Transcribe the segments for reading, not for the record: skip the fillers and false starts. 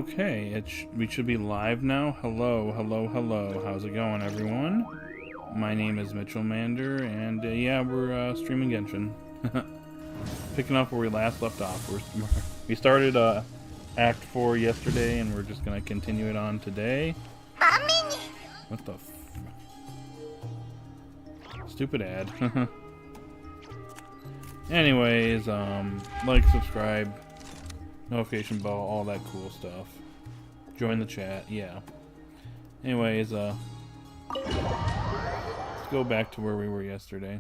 Okay, we should be live now. Hello, hello, hello. How's it going, everyone? My name is Mitchell Mander, and yeah, we're streaming Genshin. Picking up where we last left off. We started Act 4 yesterday, and we're just gonna continue it on today. What the stupid ad. Anyways, like, subscribe, notification bell, all that cool stuff. Join the chat, yeah. Anyways, let's go back to where we were yesterday.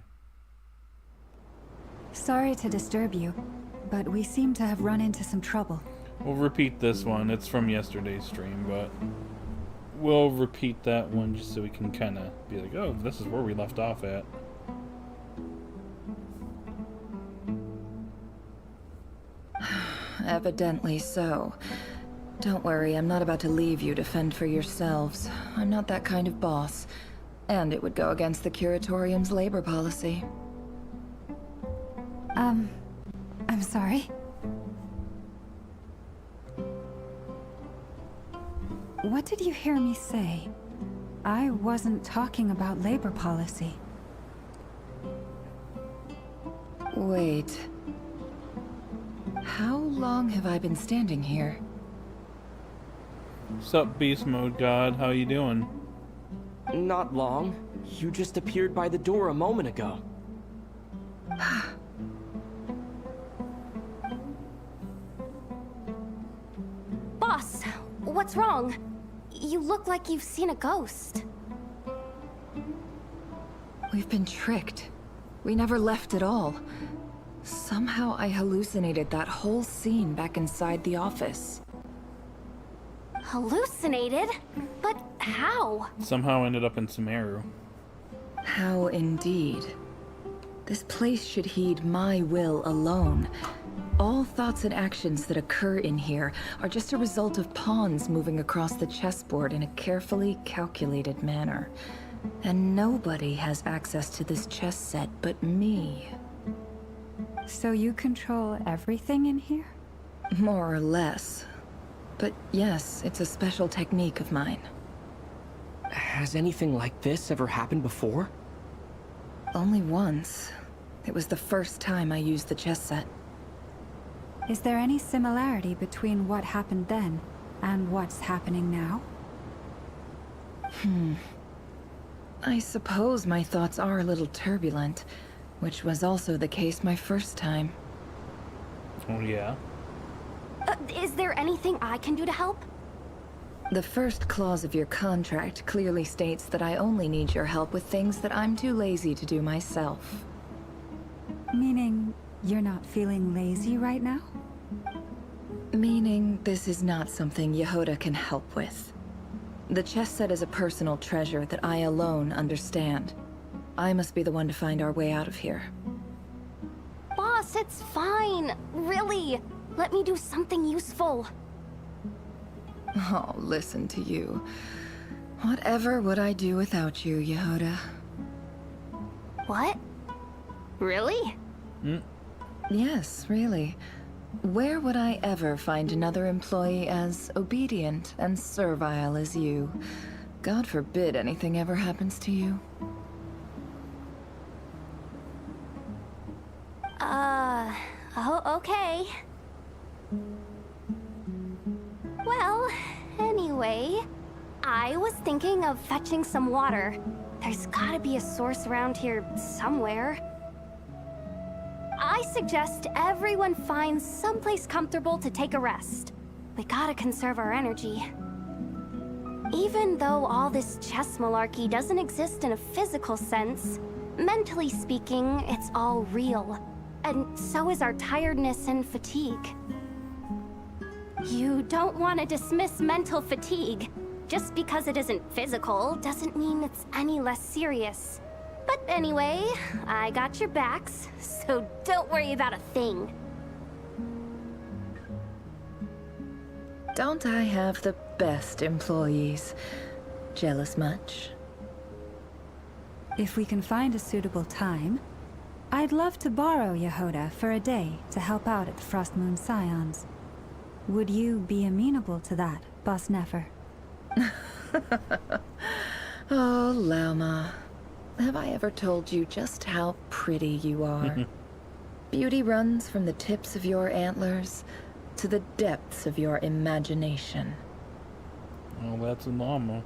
Sorry to disturb you, but we seem to have run into some trouble. We'll repeat this one. It's from yesterday's stream, but we'll repeat that one just so we can kind of be like, oh, this is where we left off at. Evidently so. Don't worry, I'm not about to leave you to fend for yourselves. I'm not that kind of boss. And it would go against the Curatorium's labor policy. I'm sorry? What did you hear me say? I wasn't talking about labor policy. Wait. How long have I been standing here? Sup, Beast Mode God? How you doing? Not long. You just appeared by the door a moment ago. Boss, what's wrong? You look like you've seen a ghost. We've been tricked. We never left at all. Somehow I hallucinated that whole scene back inside the office. Hallucinated? But how? Somehow ended up in Sumeru. How indeed. This place should heed my will alone. All thoughts and actions that occur in here are just a result of pawns moving across the chessboard in a carefully calculated manner. And nobody has access to this chess set but me. So you control everything in here? More or less. But yes, it's a special technique of mine. Has anything like this ever happened before? Only once. It was the first time I used the chess set. Is there any similarity between what happened then and what's happening now? I suppose my thoughts are a little turbulent, which was also the case my first time. Oh, yeah? Is there anything I can do to help? The first clause of your contract clearly states that I only need your help with things that I'm too lazy to do myself. Meaning, you're not feeling lazy right now? Meaning, this is not something Yehoda can help with. The chess set is a personal treasure that I alone understand. I must be the one to find our way out of here. Boss, it's fine. Really. Let me do something useful. Oh, listen to you. Whatever would I do without you, Yehoda? What? Really? Yes, really. Where would I ever find another employee as obedient and servile as you? God forbid anything ever happens to you. Oh, okay. Well, anyway, I was thinking of fetching some water. There's gotta be a source around here somewhere. I suggest everyone finds someplace comfortable to take a rest. We gotta conserve our energy. Even though all this chess malarkey doesn't exist in a physical sense, mentally speaking, it's all real. And so is our tiredness and fatigue. You don't want to dismiss mental fatigue. Just because it isn't physical doesn't mean it's any less serious. But anyway, I got your backs, so don't worry about a thing. Don't I have the best employees? Jealous much? If we can find a suitable time, I'd love to borrow Yehoda for a day to help out at the Frost Moon Scions. Would you be amenable to that, Boss Nefer? Oh, Lauma. Have I ever told you just how pretty you are? Beauty runs from the tips of your antlers to the depths of your imagination. Oh, that's a llama.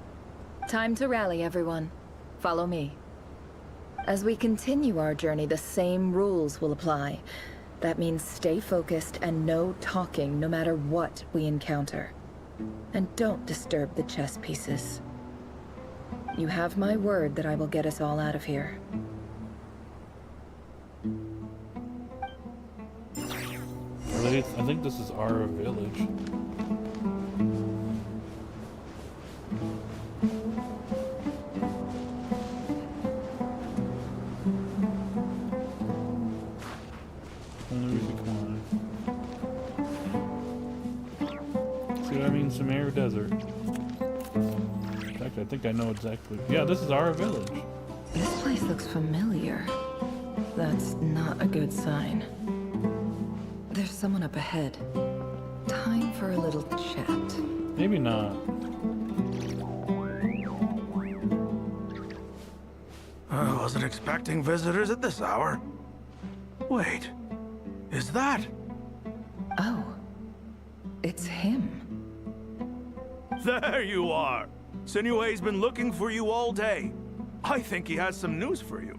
Time to rally, everyone. Follow me. As we continue our journey, the same rules will apply. That means stay focused and no talking no matter what we encounter. And don't disturb the chess pieces. You have my word that I will get us all out of here. I think this is our village. See what I mean? Sumer Desert. In fact, I think I know exactly. Yeah, this is our village. This place looks familiar. That's not a good sign. There's someone up ahead. Time for a little chat. Maybe not. I wasn't expecting visitors at this hour. Wait, is that? Oh, it's him. There you are! Sinue's been looking for you all day. I think he has some news for you.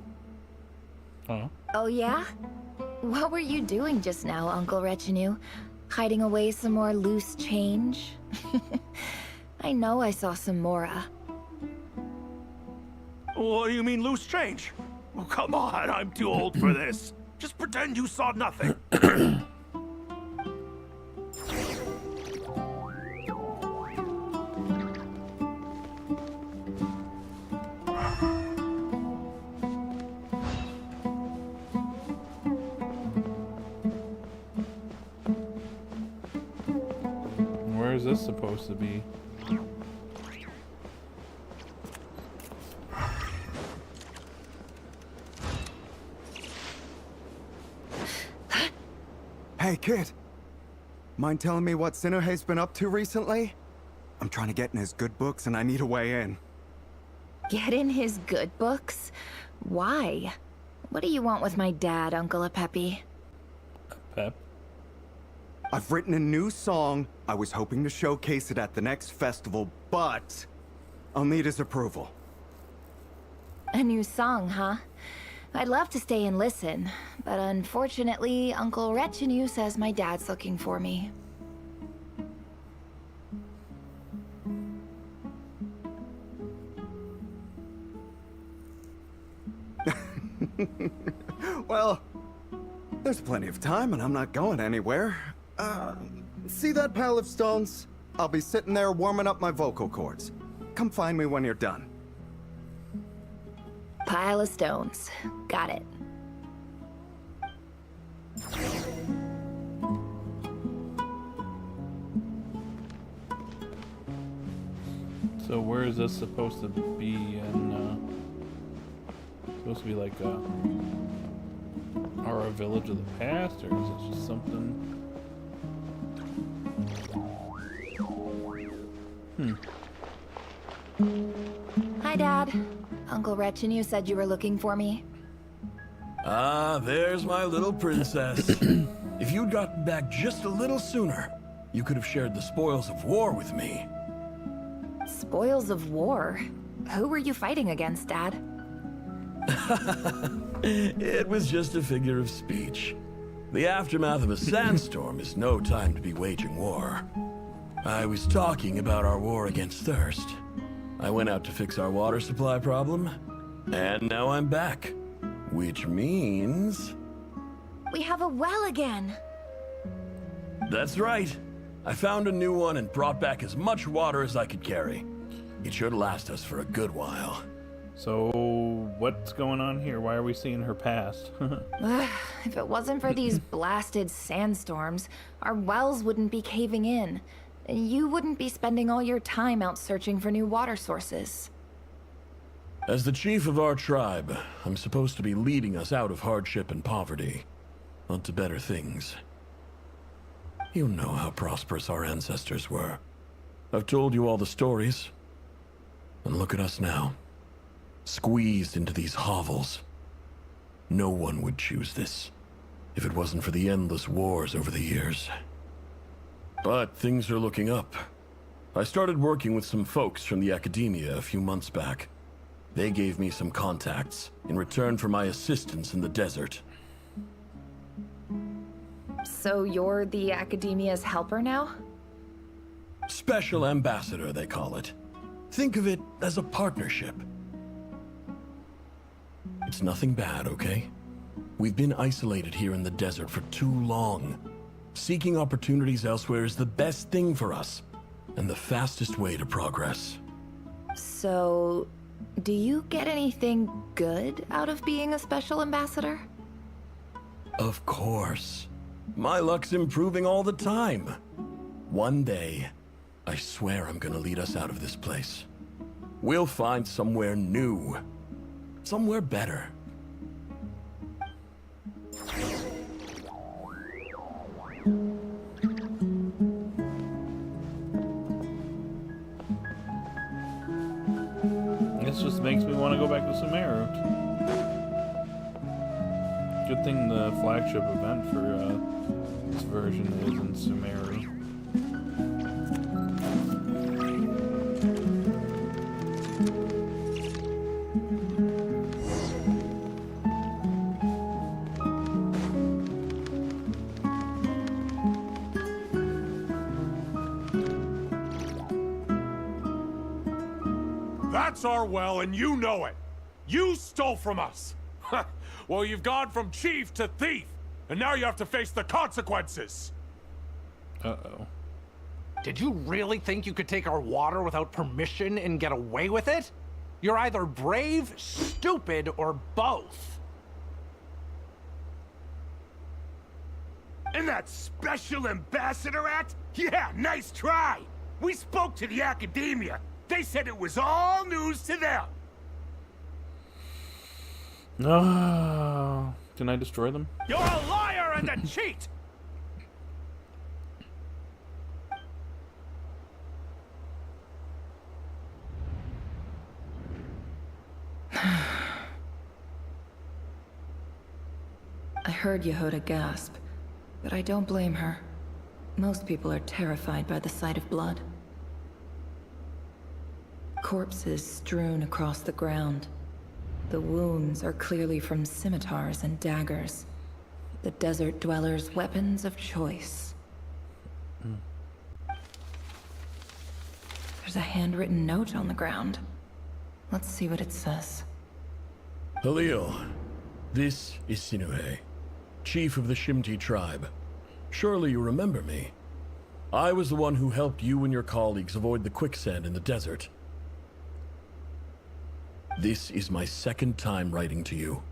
Oh. Oh yeah? What were you doing just now, Uncle Retinue? Hiding away some more loose change? I know I saw some Mora. What do you mean loose change? Oh, come on, I'm too old for this. Just pretend you saw nothing. Where is this supposed to be? Hey, kid. Mind telling me what Sinuhe's been up to recently? I'm trying to get in his good books and I need a way in. Get in his good books? Why? What do you want with my dad, Uncle Apepi? Pep. I've written a new song. I was hoping to showcase it at the next festival, but I'll need his approval. A new song, huh? I'd love to stay and listen, but unfortunately, Uncle Retinue says my dad's looking for me. Well, there's plenty of time and I'm not going anywhere. See that pile of stones? I'll be sitting there warming up my vocal cords. Come find me when you're done. Pile of stones. Got it. So where is this supposed to be in, supposed to be like, our village of the past, or is it just something? Hi, Dad. Uncle Retinue said you were looking for me. Ah, there's my little princess. If you'd gotten back just a little sooner, you could have shared the spoils of war with me. Spoils of war? Who were you fighting against, Dad? It was just a figure of speech. The aftermath of a sandstorm is no time to be waging war. I was talking about our war against thirst. I went out to fix our water supply problem, and now I'm back. Which means... We have a well again! That's right. I found a new one and brought back as much water as I could carry. It should last us for a good while. So, what's going on here? Why are we seeing her past? If it wasn't for these blasted sandstorms, our wells wouldn't be caving in. You wouldn't be spending all your time out searching for new water sources. As the chief of our tribe, I'm supposed to be leading us out of hardship and poverty, onto better things. You know how prosperous our ancestors were. I've told you all the stories. And look at us now. Squeezed into these hovels. No one would choose this, if it wasn't for the endless wars over the years. But things are looking up. I started working with some folks from the academia a few months back. They gave me some contacts in return for my assistance in the desert. So you're the Academia's helper now? Special ambassador, they call it. Think of it as a partnership. It's nothing bad, okay? We've been isolated here in the desert for too long. Seeking opportunities elsewhere is the best thing for us, and the fastest way to progress. So, do you get anything good out of being a special ambassador? Of course. My luck's improving all the time. One day, I swear I'm gonna lead us out of this place. We'll find somewhere new. Somewhere better. This just makes me want to go back to Sumeru. Good thing the flagship event for this version is in Sumeru. That's our well, and you know it. You stole from us. Well, you've gone from chief to thief, and now you have to face the consequences. Uh-oh. Did you really think you could take our water without permission and get away with it? You're either brave, stupid, or both. And that Special Ambassador Act? Yeah, nice try. We spoke to the academia. They said it was all news to them. No. Can I destroy them? You're a liar and a cheat! I heard Yehuda gasp, but I don't blame her. Most people are terrified by the sight of blood. Corpses strewn across the ground. The wounds are clearly from scimitars and daggers. The desert dwellers' weapons of choice. There's a handwritten note on the ground. Let's see what it says. Halil, this is Sinuhe, chief of the Shimti tribe. Surely you remember me. I was the one who helped you and your colleagues avoid the quicksand in the desert. This is my second time writing to you.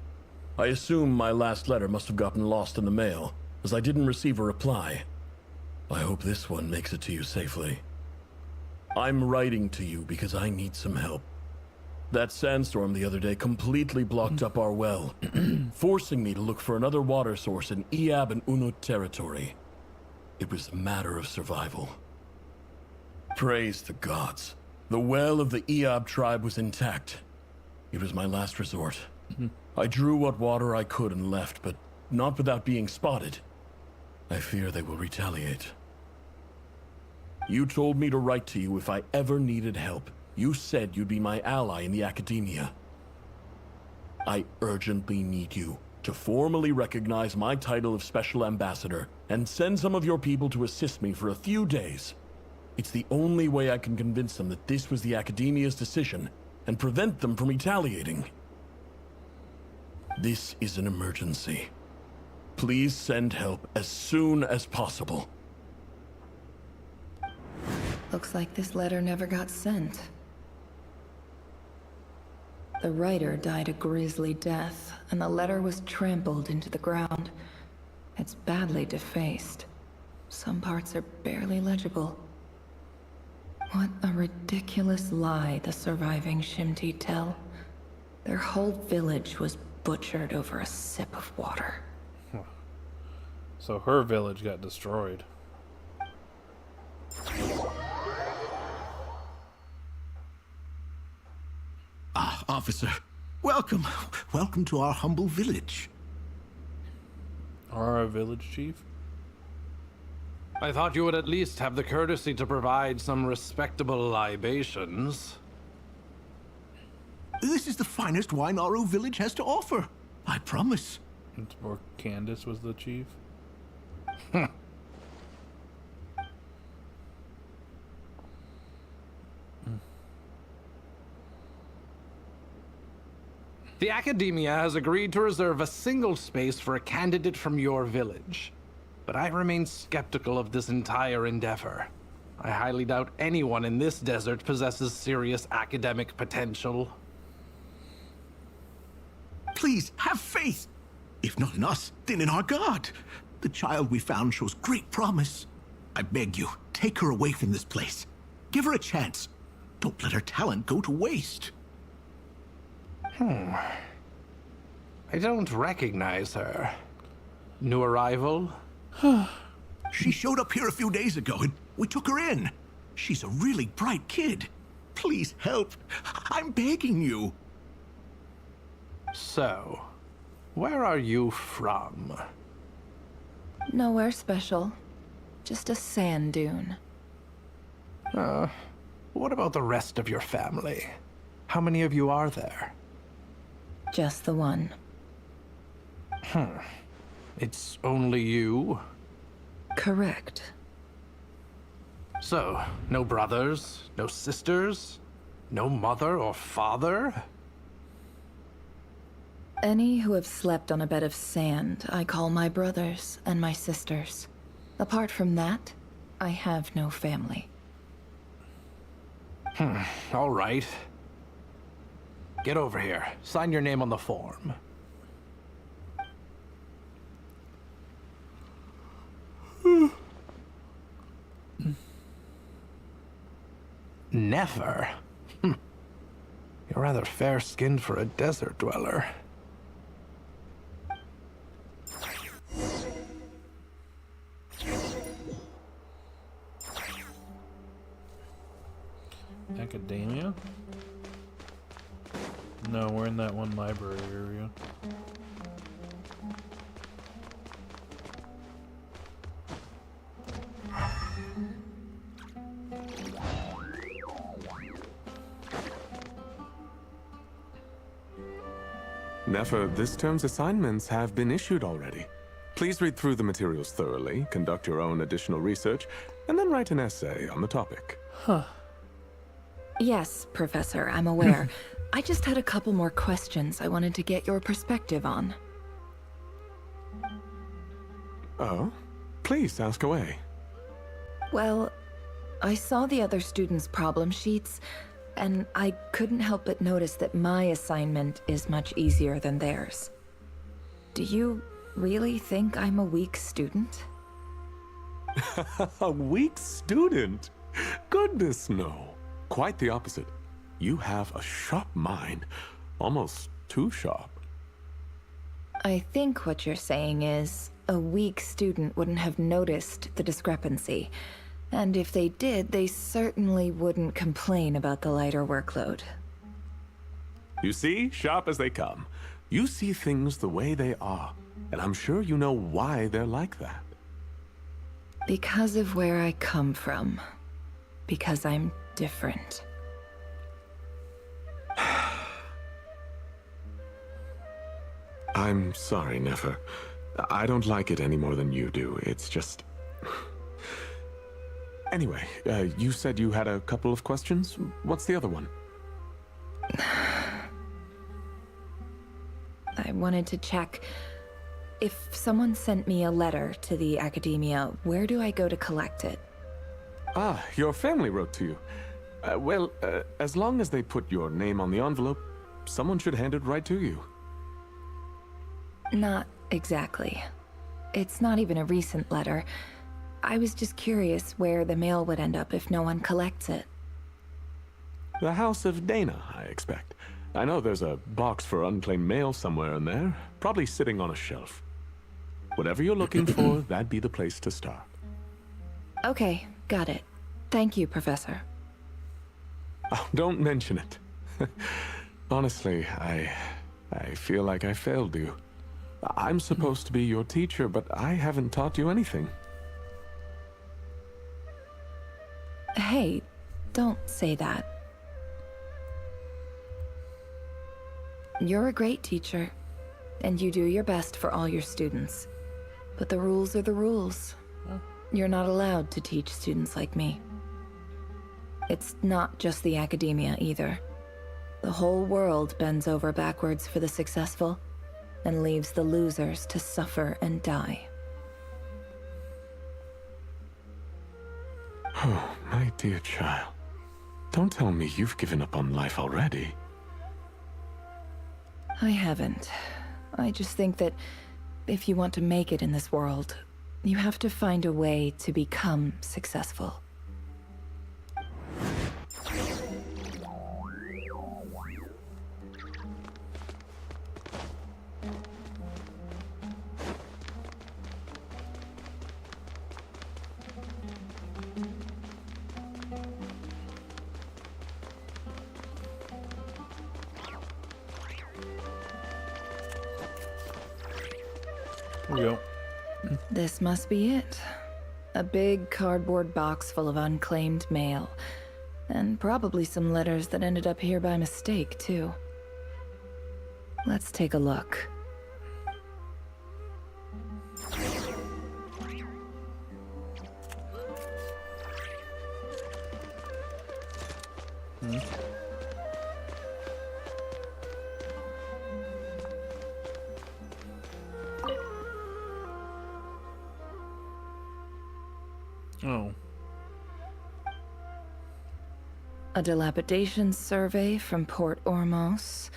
I assume my last letter must have gotten lost in the mail, as I didn't receive a reply. I hope this one makes it to you safely. I'm writing to you because I need some help. That sandstorm the other day completely blocked up our well, forcing me to look for another water source in Iab and Unut territory. It was a matter of survival. Praise the gods. The well of the Iab tribe was intact. It was my last resort. I drew what water I could and left, but not without being spotted. I fear they will retaliate. You told me to write to you if I ever needed help. You said you'd be my ally in the academia. I urgently need you to formally recognize my title of Special Ambassador and send some of your people to assist me for a few days. It's the only way I can convince them that this was the academia's decision and prevent them from retaliating. This is an emergency. Please send help as soon as possible. Looks like this letter never got sent. The writer died a grisly death, and the letter was trampled into the ground. It's badly defaced. Some parts are barely legible. What a ridiculous lie the surviving Shimti tell. Their whole village was butchered over a sip of water. So her village got destroyed. Ah, officer. Welcome. Welcome to our humble village. Our village chief? I thought you would at least have the courtesy to provide some respectable libations. This is the finest wine Aru village has to offer. I promise. It's more Candace was the chief. The Academia has agreed to reserve a single space for a candidate from your village. But I remain skeptical of this entire endeavor. I highly doubt anyone in this desert possesses serious academic potential. Please, have faith. If not in us, then in our god. The child we found shows great promise. I beg you, take her away from this place. Give her a chance. Don't let her talent go to waste. I don't recognize her. New arrival? She showed up here a few days ago and we took her in. She's a really bright kid. Please help. I'm begging you. So, where are you from? Nowhere special. Just a sand dune. What about the rest of your family? How many of you are there? Just the one. It's only you? Correct. So, no brothers, no sisters, no mother or father? Any who have slept on a bed of sand, I call my brothers and my sisters. Apart from that, I have no family. All right. Get over here. Sign your name on the form. Never. You're rather fair-skinned for a desert dweller. Academia? No, we're in that one library area. Nefer, this term's assignments have been issued already. Please read through the materials thoroughly, conduct your own additional research, and then write an essay on the topic. Yes, Professor, I'm aware. I just had a couple more questions I wanted to get your perspective on. Oh? Please, ask away. Well, I saw the other students' problem sheets, and I couldn't help but notice that my assignment is much easier than theirs. Do you really think I'm a weak student? A weak student? Goodness, no. Quite the opposite. You have a sharp mind. Almost too sharp. I think what you're saying is, a weak student wouldn't have noticed the discrepancy. And if they did, they certainly wouldn't complain about the lighter workload. You see, sharp as they come. You see things the way they are, and I'm sure you know why they're like that. Because of where I come from. Because I'm different. I'm sorry, Nefer. I don't like it any more than you do. It's just... Anyway, you said you had a couple of questions? What's the other one? I wanted to check. If someone sent me a letter to the Academia, where do I go to collect it? Ah, your family wrote to you. Well, as long as they put your name on the envelope, someone should hand it right to you. Not exactly. It's not even a recent letter. I was just curious where the mail would end up if no one collects it. The House of Dana, I expect. I know there's a box for unclaimed mail somewhere in there, probably sitting on a shelf. Whatever you're looking for, that'd be the place to start. Okay, got it. Thank you, Professor. Oh, don't mention it. Honestly, I feel like I failed you. I'm supposed to be your teacher, but I haven't taught you anything. Hey, don't say that. You're a great teacher, and you do your best for all your students. But the rules are the rules. You're not allowed to teach students like me. It's not just the academia either. The whole world bends over backwards for the successful, and leaves the losers to suffer and die. Oh, my dear child. Don't tell me you've given up on life already. I haven't. I just think that if you want to make it in this world, you have to find a way to become successful. Here we go. This must be it. A big cardboard box full of unclaimed mail. And probably some letters that ended up here by mistake, too. Let's take a look. Oh. A dilapidation survey from Port Ormos.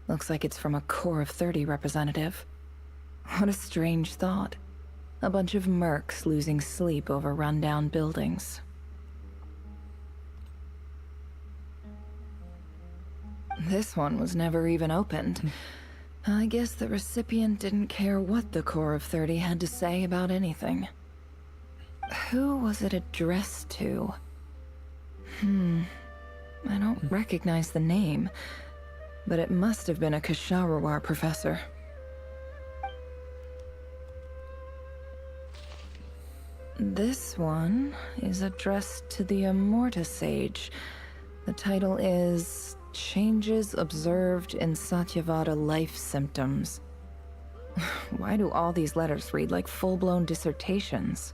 Looks like it's from a Core of 30 representative. What a strange thought. A bunch of mercs losing sleep over rundown buildings. This one was never even opened. I guess the recipient didn't care what the Core of 30 had to say about anything. Who was it addressed to? I don't recognize the name, but it must have been a Kasharawar professor. This one is addressed to the Immorta Sage. The title is Changes Observed in Satyavada Life Symptoms. Why do all these letters read like full-blown dissertations?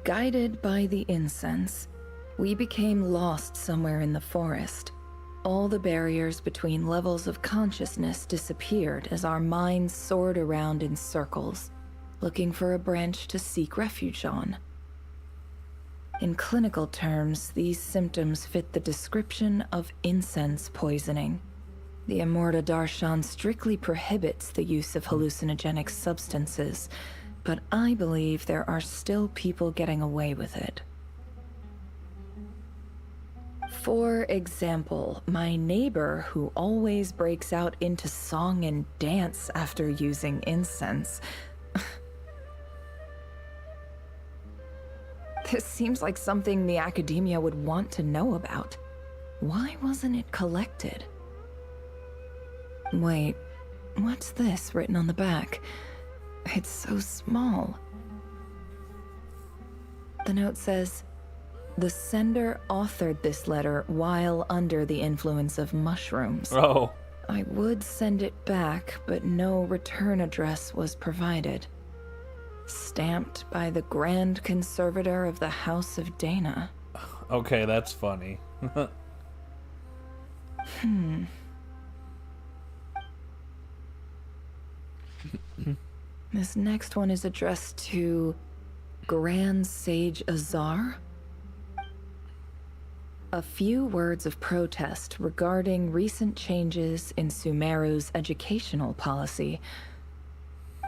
Guided by the incense, we became lost somewhere in the forest. All the barriers between levels of consciousness disappeared as our minds soared around in circles, looking for a branch to seek refuge on. In clinical terms, these symptoms fit the description of incense poisoning. The Immorta Darshan strictly prohibits the use of hallucinogenic substances, but I believe there are still people getting away with it. For example, my neighbor who always breaks out into song and dance after using incense. This seems like something the academia would want to know about. Why wasn't it collected? Wait, what's this written on the back? It's so small. The note says, the sender authored this letter while under the influence of mushrooms. Oh. I would send it back, but no return address was provided. Stamped by the Grand Conservator of the House of Dana. Okay, that's funny. This next one is addressed to Grand Sage Azar. A few words of protest regarding recent changes in Sumeru's educational policy.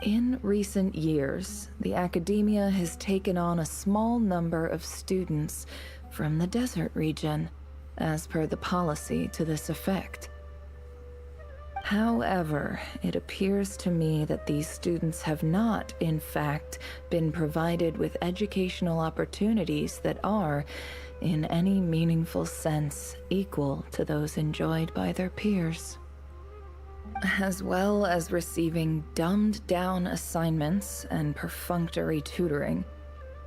In recent years, the academia has taken on a small number of students from the desert region, as per the policy to this effect. However, it appears to me that these students have not, in fact, been provided with educational opportunities that are, in any meaningful sense, equal to those enjoyed by their peers. As well as receiving dumbed-down assignments and perfunctory tutoring,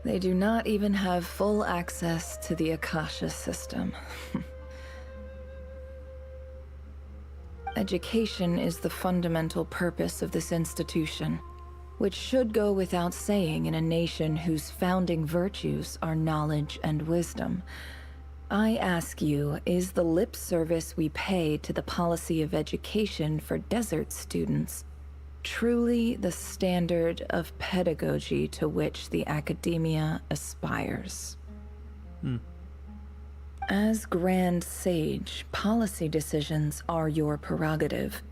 they do not even have full access to the Akasha system. Education is the fundamental purpose of this institution, which should go without saying in a nation whose founding virtues are knowledge and wisdom. I ask you, is the lip service we pay to the policy of education for desert students truly the standard of pedagogy to which the academia aspires? As Grand Sage, policy decisions are your prerogative,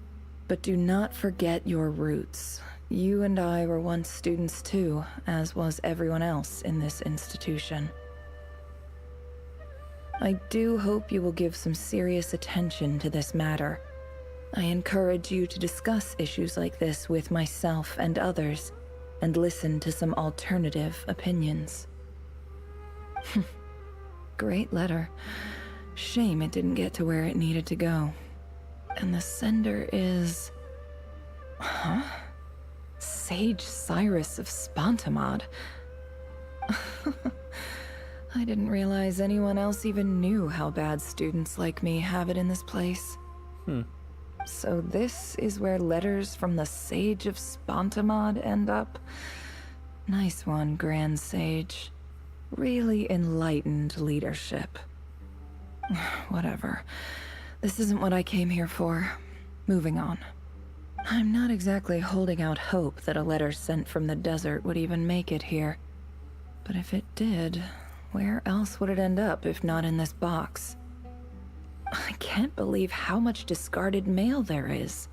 but do not forget your roots. You and I were once students too, as was everyone else in this institution. I do hope you will give some serious attention to this matter. I encourage you to discuss issues like this with myself and others, and listen to some alternative opinions. Great letter. Shame it didn't get to where it needed to go. And the sender is... Huh? Sage Cyrus of Spontamod. I didn't realize anyone else even knew how bad students like me have it in this place. So this is where letters from the Sage of Spontamod end up? Nice one, Grand Sage. Really enlightened leadership. Whatever. This isn't what I came here for. Moving on. I'm not exactly holding out hope that a letter sent from the desert would even make it here. But if it did, where else would it end up if not in this box? I can't believe how much discarded mail there is.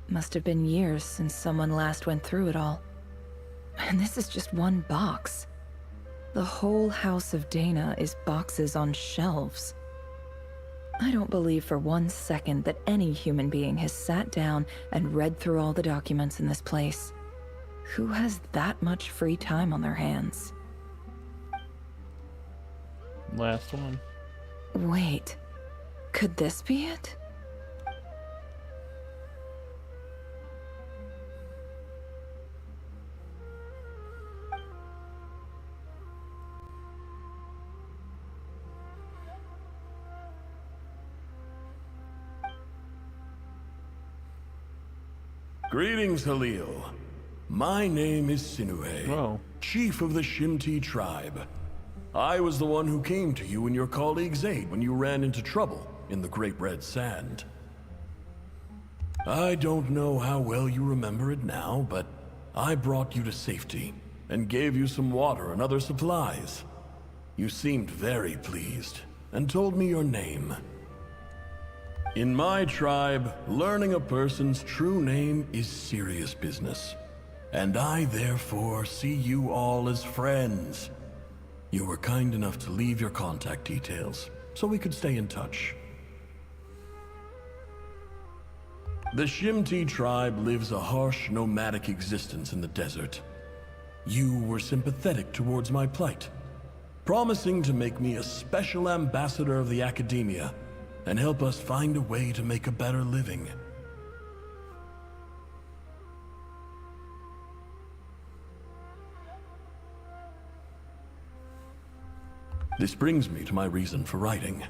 Must have been years since someone last went through it all. And this is just one box. The whole House of Dana is boxes on shelves. I don't believe for 1 second that any human being has sat down and read through all the documents in this place. Who has that much free time on their hands? Last one. Wait, could this be it? Greetings, Halil. My name is Sinue, Whoa. chief of the Shimti tribe. I was the one who came to you and your colleague's aid when you ran into trouble in the Great Red Sand. I don't know how well you remember it now, but I brought you to safety and gave you some water and other supplies. You seemed very pleased and told me your name. In my tribe, learning a person's true name is serious business, and I therefore see you all as friends. You were kind enough to leave your contact details, so we could stay in touch. The Shimti tribe lives a harsh, nomadic existence in the desert. You were sympathetic towards my plight, promising to make me a special ambassador of the academia and help us find a way to make a better living. This brings me to my reason for writing.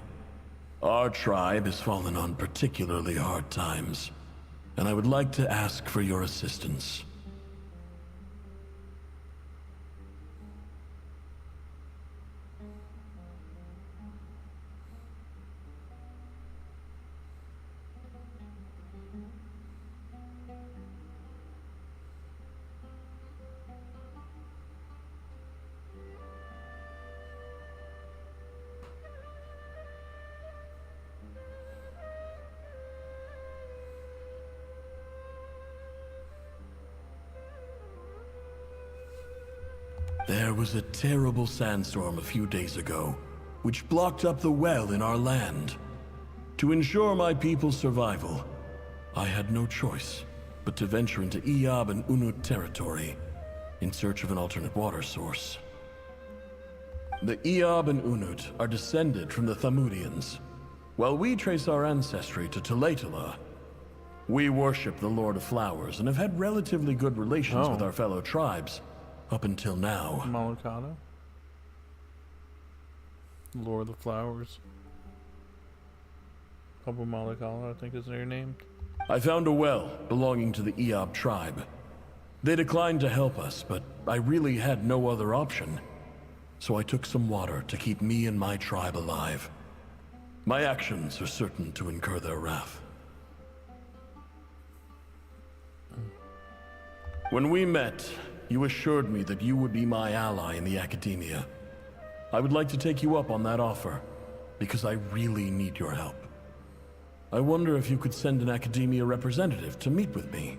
Our tribe has fallen on particularly hard times, and I would like to ask for your assistance. There was a terrible sandstorm a few days ago, which blocked up the well in our land. To ensure my people's survival, I had no choice but to venture into Eob and Unut territory in search of an alternate water source. The Eob and Unut are descended from the Thamudians, while we trace our ancestry to Tulatula. We worship the Lord of Flowers and have had relatively good relations with our fellow tribes up until now. Malakata? Lord of the Flowers. Papa Malakala, I think is their name. I found a well belonging to the Eob tribe. They declined to help us, but I really had no other option. So I took some water to keep me and my tribe alive. My actions are certain to incur their wrath. When we met, you assured me that you would be my ally in the academia. I would like to take you up on that offer, because I really need your help. I wonder if you could send an academia representative to meet with me.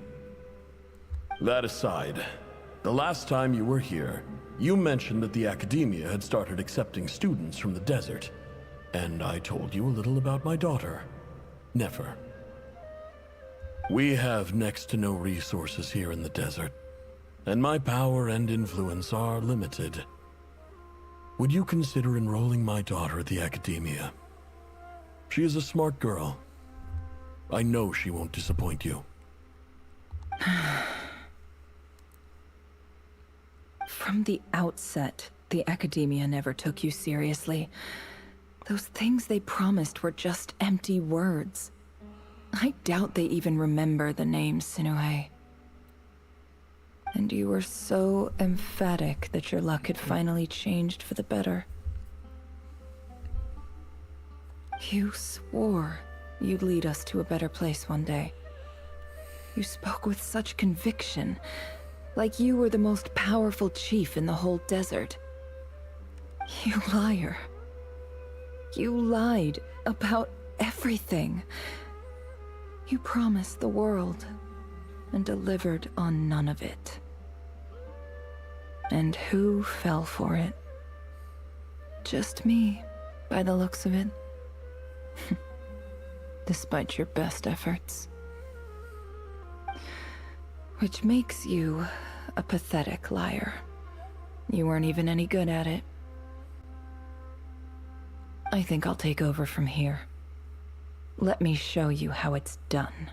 That aside, the last time you were here, you mentioned that the academia had started accepting students from the desert, and I told you a little about my daughter, Nefer. We have next to no resources here in the desert, and my power and influence are limited. Would you consider enrolling my daughter at the academia? She is a smart girl. I know she won't disappoint you. From the outset, the academia never took you seriously. Those things they promised were just empty words. I doubt they even remember the name Sinuhe. And you were so emphatic that your luck had finally changed for the better. You swore you'd lead us to a better place one day. You spoke with such conviction, like you were the most powerful chief in the whole desert. You liar. You lied about everything. You promised the world and delivered on none of it. And who fell for it? Just me, by the looks of it. Despite your best efforts. Which makes you a pathetic liar. You weren't even any good at it. I think I'll take over from here. Let me show you how it's done.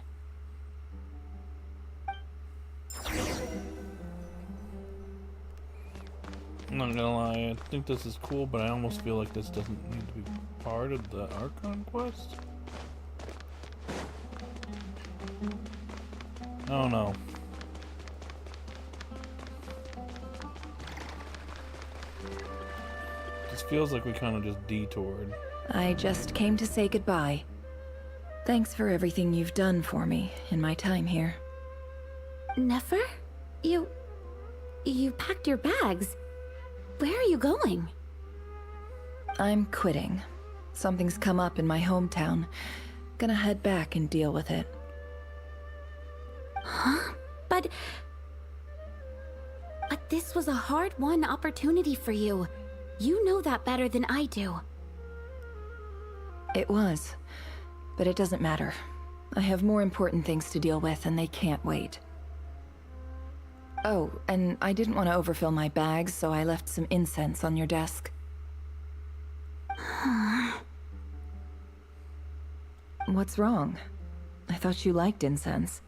I'm not gonna lie, I think this is cool, but I almost feel like this doesn't need to be part of the Archon quest. I don't know. This feels like we kind of just detoured. I just came to say goodbye. Thanks for everything you've done for me in my time here. Nefer? You packed your bags. Where are you going? I'm quitting. Something's come up in my hometown. Gonna head back and deal with it. Huh? But this was a hard-won opportunity for you. You know that better than I do. It was. But it doesn't matter. I have more important things to deal with, and they can't wait. Oh, and I didn't want to overfill my bags, so I left some incense on your desk. What's wrong? I thought you liked incense.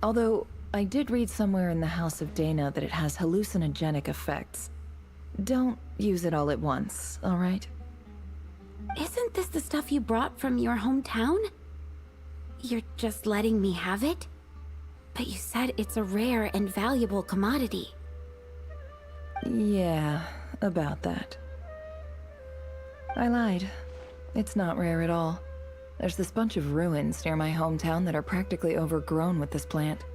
Although, I did read somewhere in the House of Dana that it has hallucinogenic effects. Don't use it all at once, all right? Isn't this the stuff you brought from your hometown? You're just letting me have it? But you said it's a rare and valuable commodity. Yeah, about that. I lied. It's not rare at all. There's this bunch of ruins near my hometown that are practically overgrown with this plant.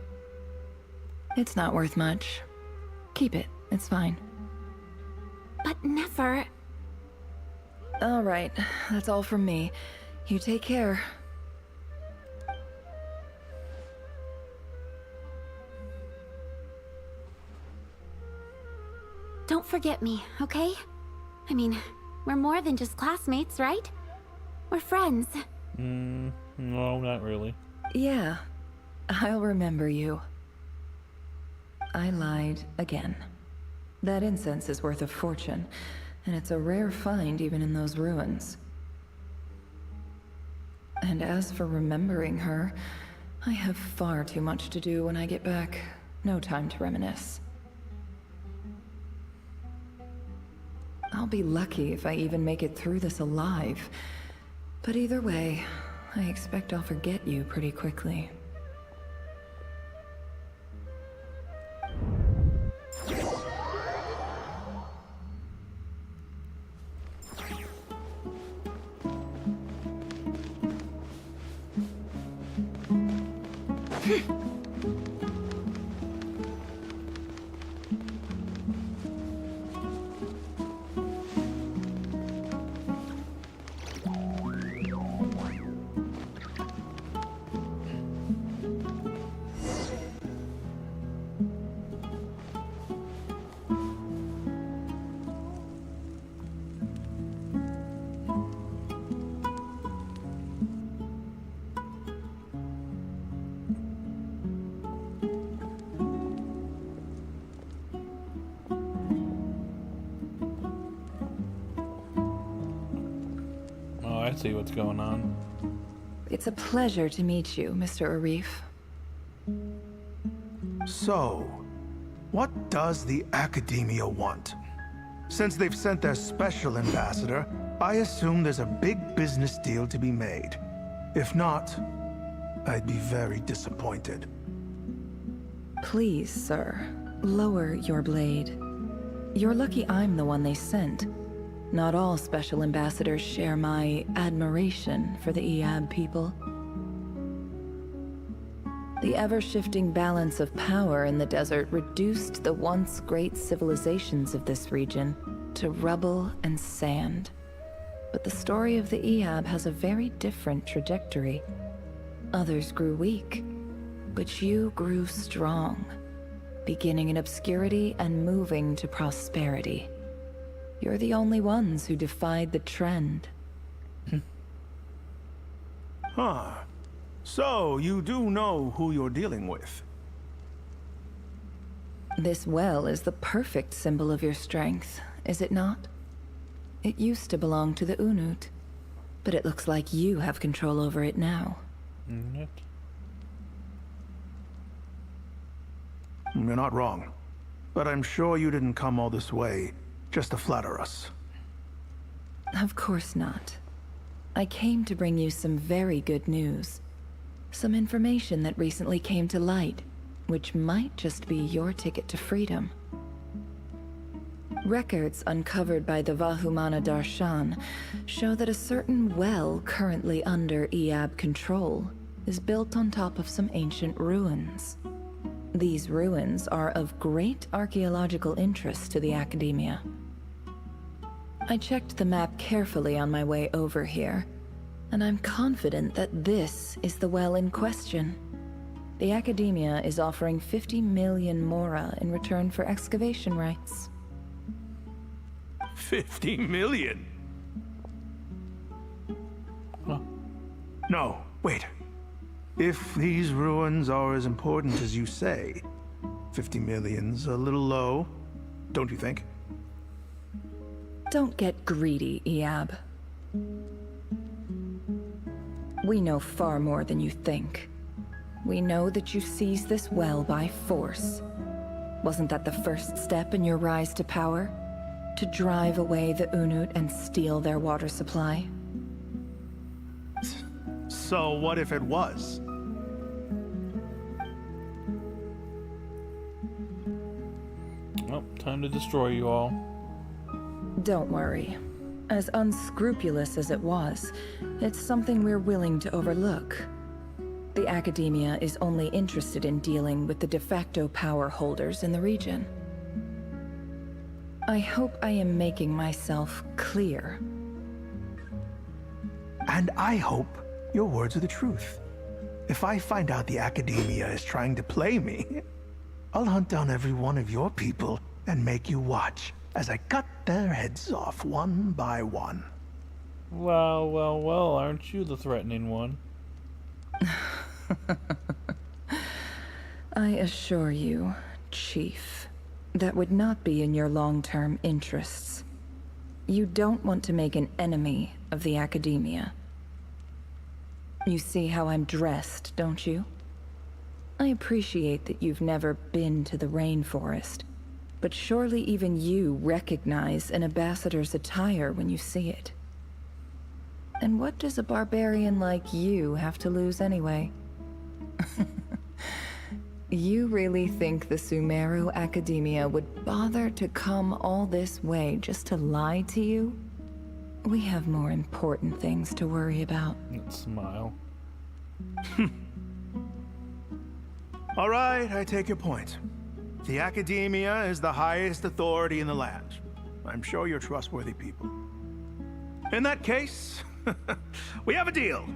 It's not worth much. Keep it, it's fine. But Nefer... All right, that's all from me. You take care. Don't forget me, okay? I mean, we're more than just classmates, right? We're friends. No, not really. Yeah, I'll remember you. I lied again. That incense is worth a fortune, and it's a rare find even in those ruins. And as for remembering her, I have far too much to do when I get back. No time to reminisce. I'll be lucky if I even make it through this alive. But either way, I expect I'll forget you pretty quickly. I see what's going on. It's a pleasure to meet you, Mr. Arif. So, what does the Academia want? Since they've sent their special ambassador, I assume there's a big business deal to be made. If not, I'd be very disappointed. Please, sir, lower your blade. You're lucky I'm the one they sent. Not all special ambassadors share my admiration for the Iab people. The ever-shifting balance of power in the desert reduced the once great civilizations of this region to rubble and sand. But the story of the Iab has a very different trajectory. Others grew weak, but you grew strong, beginning in obscurity and moving to prosperity. You're the only ones who defied the trend. Huh. So, you do know who you're dealing with? This well is the perfect symbol of your strength, is it not? It used to belong to the Unut, but it looks like you have control over it now. You're not wrong. But I'm sure you didn't come all this way just to flatter us. Of course not. I came to bring you some very good news. Some information that recently came to light, which might just be your ticket to freedom. Records uncovered by the Vahumana Darshan show that a certain well currently under Iab control is built on top of some ancient ruins. These ruins are of great archaeological interest to the Academia. I checked the map carefully on my way over here, and I'm confident that this is the well in question. The Academia is offering 50 million mora in return for excavation rights. 50 million? Huh. No, wait. If these ruins are as important as you say, 50 million's a little low, don't you think? Don't get greedy, Iab. We know far more than you think. We know that you seized this well by force. Wasn't that the first step in your rise to power? To drive away the Unut and steal their water supply? So what if it was? Well, time to destroy you all. Don't worry. As unscrupulous as it was, it's something we're willing to overlook. The Academia is only interested in dealing with the de facto power holders in the region. I hope I am making myself clear. And I hope your words are the truth. If I find out the Academia is trying to play me, I'll hunt down every one of your people and make you watch as I cut their heads off one by one. Well, aren't you the threatening one? I assure you, Chief, that would not be in your long-term interests. You don't want to make an enemy of the Academia. You see how I'm dressed, don't you? I appreciate that you've never been to the rainforest, but surely even you recognize an ambassador's attire when you see it. And what does a barbarian like you have to lose anyway? You really think the Sumeru Academia would bother to come all this way just to lie to you? We have more important things to worry about. Let's smile. All right, I take your point. The Academia is the highest authority in the land. I'm sure you're trustworthy people. In that case, we have a deal.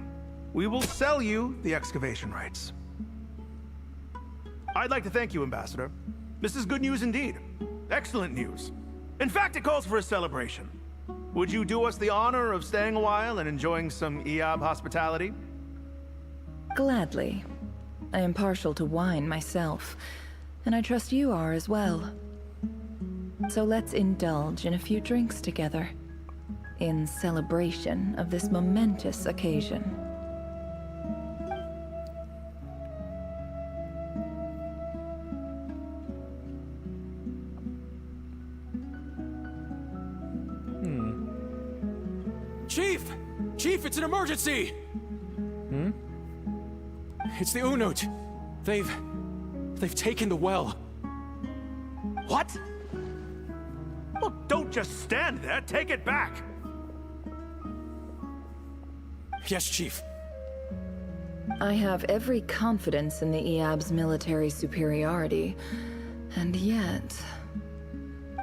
We will sell you the excavation rights. I'd like to thank you, Ambassador. This is good news indeed. Excellent news. In fact, it calls for a celebration. Would you do us the honor of staying a while and enjoying some Eab hospitality? Gladly. I am partial to wine myself, and I trust you are as well. So let's indulge in a few drinks together, in celebration of this momentous occasion. Chief! Chief, it's an emergency! It's the Unut. They've taken the well. What? Well, don't just stand there. Take it back. Yes, Chief. I have every confidence in the Eab's military superiority, and yet...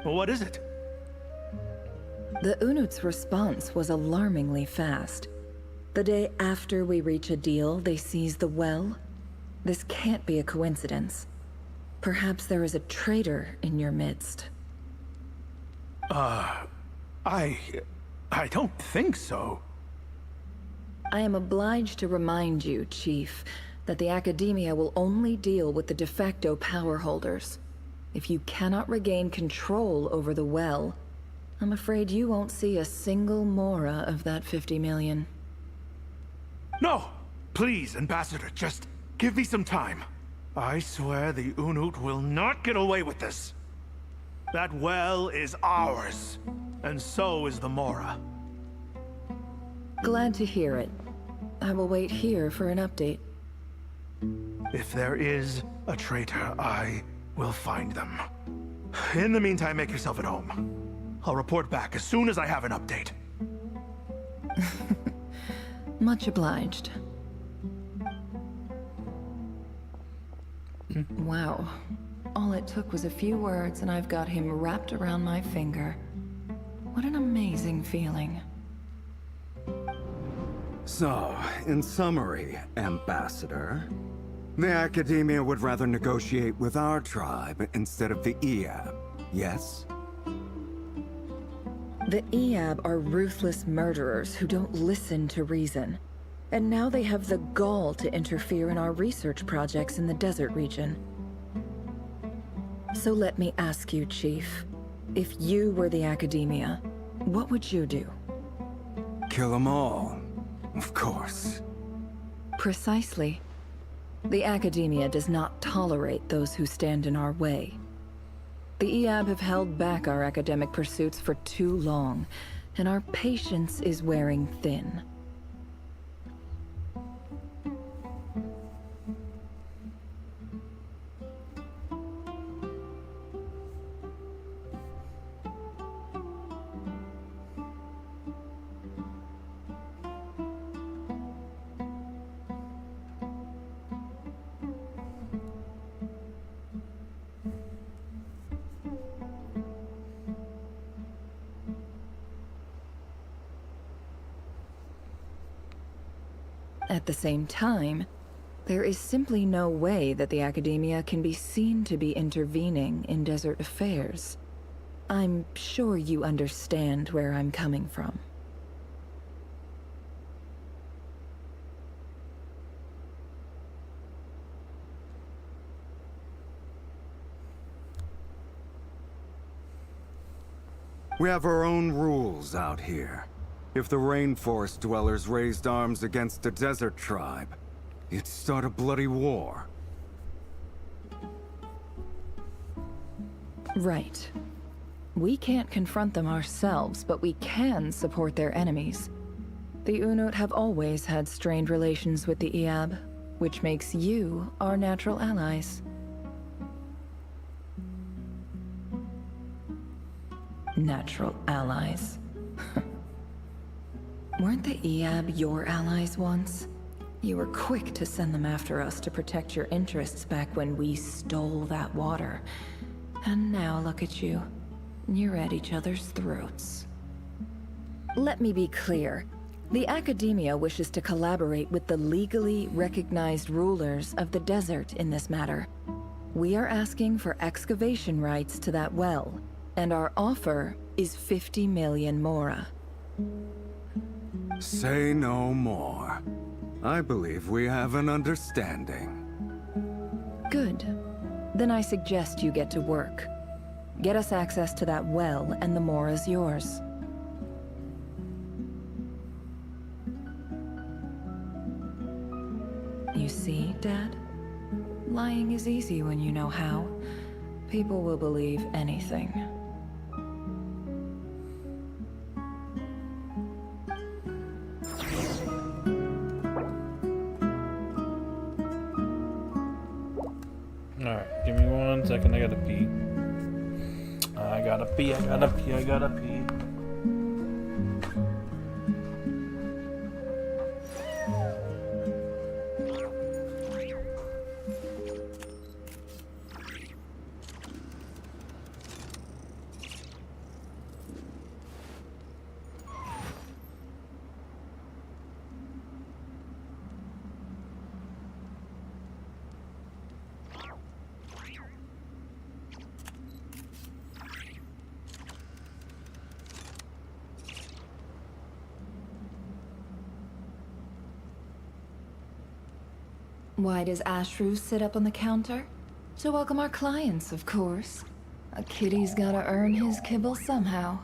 Well, what is it? The Unut's response was alarmingly fast. The day after we reach a deal, they seize the well. This can't be a coincidence. Perhaps there is a traitor in your midst. I don't think so. I am obliged to remind you, Chief, that the Academia will only deal with the de facto power holders. If you cannot regain control over the well, I'm afraid you won't see a single mora of that 50 million. No! Please, Ambassador, just give me some time. I swear the Unut will not get away with this. That well is ours, and so is the mora. Glad to hear it. I will wait here for an update. If there is a traitor, I will find them. In the meantime, make yourself at home. I'll report back as soon as I have an update. Much obliged. Wow. All it took was a few words and I've got him wrapped around my finger. What an amazing feeling. So, in summary, Ambassador, the Academia would rather negotiate with our tribe instead of the Eab, yes? The Eab are ruthless murderers who don't listen to reason. And now they have the gall to interfere in our research projects in the desert region. So let me ask you, Chief. If you were the Academia, what would you do? Kill them all, of course. Precisely. The Academia does not tolerate those who stand in our way. The Eab have held back our academic pursuits for too long, and our patience is wearing thin. At the same time, there is simply no way that the Academia can be seen to be intervening in desert affairs. I'm sure you understand where I'm coming from. We have our own rules out here. If the rainforest dwellers raised arms against a desert tribe, it'd start a bloody war. Right. We can't confront them ourselves, but we can support their enemies. The Unut have always had strained relations with the Iab, which makes you our natural allies. Natural allies. Weren't the Iab your allies once? You were quick to send them after us to protect your interests back when we stole that water. And now look at you. You're at each other's throats. Let me be clear. The Academia wishes to collaborate with the legally recognized rulers of the desert in this matter. We are asking for excavation rights to that well, and our offer is 50 million mora. Say no more. I believe we have an understanding. Good. Then I suggest you get to work. Get us access to that well, and the mora's yours. You see, Dad? Lying is easy when you know how. People will believe anything. Alright, give me 1 second, I gotta pee. I gotta pee. Why does Ashru sit up on the counter? To welcome our clients, of course. A kitty's gotta earn his kibble somehow.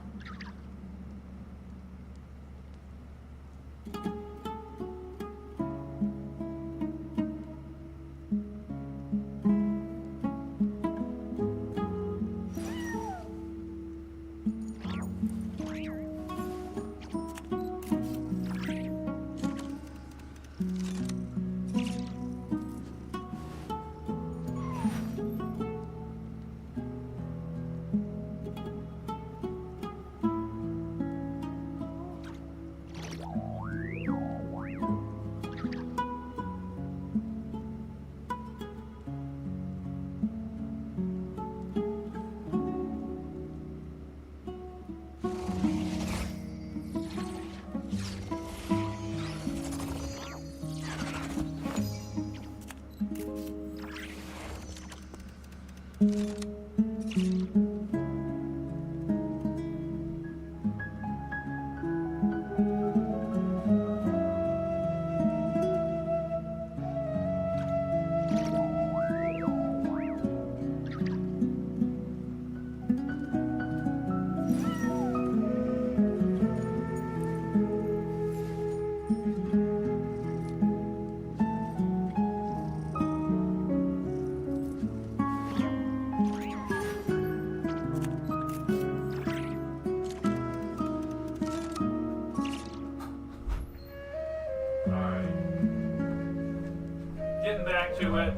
Getting back to it.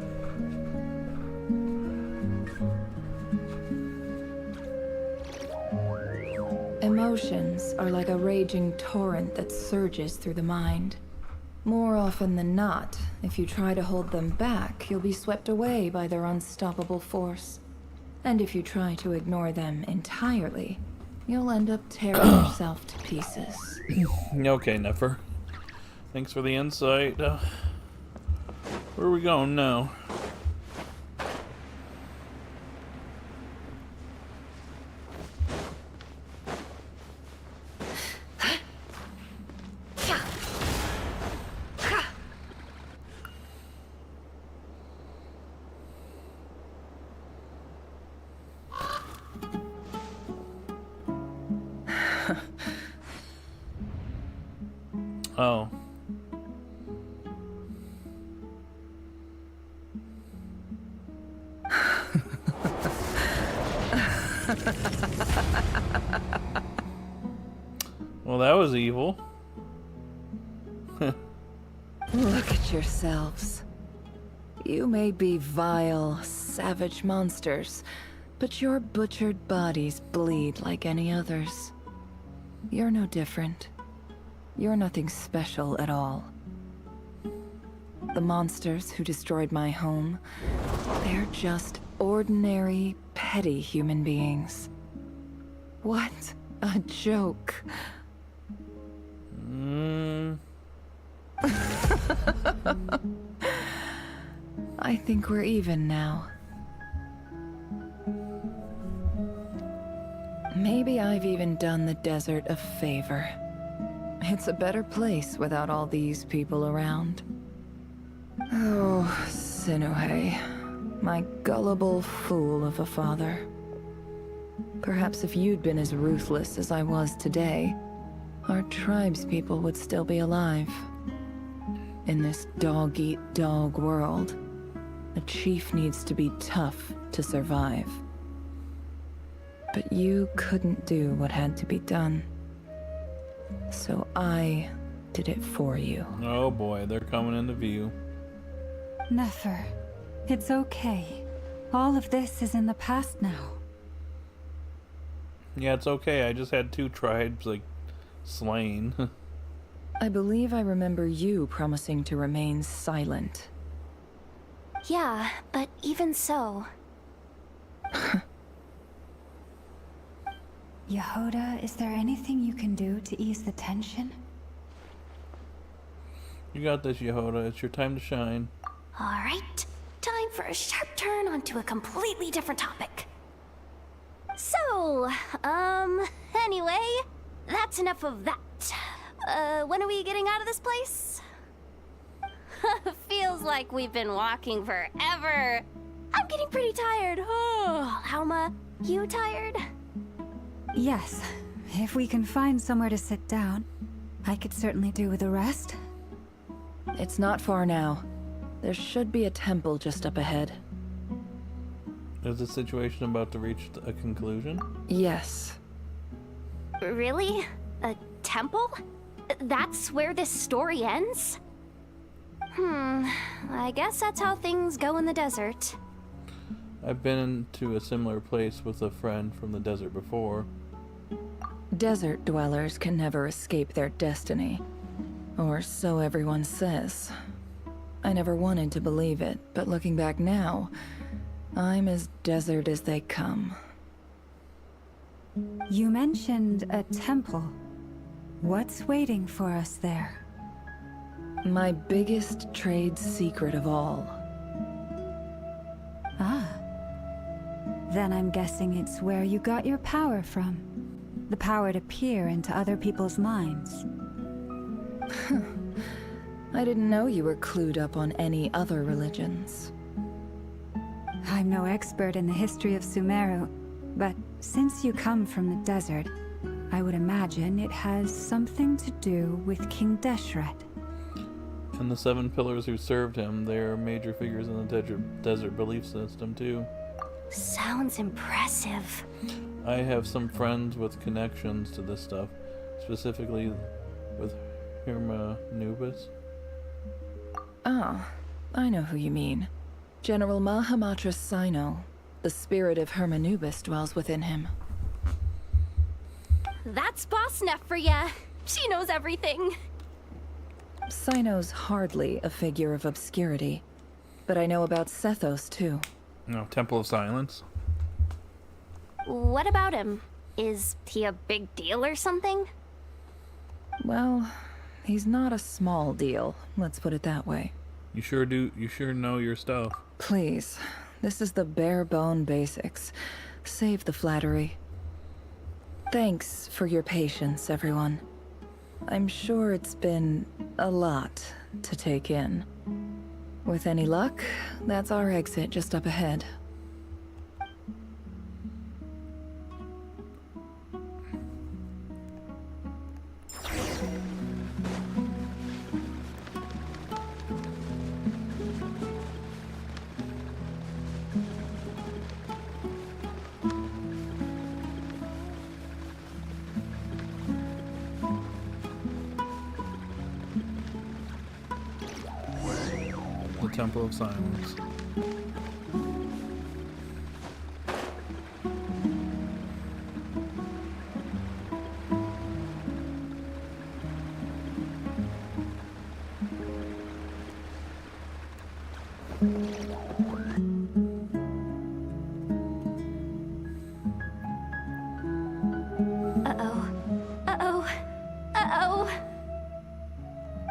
Emotions are like a raging torrent that surges through the mind. More often than not, if you try to hold them back, you'll be swept away by their unstoppable force. And if you try to ignore them entirely, you'll end up tearing yourself to pieces. Okay, Nefer. Thanks for the insight. Where are we going now? Oh. Well, that was evil. Look at yourselves. You may be vile, savage monsters, but your butchered bodies bleed like any others. You're no different. You're nothing special at all. The monsters who destroyed my home, they're just ordinary, petty human beings. What a joke. I think we're even now. Maybe I've even done the desert a favor. It's a better place without all these people around. Oh, Sinuhe, my gullible fool of a father. Perhaps if you'd been as ruthless as I was today, our tribespeople would still be alive. In this dog-eat-dog world, a chief needs to be tough to survive. But you couldn't do what had to be done. So I did it for you. Oh boy, they're coming into view. Nefer, it's okay. All of this is in the past now. Yeah, it's okay. I just had 2 tribes, like, slain. I believe I remember you promising to remain silent. Yeah, but even so. Yehoda, is there anything you can do to ease the tension? You got this, Yehoda. It's your time to shine. Alright, time for a sharp turn onto a completely different topic. So, anyway, that's enough of that. When are we getting out of this place? Feels like we've been walking forever. I'm getting pretty tired. Oh, Alma, you tired? Yes. If we can find somewhere to sit down, I could certainly do with a rest. It's not far now. There should be a temple just up ahead. Is the situation about to reach a conclusion? Yes. Really? A temple? That's where this story ends? I guess that's how things go in the desert. I've been to a similar place with a friend from the desert before. Desert dwellers can never escape their destiny. Or so everyone says. I never wanted to believe it, but looking back now, I'm as desert as they come. You mentioned a temple. What's waiting for us there? My biggest trade secret of all. Ah. Then I'm guessing it's where you got your power from. The power to peer into other people's minds. I didn't know you were clued up on any other religions. I'm no expert in the history of Sumeru, but since you come from the desert, I would imagine it has something to do with King Deshret. And the 7 pillars who served him, they are major figures in the desert belief system too. Sounds impressive. I have some friends with connections to this stuff, specifically with Hermanubis. Ah, I know who you mean. General Mahamatra Sino. The spirit of Hermanubis dwells within him. That's Boss Neff for ya. She knows everything. Sino's hardly a figure of obscurity, but I know about Sethos too. No, Temple of Silence. What about him? Is he a big deal or something? Well, he's not a small deal, let's put it that way. You sure know your stuff. Please, this is the bare bone basics. Save the flattery. Thanks for your patience, everyone. I'm sure it's been a lot to take in. With any luck, that's our exit just up ahead. Temple of Silence. Uh-oh. Uh-oh. Uh-oh.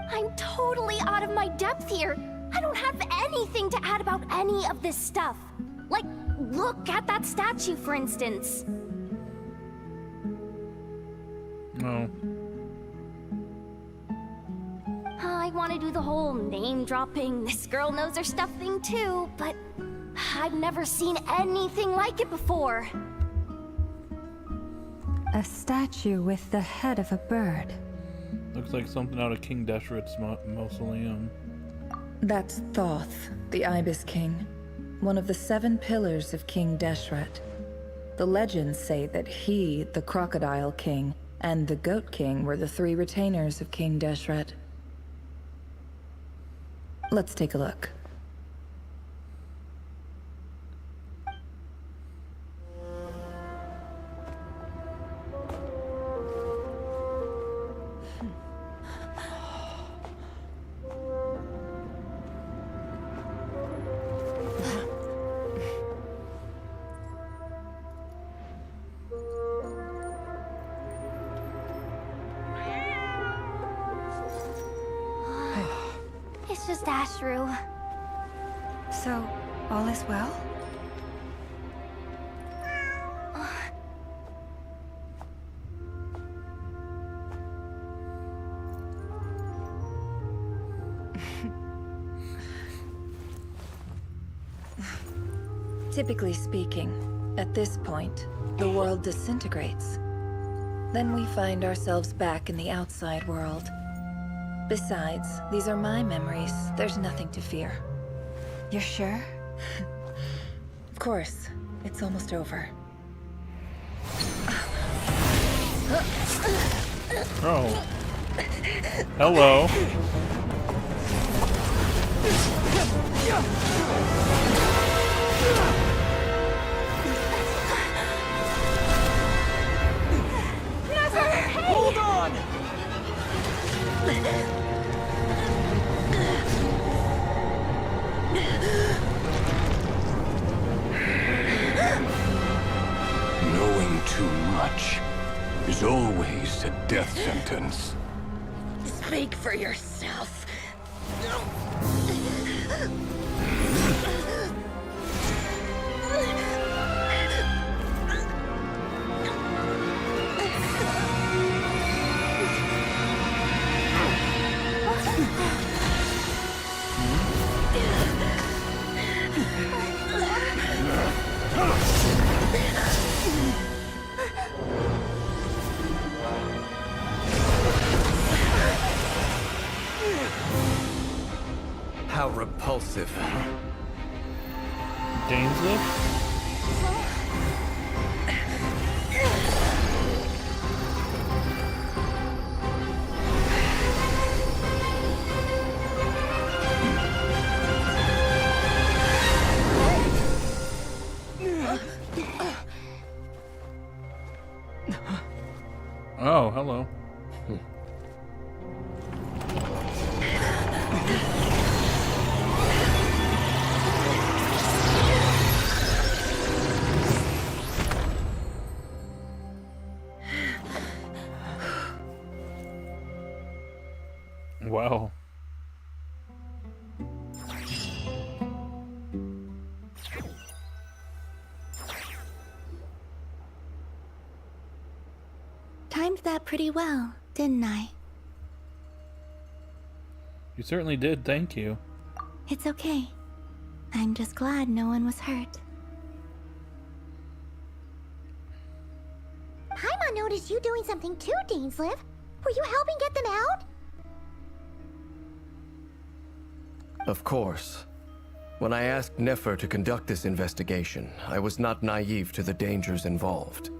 I'm totally out of my depth here. I don't have anything to add about any of this stuff. Like, look at that statue, for instance. Oh. I want to do the whole name-dropping, this girl knows her stuff thing too, but I've never seen anything like it before. A statue with the head of a bird. Looks like something out of King Deshret's mausoleum. That's Thoth, the Ibis King, one of the 7 pillars of King Deshret. The legends say that he, the Crocodile King, and the Goat King were the 3 retainers of King Deshret. Let's take a look. It's just Ashru. So, all is well? Typically speaking, at this point, the world disintegrates. Then we find ourselves back in the outside world. Besides, these are my memories. There's nothing to fear. You're sure? Of course. It's almost over. Oh. Hello. Hold on! Knowing too much is always a death sentence. Speak for yourself. How repulsive. Dainsliff? Oh, hello. Wow. Timed that pretty well, didn't I? You certainly did, thank you. It's okay. I'm just glad no one was hurt. Paimon noticed you doing something too, Dainsliff. Were you helping get them out? Of course. When I asked Nefer to conduct this investigation, I was not naive to the dangers involved.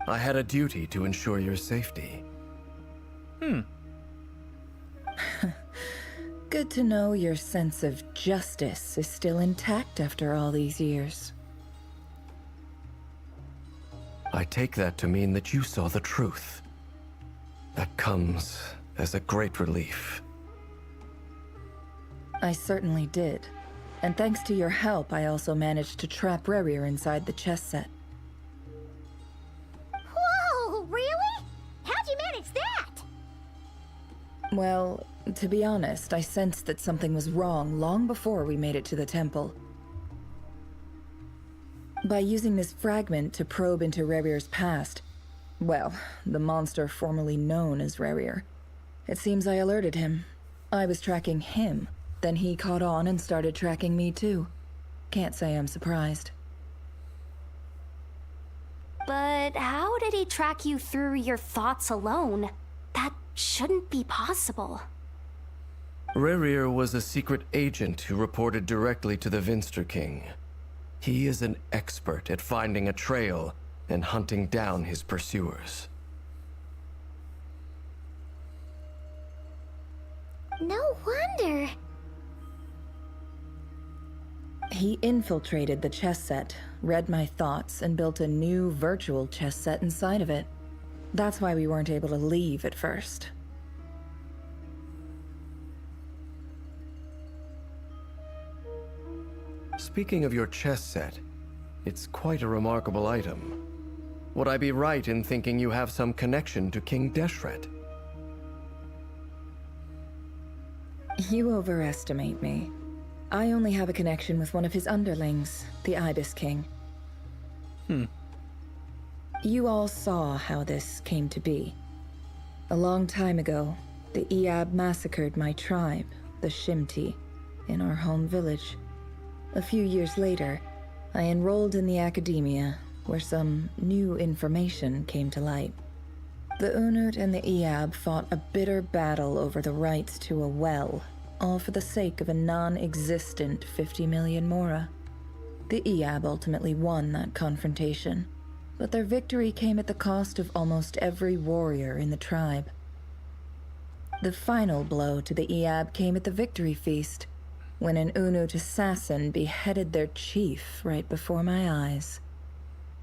I had a duty to ensure your safety. Good to know your sense of justice is still intact after all these years. I take that to mean that you saw the truth. That comes as a great relief. I certainly did. And thanks to your help, I also managed to trap Rerir inside the chess set. Whoa, really? How'd you manage that? Well, to be honest, I sensed that something was wrong long before we made it to the temple. By using this fragment to probe into Rerir's past, well, the monster formerly known as Rerir, it seems I alerted him. I was tracking him, then he caught on and started tracking me too. Can't say I'm surprised. But how did he track you through your thoughts alone? That shouldn't be possible. Rerir was a secret agent who reported directly to the Vinster King. He is an expert at finding a trail and hunting down his pursuers. No wonder. He infiltrated the chess set, read my thoughts, and built a new virtual chess set inside of it. That's why we weren't able to leave at first. Speaking of your chess set, it's quite a remarkable item. Would I be right in thinking you have some connection to King Deshret? You overestimate me. I only have a connection with one of his underlings, the Ibis King. You all saw how this came to be. A long time ago, the Iab massacred my tribe, the Shimti, in our home village. A few years later, I enrolled in the academia, where some new information came to light. The Unut and the Iab fought a bitter battle over the rights to a well, all for the sake of a non-existent 50 million mora. The Iab ultimately won that confrontation, but their victory came at the cost of almost every warrior in the tribe. The final blow to the Iab came at the victory feast, when an Unut assassin beheaded their chief right before my eyes.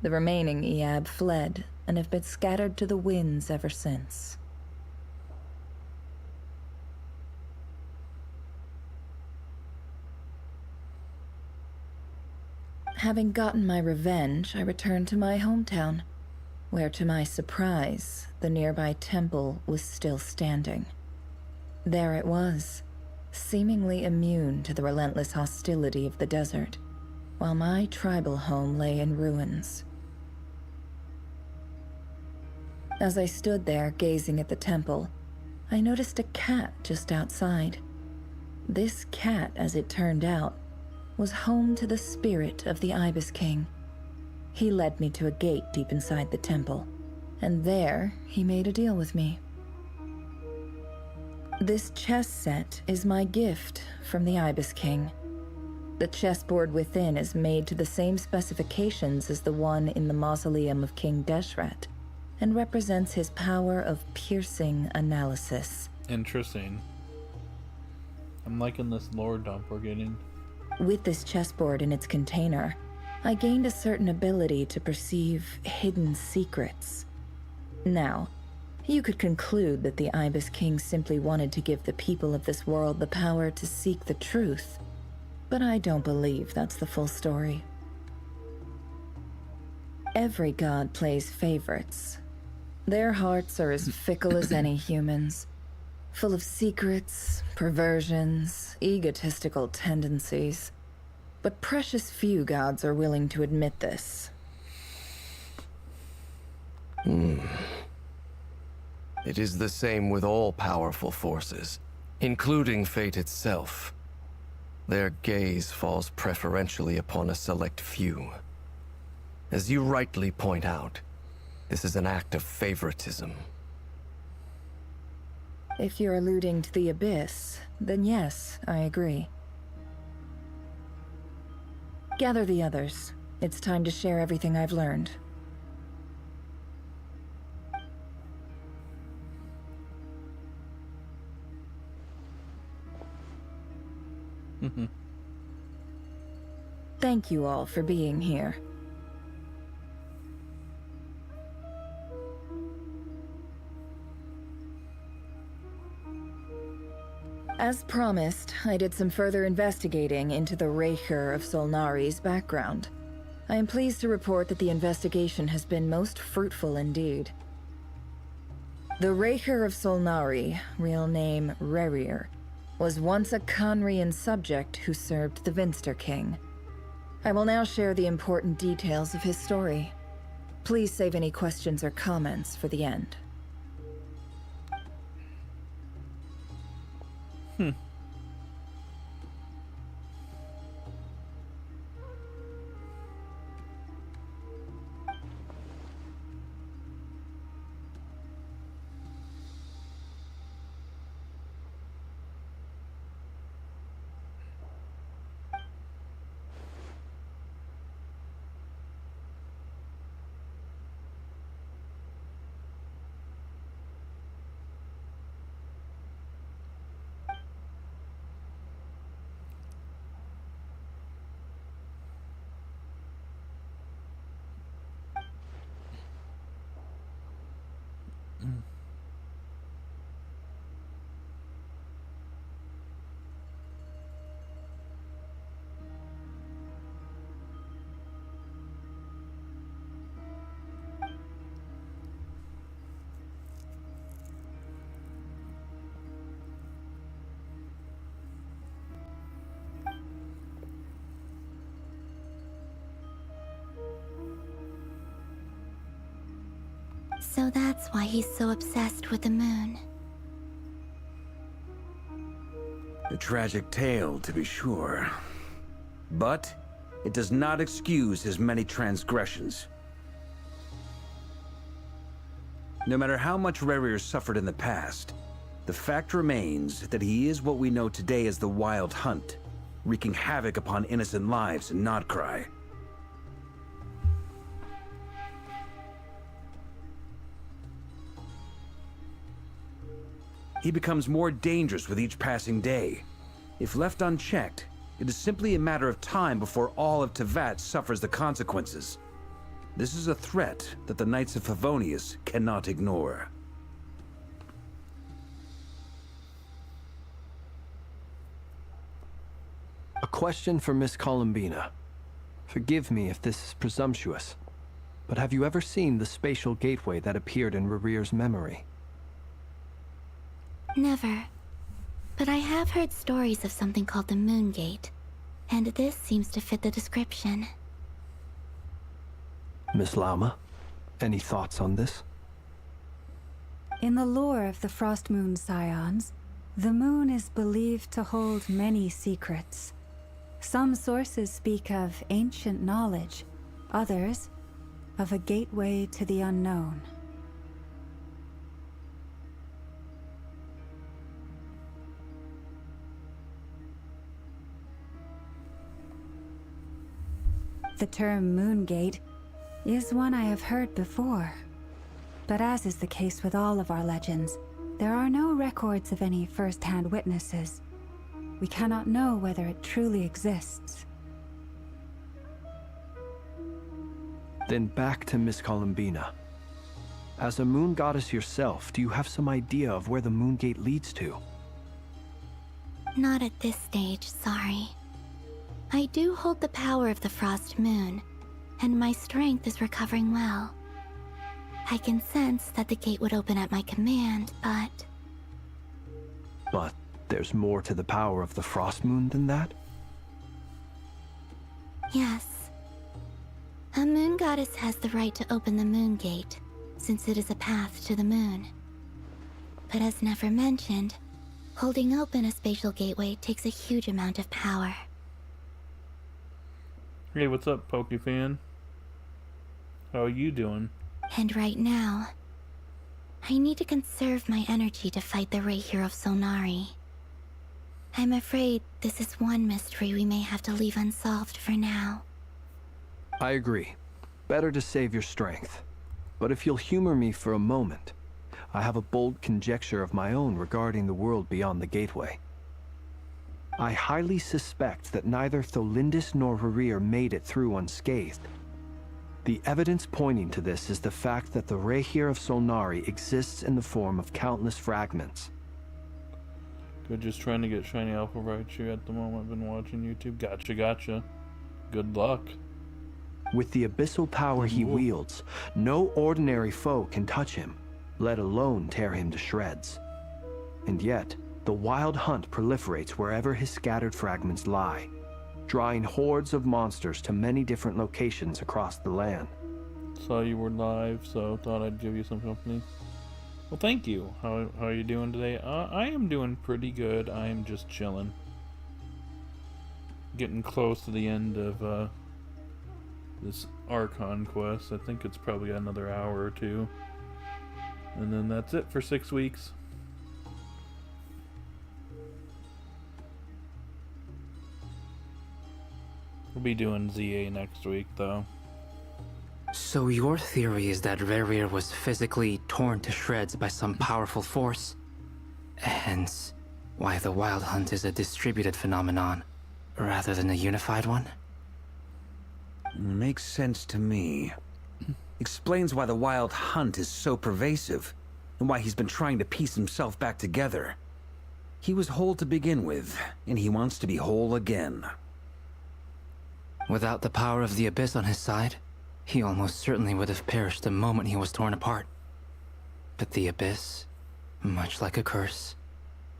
The remaining Iab fled and have been scattered to the winds ever since. Having gotten my revenge, I returned to my hometown, where to my surprise, the nearby temple was still standing. There it was, seemingly immune to the relentless hostility of the desert, while my tribal home lay in ruins. As I stood there gazing at the temple, I noticed a cat just outside. This cat, as it turned out, was home to the spirit of the Ibis King. He led me to a gate deep inside the temple, and there he made a deal with me. This chess set is my gift from the Ibis King. The chessboard within is made to the same specifications as the one in the mausoleum of King Deshret, and represents his power of piercing analysis. Interesting. I'm liking this lore dump we're getting. With this chessboard in its container, I gained a certain ability to perceive hidden secrets. Now, you could conclude that the Ibis King simply wanted to give the people of this world the power to seek the truth, but I don't believe that's the full story. Every god plays favorites. Their hearts are as fickle as any human's, full of secrets, perversions, egotistical tendencies. But precious few gods are willing to admit this. It is the same with all powerful forces, including fate itself. Their gaze falls preferentially upon a select few. As you rightly point out, this is an act of favoritism. If you're alluding to the Abyss, then yes, I agree. Gather the others. It's time to share everything I've learned. Thank you all for being here. As promised, I did some further investigating into the Rerir of Solnari's background. I am pleased to report that the investigation has been most fruitful indeed. The Rerir of Solnari, real name Rerir, was once a Khanrian subject who served the Vinster King. I will now share the important details of his story. Please save any questions or comments for the end. So that's why he's so obsessed with the moon. A tragic tale, to be sure. But it does not excuse his many transgressions. No matter how much Rerir suffered in the past, the fact remains that he is what we know today as the Wild Hunt, wreaking havoc upon innocent lives in Nodcry. He becomes more dangerous with each passing day. If left unchecked, it is simply a matter of time before all of Tevat suffers the consequences. This is a threat that the Knights of Favonius cannot ignore. A question for Miss Columbina. Forgive me if this is presumptuous, but have you ever seen the spatial gateway that appeared in Rerir's memory? Never. But I have heard stories of something called the Moon Gate, and this seems to fit the description. Miss Lauma, any thoughts on this? In the lore of the Frost Moon Scions, the moon is believed to hold many secrets. Some sources speak of ancient knowledge, others of a gateway to the unknown. The term Moongate is one I have heard before. But as is the case with all of our legends, there are no records of any first-hand witnesses. We cannot know whether it truly exists. Then back to Miss Columbina. As a moon goddess yourself, do you have some idea of where the Moongate leads to? Not at this stage, sorry. I do hold the power of the Frost Moon, and my strength is recovering well. I can sense that the gate would open at my command, but... But there's more to the power of the Frost Moon than that? Yes. A moon goddess has the right to open the Moon Gate, since it is a path to the moon. But as never mentioned, holding open a spatial gateway takes a huge amount of power. Hey, what's up, Pokefan? How are you doing? And right now, I need to conserve my energy to fight the Rerir of Solnari. I'm afraid this is one mystery we may have to leave unsolved for now. I agree. Better to save your strength. But if you'll humor me for a moment, I have a bold conjecture of my own regarding the world beyond the gateway. I highly suspect that neither Tholindis nor Rerir made it through unscathed. The evidence pointing to this is the fact that the Rerir of Solnari exists in the form of countless fragments. Good, just trying to get Shiny Alpha Raichu at the moment. I've been watching YouTube. Gotcha. Good luck. With the abyssal power he wields, no ordinary foe can touch him, let alone tear him to shreds. And yet, the wild hunt proliferates wherever his scattered fragments lie, drawing hordes of monsters to many different locations across the land. Saw you were live, so thought I'd give you some company. Well, thank you. How are you doing today? I am doing pretty good. I am just chilling. Getting close to the end of this Archon quest. I think it's probably another hour or two. And then that's it for 6 weeks. We'll be doing ZA next week, though. So your theory is that Rerir was physically torn to shreds by some powerful force? Hence, why the Wild Hunt is a distributed phenomenon, rather than a unified one? Makes sense to me. Explains why the Wild Hunt is so pervasive, and why he's been trying to piece himself back together. He was whole to begin with, and he wants to be whole again. Without the power of the Abyss on his side, he almost certainly would have perished the moment he was torn apart. But the Abyss, much like a curse,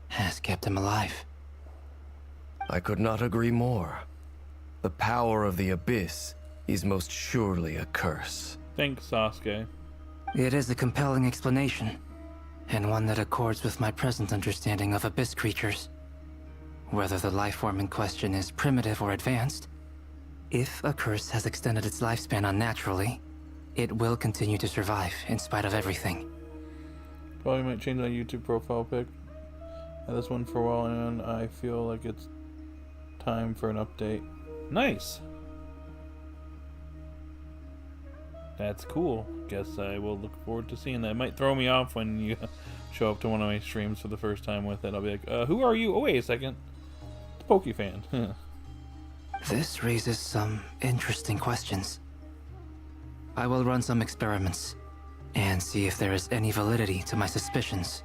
has kept him alive. I could not agree more. The power of the Abyss is most surely a curse. Thanks, Sasuke. It is a compelling explanation, and one that accords with my present understanding of Abyss creatures. Whether the life form in question is primitive or advanced, if a curse has extended its lifespan unnaturally, it will continue to survive in spite of everything. Probably might change my YouTube profile pic. Had this one for a while, and I feel like it's time for an update. Nice! That's cool. Guess I will look forward to seeing that. It might throw me off when you show up to one of my streams for the first time with it. I'll be like, who are you? Oh, wait a second. It's a Poke fan. This raises some interesting questions. I will run some experiments and see if there is any validity to my suspicions.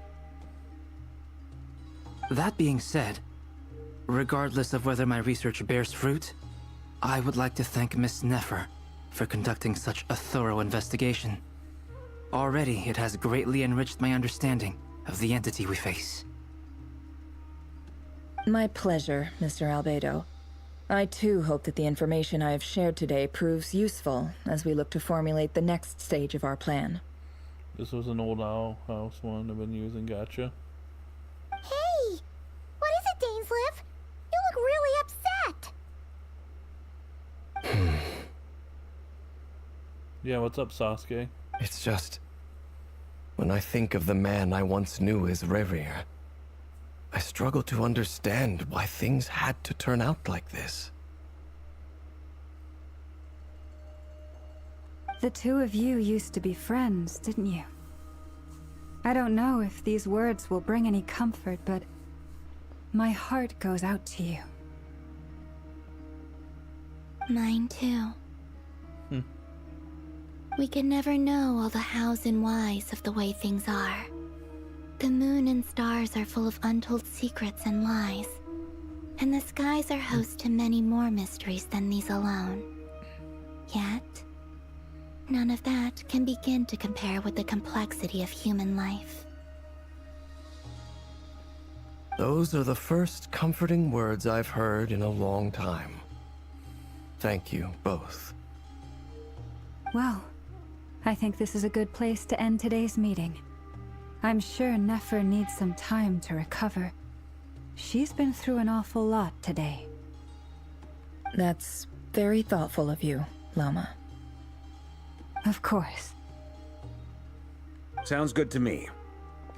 That being said, regardless of whether my research bears fruit, I would like to thank Miss Nefer for conducting such a thorough investigation. Already, it has greatly enriched my understanding of the entity we face. My pleasure, Mr. Albedo. I too hope that the information I have shared today proves useful as we look to formulate the next stage of our plan. This was an old owl house one I've been using. Gotcha. Hey! What is it, Dainsleif? You look really upset! Yeah, what's up, Sasuke? It's just... when I think of the man I once knew as Rerir, I struggle to understand why things had to turn out like this. The two of you used to be friends, didn't you? I don't know if these words will bring any comfort, but my heart goes out to you. Mine too. We can never know all the hows and whys of the way things are. The moon and stars are full of untold secrets and lies. And the skies are host to many more mysteries than these alone. Yet, none of that can begin to compare with the complexity of human life. Those are the first comforting words I've heard in a long time. Thank you, both. Well, I think this is a good place to end today's meeting. I'm sure Nefer needs some time to recover. She's been through an awful lot today. That's very thoughtful of you, Lama. Of course. Sounds good to me.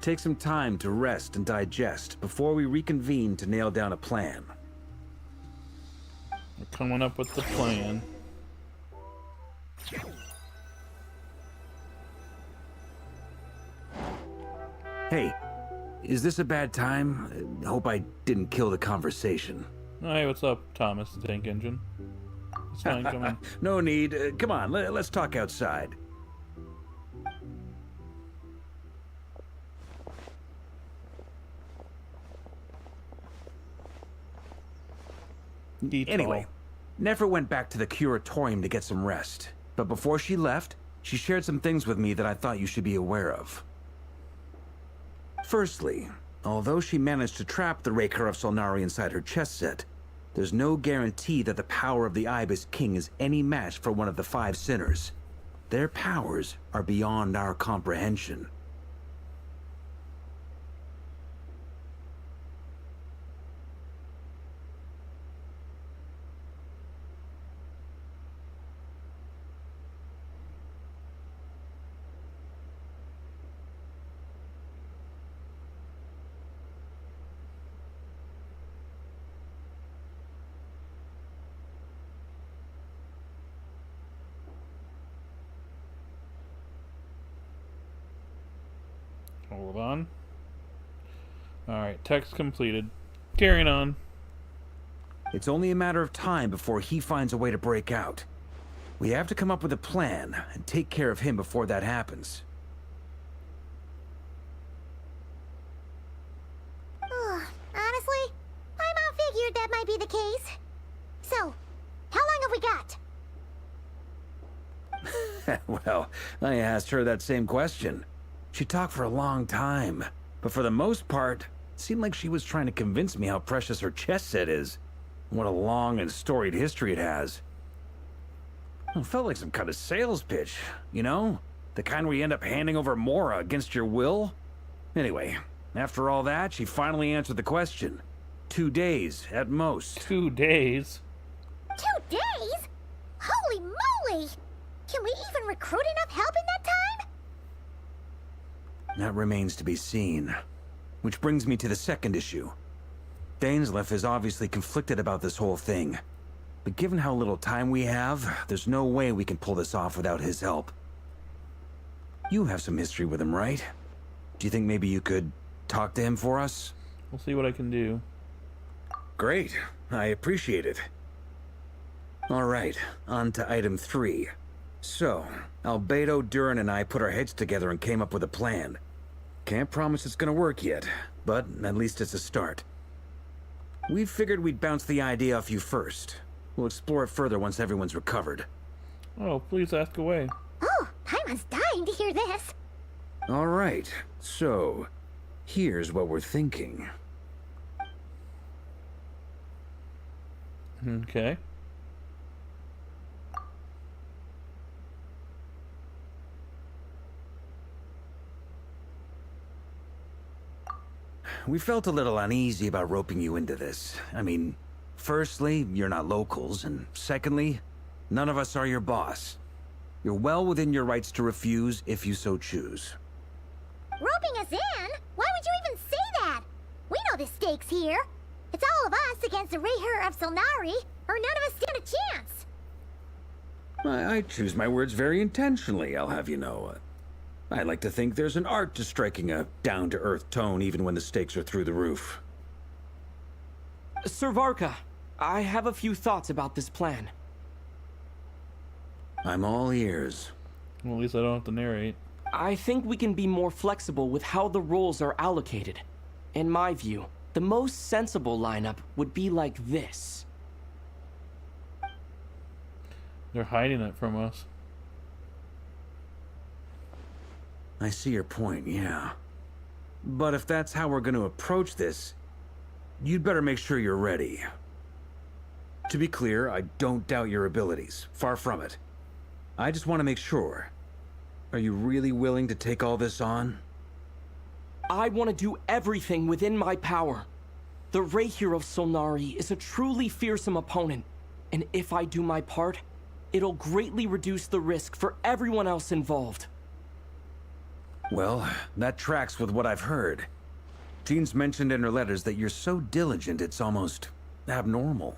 Take some time to rest and digest before we reconvene to nail down a plan. We're coming up with the plan. Hey, is this a bad time? Hope I didn't kill the conversation. Hey, what's up, Thomas the Tank Engine? It's fine, come in. No need. Come on, let's talk outside. Anyway, Nefer went back to the curatorium to get some rest. But before she left, she shared some things with me that I thought you should be aware of. Firstly, although she managed to trap the Rerir of Solnari inside her chest set, there's no guarantee that the power of the Ibis King is any match for one of the 5 sinners. Their powers are beyond our comprehension. Hold on. Alright, text completed. Carrying on. It's only a matter of time before he finds a way to break out. We have to come up with a plan and take care of him before that happens. Honestly, my mom figured that might be the case. So, how long have we got? Well, I asked her that same question. She talked for a long time, but for the most part, it seemed like she was trying to convince me how precious her chess set is. What a long and storied history it has. It felt like some kind of sales pitch, you know? The kind where you end up handing over Mora against your will? Anyway, after all that, she finally answered the question. 2 days, at most. 2 days? 2 days? Holy moly! Can we even recruit enough help in that time? That remains to be seen. Which brings me to the second issue. Dainsleif is obviously conflicted about this whole thing. But given how little time we have, there's no way we can pull this off without his help. You have some history with him, right? Do you think maybe you could talk to him for us? We'll see what I can do. Great. I appreciate it. Alright, on to item 3. So, Albedo, Durin, and I put our heads together and came up with a plan. Can't promise it's gonna work yet, but at least it's a start. We figured we'd bounce the idea off you first. We'll explore it further once everyone's recovered. Oh, please ask away. Oh, Paimon's dying to hear this. Alright, so, here's what we're thinking. Okay. We felt a little uneasy about roping you into this. I mean, firstly, you're not locals, and secondly, none of us are your boss. You're well within your rights to refuse if you so choose. Roping us in? Why would you even say that? We know the stakes here. It's all of us against the Rerir of Solnari, or none of us stand a chance. I choose my words very intentionally, I'll have you know. I like to think there's an art to striking a down-to-earth tone even when the stakes are through the roof. Sir Varka, I have a few thoughts about this plan. I'm all ears. Well, at least I don't have to narrate. I think we can be more flexible with how the roles are allocated. In my view, the most sensible lineup would be like this. They're hiding it from us. I see your point, yeah. But if that's how we're going to approach this, you'd better make sure you're ready. To be clear, I don't doubt your abilities. Far from it. I just want to make sure. Are you really willing to take all this on? I want to do everything within my power. The Rerir of Solnari is a truly fearsome opponent, and if I do my part, it'll greatly reduce the risk for everyone else involved. Well, that tracks with what I've heard. Jean's mentioned in her letters that you're so diligent it's almost abnormal.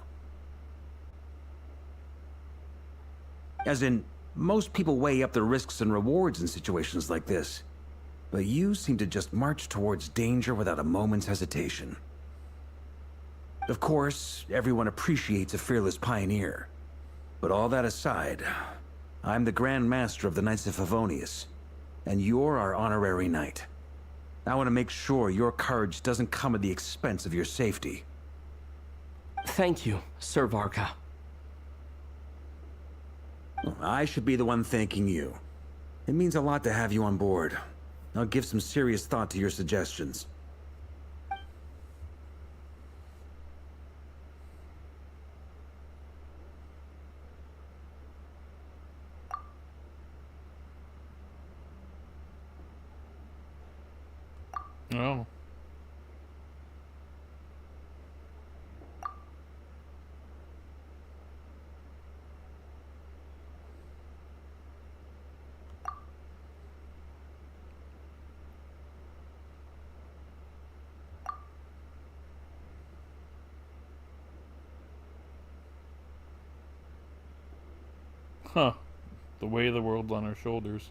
As in, most people weigh up the risks and rewards in situations like this. but you seem to just march towards danger without a moment's hesitation. Of course, everyone appreciates a fearless pioneer. But all that aside, I'm the Grand Master of the Knights of Favonius, and you're our honorary knight. I want to make sure your courage doesn't come at the expense of your safety. Thank you, Sir Varka. I should be the one thanking you. It means a lot to have you on board. I'll give some serious thought to your suggestions. Oh. Huh. The weight of the world on our shoulders.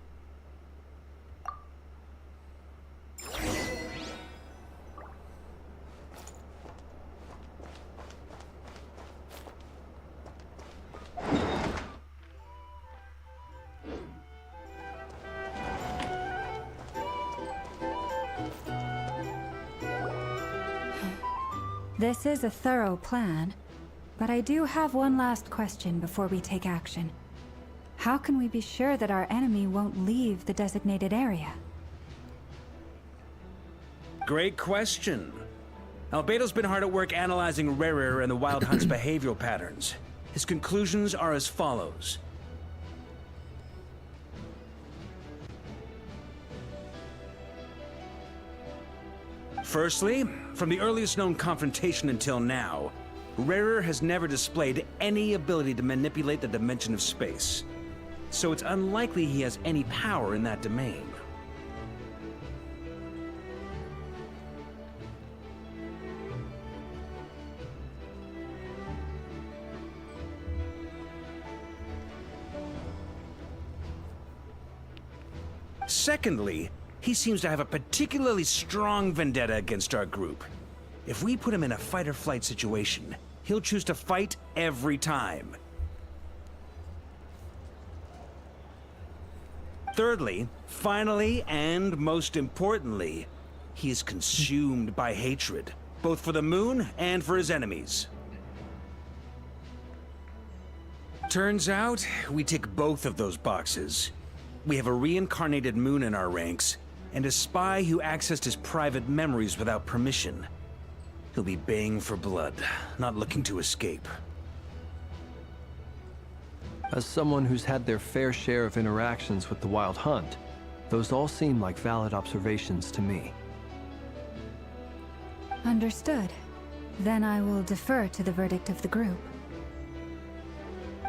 This is a thorough plan, but I do have one last question before we take action. How can we be sure that our enemy won't leave the designated area? Great question. Albedo's been hard at work analyzing Rerir and the Wild Hunt's behavioral patterns. His conclusions are as follows. Firstly, from the earliest known confrontation until now, Rerir has never displayed any ability to manipulate the dimension of space. So it's unlikely he has any power in that domain. Secondly, he seems to have a particularly strong vendetta against our group. If we put him in a fight-or-flight situation, he'll choose to fight every time. Thirdly, finally, and most importantly, he is consumed by hatred, both for the moon and for his enemies. Turns out, we tick both of those boxes. We have a reincarnated moon in our ranks, and a spy who accessed his private memories without permission. He'll be baying for blood, not looking to escape. As someone who's had their fair share of interactions with the Wild Hunt, those all seem like valid observations to me. Understood. Then I will defer to the verdict of the group.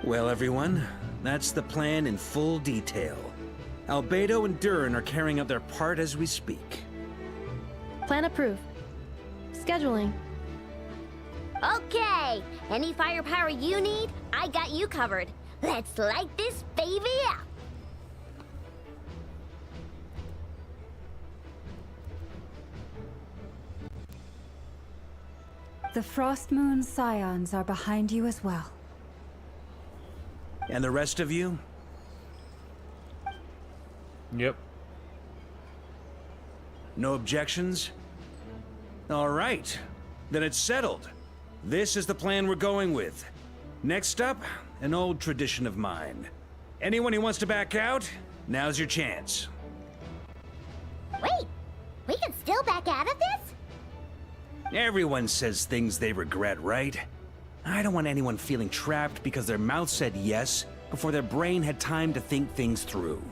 Well, everyone, that's the plan in full detail. Albedo and Durin are carrying out their part as we speak. Plan approved. Scheduling. Okay, any firepower you need, I got you covered. Let's light this baby up. The Frost Moon Scions are behind you as well. And the rest of you? Yep. No objections? All right. Then it's settled. This is the plan we're going with. Next up, an old tradition of mine. Anyone who wants to back out, now's your chance. Wait, we can still back out of this? Everyone says things they regret, right? I don't want anyone feeling trapped because their mouth said yes before their brain had time to think things through.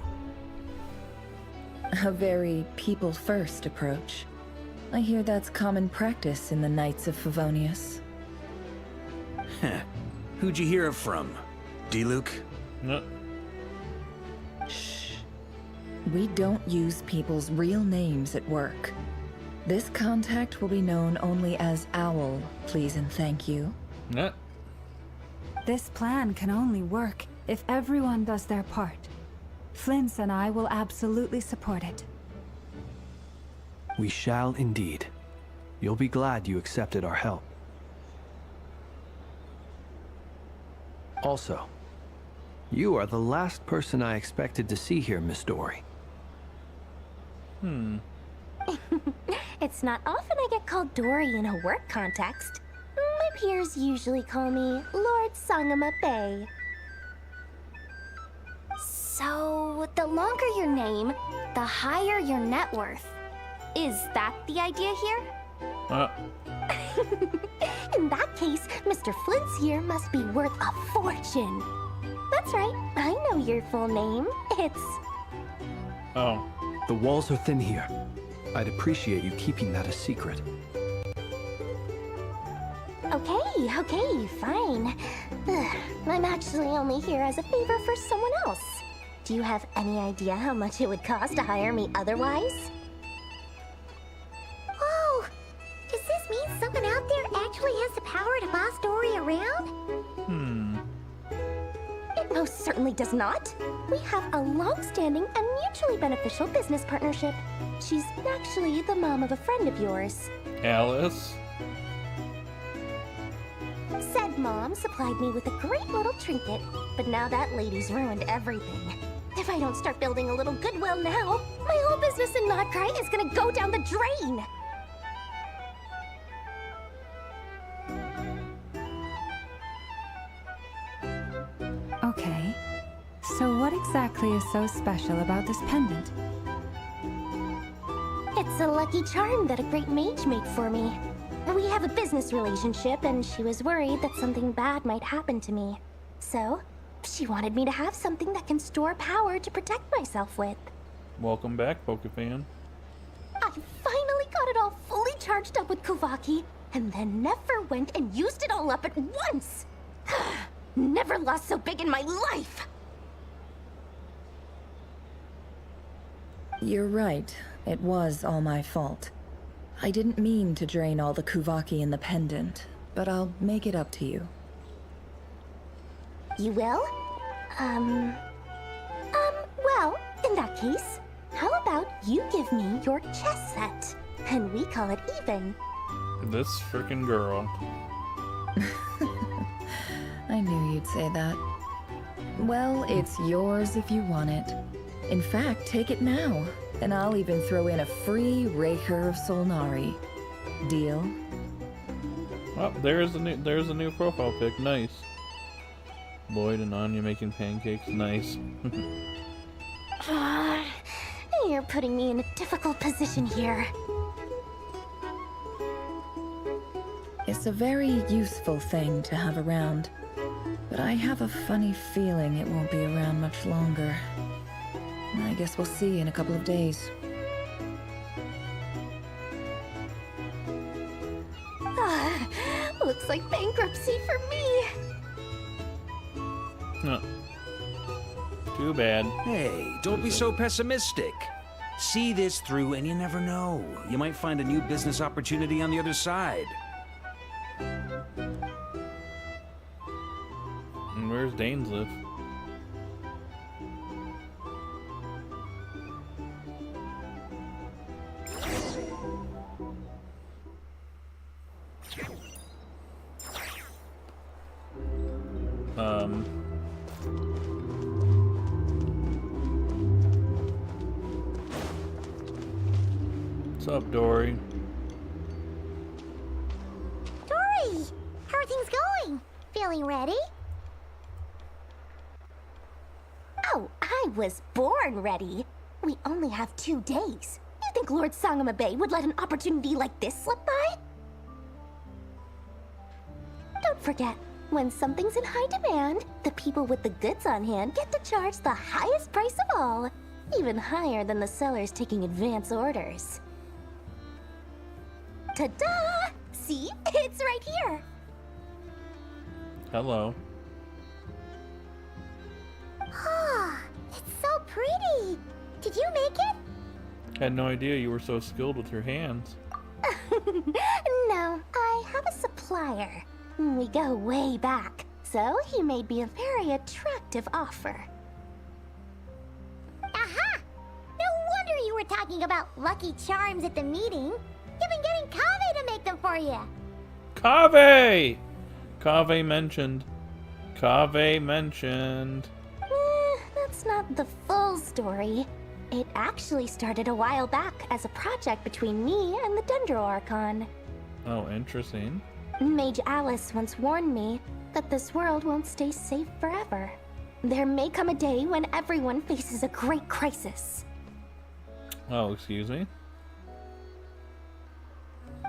A very people-first approach. I hear that's common practice in the Knights of Favonius. Heh. Who'd you hear it from? D-Luke? No. Shh. We don't use people's real names at work. This contact will be known only as Owl, please and thank you. No. This plan can only work if everyone does their part. Flint's and I will absolutely support it. We shall indeed. You'll be glad you accepted our help. Also, you are the last person I expected to see here, Miss Dory. It's not often I get called Dory in a work context. My peers usually call me Lord Sangama Bay. So, the longer your name, the higher your net worth. Is that the idea here? In that case, Mr. Flint's here must be worth a fortune. That's right, I know your full name. It's... Oh. The walls are thin here. I'd appreciate you keeping that a secret. Okay, fine. I'm actually only here as a favor for someone else. Do you have any idea how much it would cost to hire me otherwise? Oh, does this mean someone out there actually has the power to boss Dory around? It most certainly does not. We have a long-standing and mutually beneficial business partnership. She's actually the mom of a friend of yours. Alice? Said mom supplied me with a great little trinket, but now that lady's ruined everything. If I don't start building a little goodwill now, my whole business in Notcry is gonna go down the drain! Okay. So what exactly is so special about this pendant? It's a lucky charm that a great mage made for me. We have a business relationship, and she was worried that something bad might happen to me. So, she wanted me to have something that can store power to protect myself with. Welcome back, Pokefan. I finally got it all fully charged up with Kuvaki, and then never went and used it all up at once! Never lost so big in my life! You're right. It was all my fault. I didn't mean to drain all the Kuvaki in the pendant, but I'll make it up to you. You will? Well, in that case, how about you give me your chess set, and we call it even? This frickin' girl. I knew you'd say that. Well, it's yours if you want it. In fact, take it now, and I'll even throw in a free Rerir of Solnari. Deal? Oh, there's a new profile pic. Nice. Lloyd and Anya making pancakes. Nice. You're putting me in a difficult position here. It's a very useful thing to have around, but I have a funny feeling it won't be around much longer. I guess we'll see in a couple of days. Looks like bankruptcy for me. No. Too bad. Hey, don't be so pessimistic. See this through and you never know. You might find a new business opportunity on the other side. And where's Danes live? What's up, Dory? Dory! How are things going? Feeling ready? Oh, I was born ready. We only have 2 days. You think Lord Sangama Bay would let an opportunity like this slip by? Don't forget, when something's in high demand, the people with the goods on hand get to charge the highest price of all. Even higher than the sellers taking advance orders. Ta-da! See? It's right here! Hello. Ah, it's so pretty! Did you make it? Had no idea you were so skilled with your hands. No, I have a supplier. We go way back, so he made me a very attractive offer. Aha! No wonder you were talking talking about lucky charms at the meeting. You've been getting Kaveh to make them for you. Kaveh! Kaveh mentioned. Kaveh mentioned. That's not the full story. It actually started a while back as a project between me and the Dendro Archon. Oh, interesting. Mage Alice once warned me that this world won't stay safe forever. There may come a day when everyone faces a great crisis. Oh, excuse me?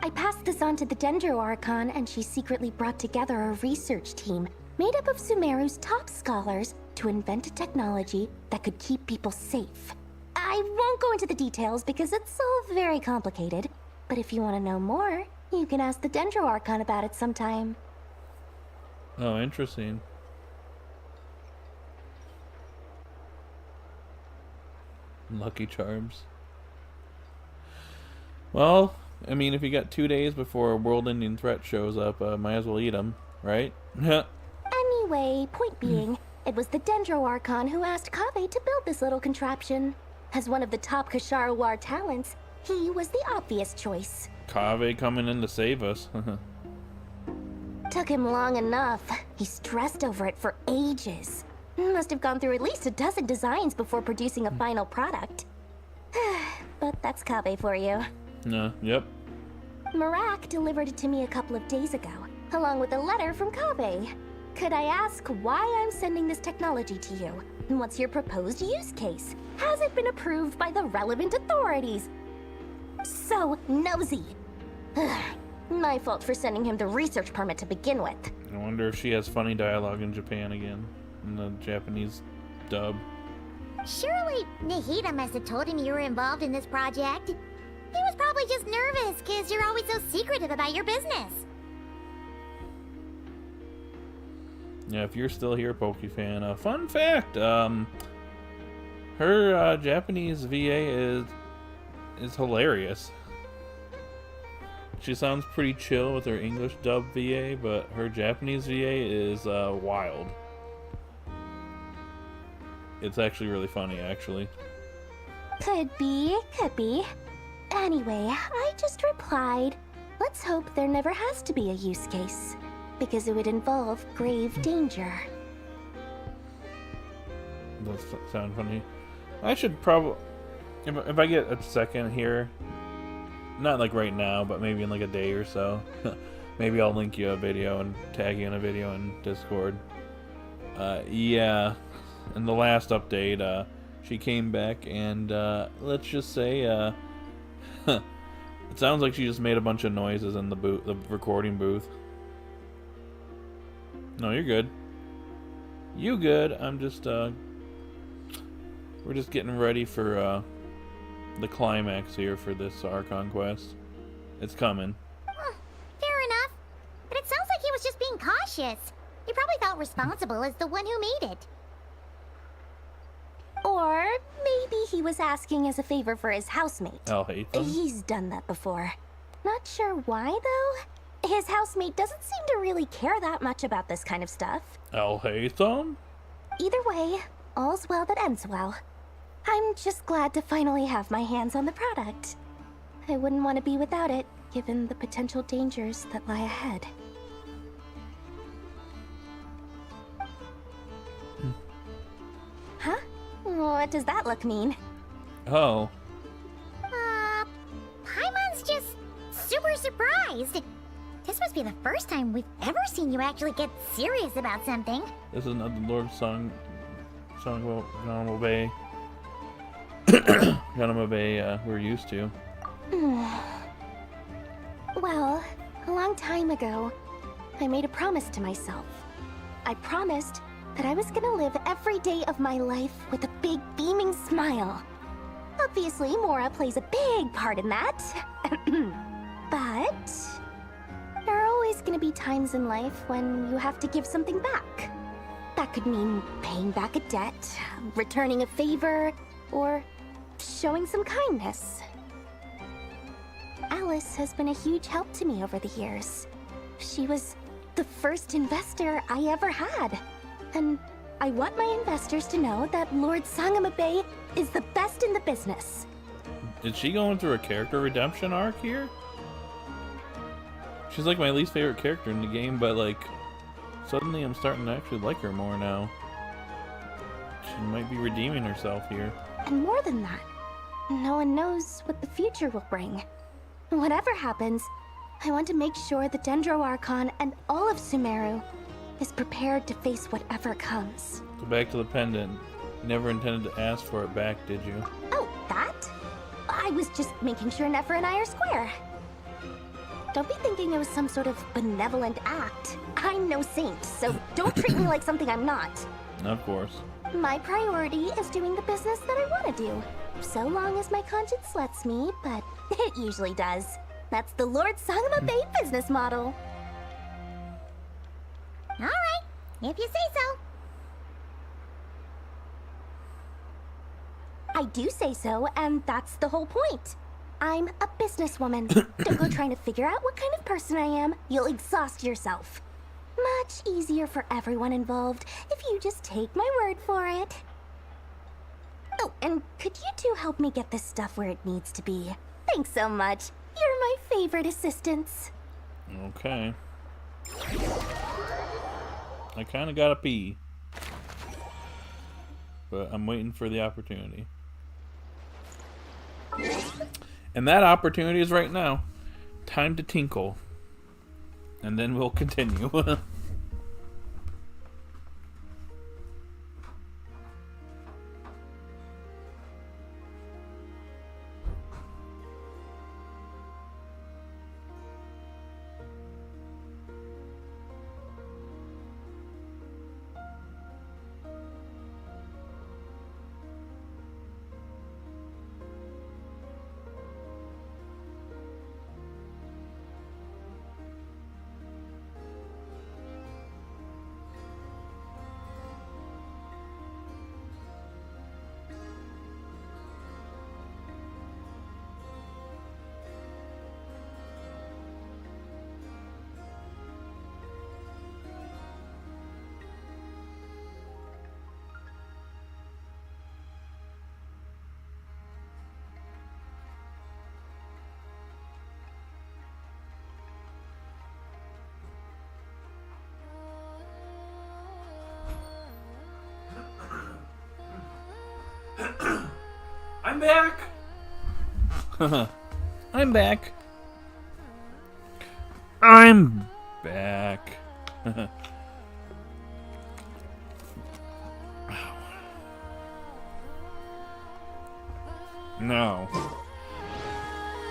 I passed this on to the Dendro Archon, and she secretly brought together a research team made up of Sumeru's top scholars to invent a technology that could keep people safe. I won't go into the details because it's all very complicated, but if you want to know more, you can ask the Dendro Archon about it sometime. Oh, interesting. Lucky charms. Well, I mean, if you got 2 days before a world-ending threat shows up, might as well eat them, right? Anyway, point being, it was the Dendro Archon who asked Kaveh to build this little contraption. As one of the top Kashara War talents, he was the obvious choice. Kaveh coming in to save us. Took him long enough. He stressed over it for ages. Must have gone through at least a dozen designs before producing a final product. But that's Kaveh for you. Yep. Marak delivered it to me a couple of days ago, along with a letter from Kaveh. Could I ask why I'm sending this technology to you? What's your proposed use case? Has it been approved by the relevant authorities? So nosy. My fault for sending him the research permit to begin with. I wonder if she has funny dialogue in Japan again, in the Japanese dub. Surely Nahida must have told him you were involved in this project. He was probably just nervous because you're always so secretive about your business. Yeah, if you're still here, Pokefan, fun fact, her Japanese VA is hilarious. She sounds pretty chill with her English dub VA, but her Japanese VA is wild. It's actually really funny, actually. Could be, could be. Anyway, I just replied, let's hope there never has to be a use case, because it would involve grave danger. Does sound funny. I should probably, if I get a second here, not like right now, but maybe in like a day or so, maybe I'll link you a video and tag you in a video in Discord. Yeah, in the last update, she came back and let's just say, it sounds like she just made a bunch of noises in the recording booth. No, you're good. You good? I'm just we're just getting ready for the climax here for this Archon quest. It's coming. Fair enough. But it sounds like he was just being cautious. He probably felt responsible as the one who made it. Or maybe he was asking as a favor for his housemate. I'll hate them. He's done that before. Not sure why, though. His housemate doesn't seem to really care that much about this kind of stuff. I'll hate them? Either way, all's well that ends well. I'm just glad to finally have my hands on the product. I wouldn't want to be without it, given the potential dangers that lie ahead. Huh? What does that look mean? Oh. Paimon's just super surprised. This must be the first time we've ever seen you actually get serious about something. This is not the Lord's song about Ganamo Bay. Ganamo Bay, we're used to. Well, a long time ago, I made a promise to myself. I promised that I was gonna live every day of my life with a big beaming smile. Obviously, Mora plays a big part in that. But there are always gonna be times in life when you have to give something back. That could mean paying back a debt, returning a favor, or showing some kindness. Alice has been a huge help to me over the years. She was the first investor I ever had. And I want my investors to know that Lord Sangamabe is the best in the business. Is she going through a character redemption arc here? She's like my least favorite character in the game, but like suddenly I'm starting to actually like her more now. She might be redeeming herself here. And more than that, no one knows what the future will bring. Whatever happens, I want to make sure the Dendro Archon and all of Sumeru is prepared to face whatever comes. So back to the pendant. You never intended to ask for it back, did you? Oh, that? I was just making sure Nefer and I are square. Don't be thinking it was some sort of benevolent act. I'm no saint, so don't treat me like something I'm not. Of course. My priority is doing the business that I want to do. So long as my conscience lets me, but it usually does. That's the Lord Sangama Bay business model. All right, if you say so. I do say so, and that's the whole point. I'm a businesswoman. Don't go trying to figure out what kind of person I am. You'll exhaust yourself. Much easier for everyone involved if you just take my word for it. Oh, and could you two help me get this stuff where it needs to be? Thanks so much. You're my favorite assistants. Okay. I kind of gotta pee. But I'm waiting for the opportunity. And that opportunity is right now. Time to tinkle. And then we'll continue. I'm back! I'm back. I'm back. No.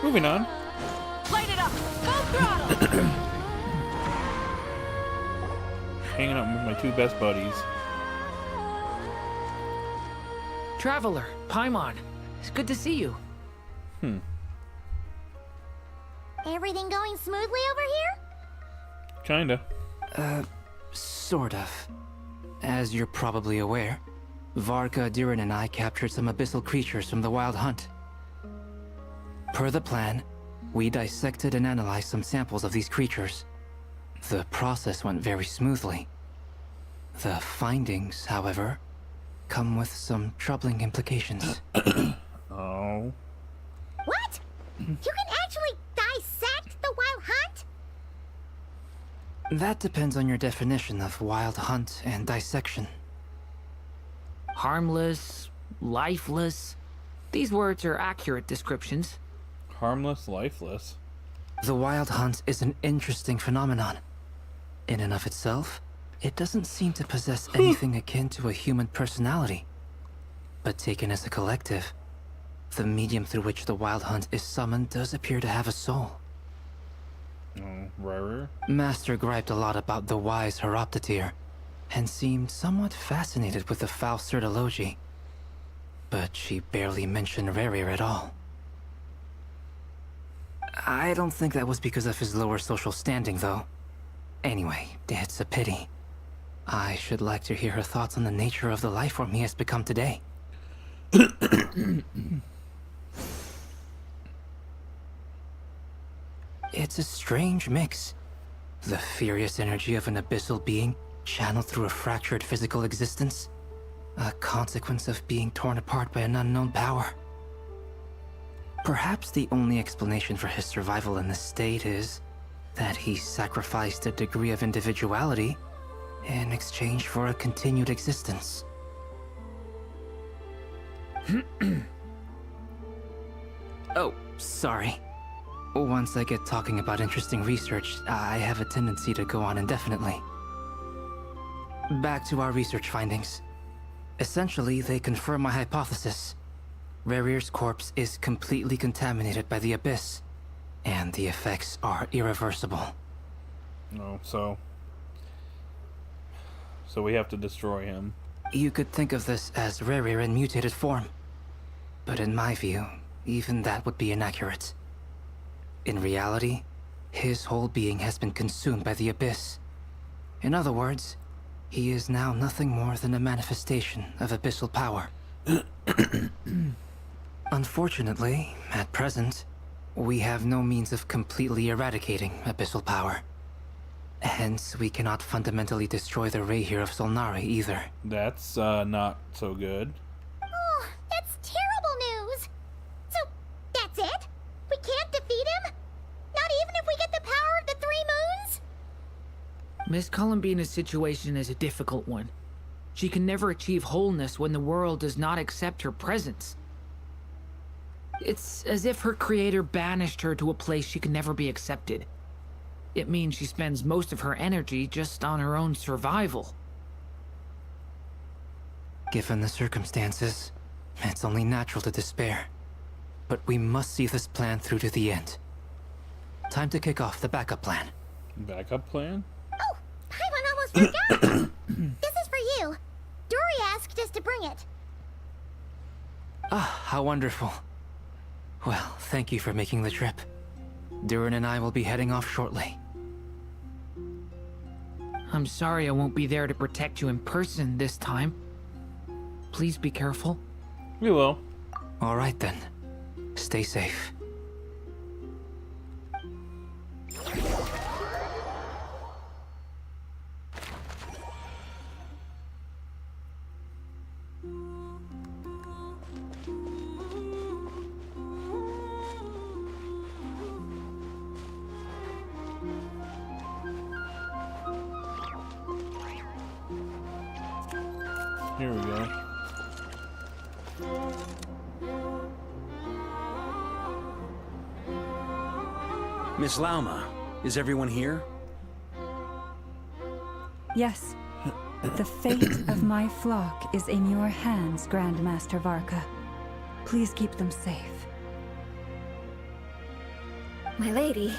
Moving on. Light it up! Full throttle! Hanging out with my two best buddies. Traveler, Paimon, it's good to see you. Everything going smoothly over here? Kinda. Sort of. As you're probably aware, Varka, Diren, and I captured some abyssal creatures from the Wild Hunt. Per the plan, we dissected and analyzed some samples of these creatures. The process went very smoothly. The findings, however, come with some troubling implications. Oh. What? You can actually dissect the Wild Hunt? That depends on your definition of Wild Hunt and dissection. Harmless, lifeless. These words are accurate descriptions. Harmless, lifeless. The Wild Hunt is an interesting phenomenon. In and of itself, it doesn't seem to possess anything akin to a human personality. But taken as a collective, the medium through which the Wild Hunt is summoned does appear to have a soul. Rerir? Master griped a lot about the wise Horoptatyr, and seemed somewhat fascinated with the foul Certology. But she barely mentioned Rerir at all. I don't think that was because of his lower social standing, though. Anyway, it's a pity. I should like to hear her thoughts on the nature of the life form he has become today. It's a strange mix. The furious energy of an abyssal being channeled through a fractured physical existence. A consequence of being torn apart by an unknown power. Perhaps the only explanation for his survival in this state is that he sacrificed a degree of individuality in exchange for a continued existence. Oh, sorry. Once I get talking about interesting research, I have a tendency to go on indefinitely. Back to our research findings. Essentially, they confirm my hypothesis. Rerir's corpse is completely contaminated by the Abyss, and the effects are irreversible. Oh, so we have to destroy him. You could think of this as Rerir in mutated form. But in my view, even that would be inaccurate. In reality, his whole being has been consumed by the Abyss. In other words, he is now nothing more than a manifestation of abyssal power. Unfortunately, at present, we have no means of completely eradicating abyssal power. Hence, we cannot fundamentally destroy the Rerir of Solnari either. That's not so good. Oh, that's terrible news. So, that's it? We can't defeat him? Not even if we get the power of the Three Moons? Miss Columbina's situation is a difficult one. She can never achieve wholeness when the world does not accept her presence. It's as if her creator banished her to a place she can never be accepted. It means she spends most of her energy just on her own survival. Given the circumstances, it's only natural to despair. But we must see this plan through to the end. Time to kick off the backup plan. Backup plan? Oh, Paimon almost forgot. This is for you. Dory asked us to bring it. Ah, how wonderful. Well, thank you for making the trip. Durin and I will be heading off shortly. I'm sorry I won't be there to protect you in person this time. Please be careful. We will. All right then. Stay safe. Here we go. Miss Lauma, is everyone here? Yes. The fate of my flock is in your hands, Grand Master Varka. Please keep them safe. My lady,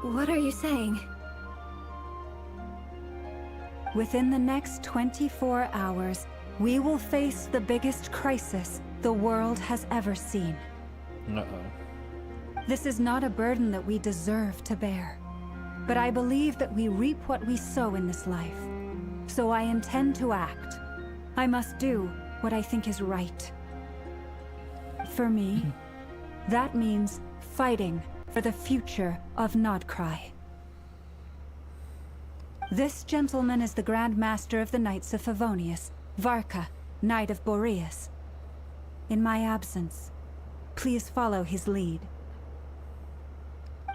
what are you saying? Within the next 24 hours, we will face the biggest crisis the world has ever seen. Uh-oh. This is not a burden that we deserve to bear. But I believe that we reap what we sow in this life. So I intend to act. I must do what I think is right. For me, that means fighting for the future of Nodcry. This gentleman is the Grand Master of the Knights of Favonius, Varka, Knight of Boreas. In my absence, please follow his lead.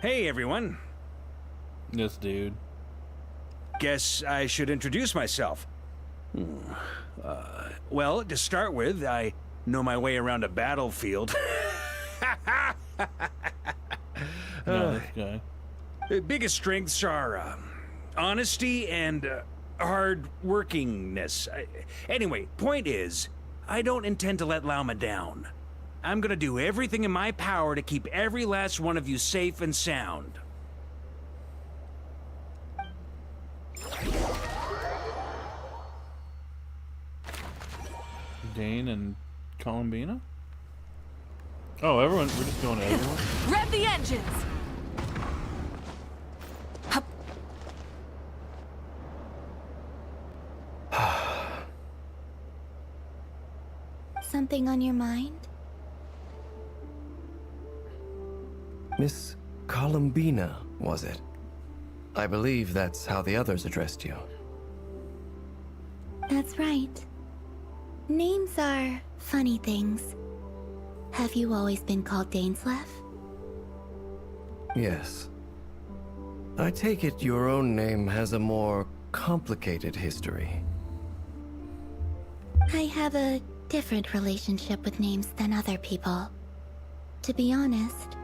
Hey, everyone. This dude. Guess I should introduce myself. Well, to start with, I know my way around a battlefield. No, this guy. The biggest strengths are honesty and hard workingness. Anyway, point is, I don't intend to let Lauma down. I'm gonna do everything in my power to keep every last one of you safe and sound. Dane and Columbina? Oh, everyone, we're just going to everyone? Rev the engines! Something on your mind? Miss Columbina, was it? I believe that's how the others addressed you. That's right. Names are funny things. Have you always been called Dainsleif? Yes. I take it your own name has a more complicated history. I have a different relationship with names than other people. To be honest,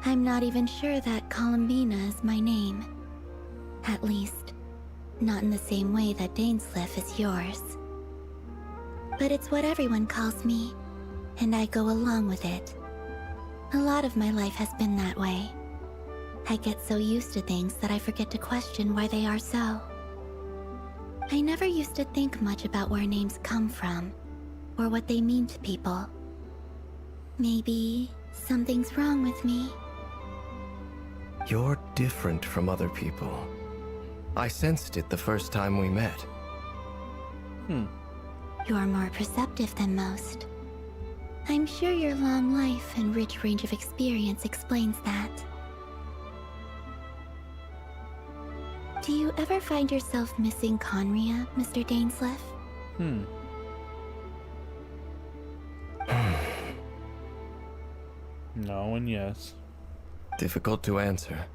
I'm not even sure that Columbina is my name. At least, not in the same way that Dainsleif is yours. But it's what everyone calls me, and I go along with it. A lot of my life has been that way. I get so used to things that I forget to question why they are so. I never used to think much about where names come from, or what they mean to people. Maybe something's wrong with me. You're different from other people. I sensed it the first time we met. You're more perceptive than most. I'm sure your long life and rich range of experience explains that. Do you ever find yourself missing Conria, Mr. Dainsleif? No and yes. Difficult to answer.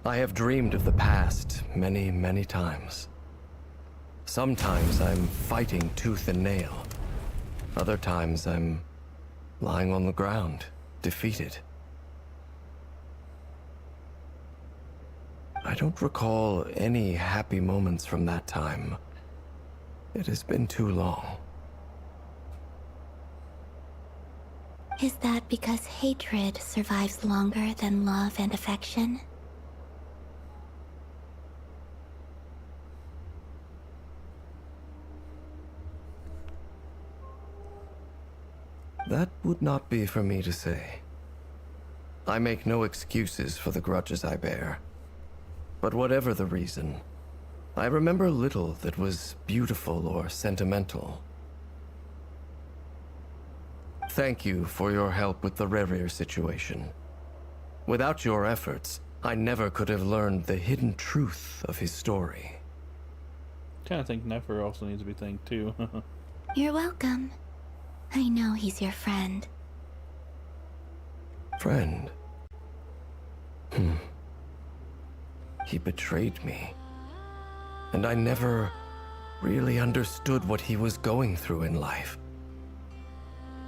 I have dreamed of the past many, many times. Sometimes I'm fighting tooth and nail. Other times I'm lying on the ground, defeated. I don't recall any happy moments from that time. It has been too long. Is that because hatred survives longer than love and affection? That would not be for me to say. I make no excuses for the grudges I bear. But whatever the reason, I remember little that was beautiful or sentimental. Thank you for your help with the Rerir situation. Without your efforts, I never could have learned the hidden truth of his story. Kind of think Nefer also needs to be thanked too. You're welcome. I know he's your friend. Friend? He betrayed me. And I never really understood what he was going through in life.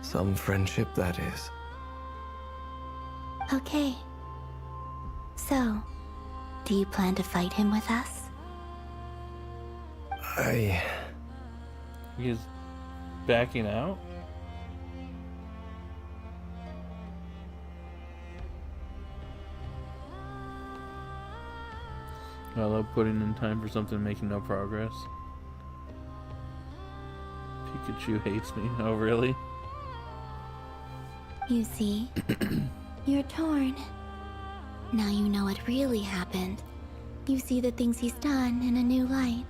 Some friendship, that is. Okay. So, do you plan to fight him with us? He's backing out? I love putting in time for something and making no progress. Pikachu hates me. Oh, really? You see, you're torn. Now you know what really happened. You see the things he's done in a new light.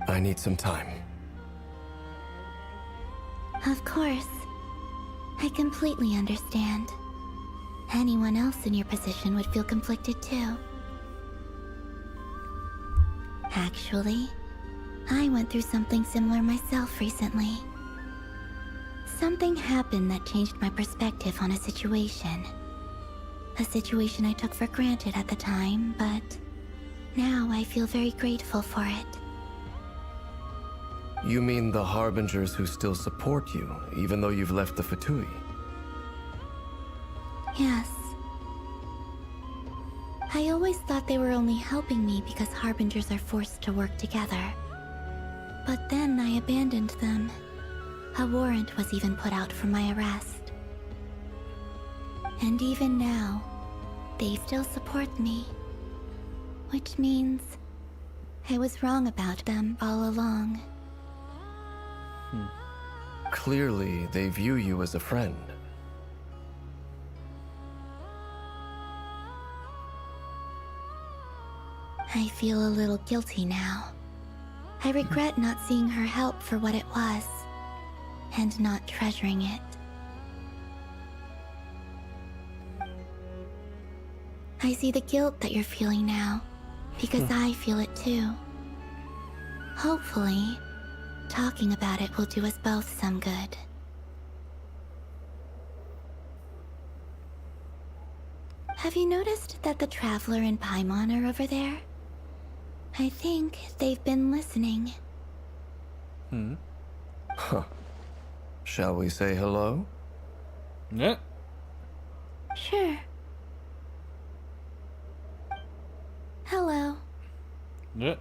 I need some time. Of course. I completely understand. Anyone else in your position would feel conflicted too. Actually, I went through something similar myself recently. Something happened that changed my perspective on a situation. A situation I took for granted at the time, but now I feel very grateful for it. You mean the Harbingers who still support you, even though you've left the Fatui? Yes. I always thought they were only helping me because Harbingers are forced to work together. But then I abandoned them. A warrant was even put out for my arrest. And even now, they still support me. Which means I was wrong about them all along. Clearly, they view you as a friend. I feel a little guilty now. I regret not seeing her help for what it was, and not treasuring it. I see the guilt that you're feeling now, because I feel it too. Hopefully, talking about it will do us both some good. Have you noticed that the Traveler and Paimon are over there? I think they've been listening. Huh. Shall we say hello? Yeah. Sure. Hello. Yeah.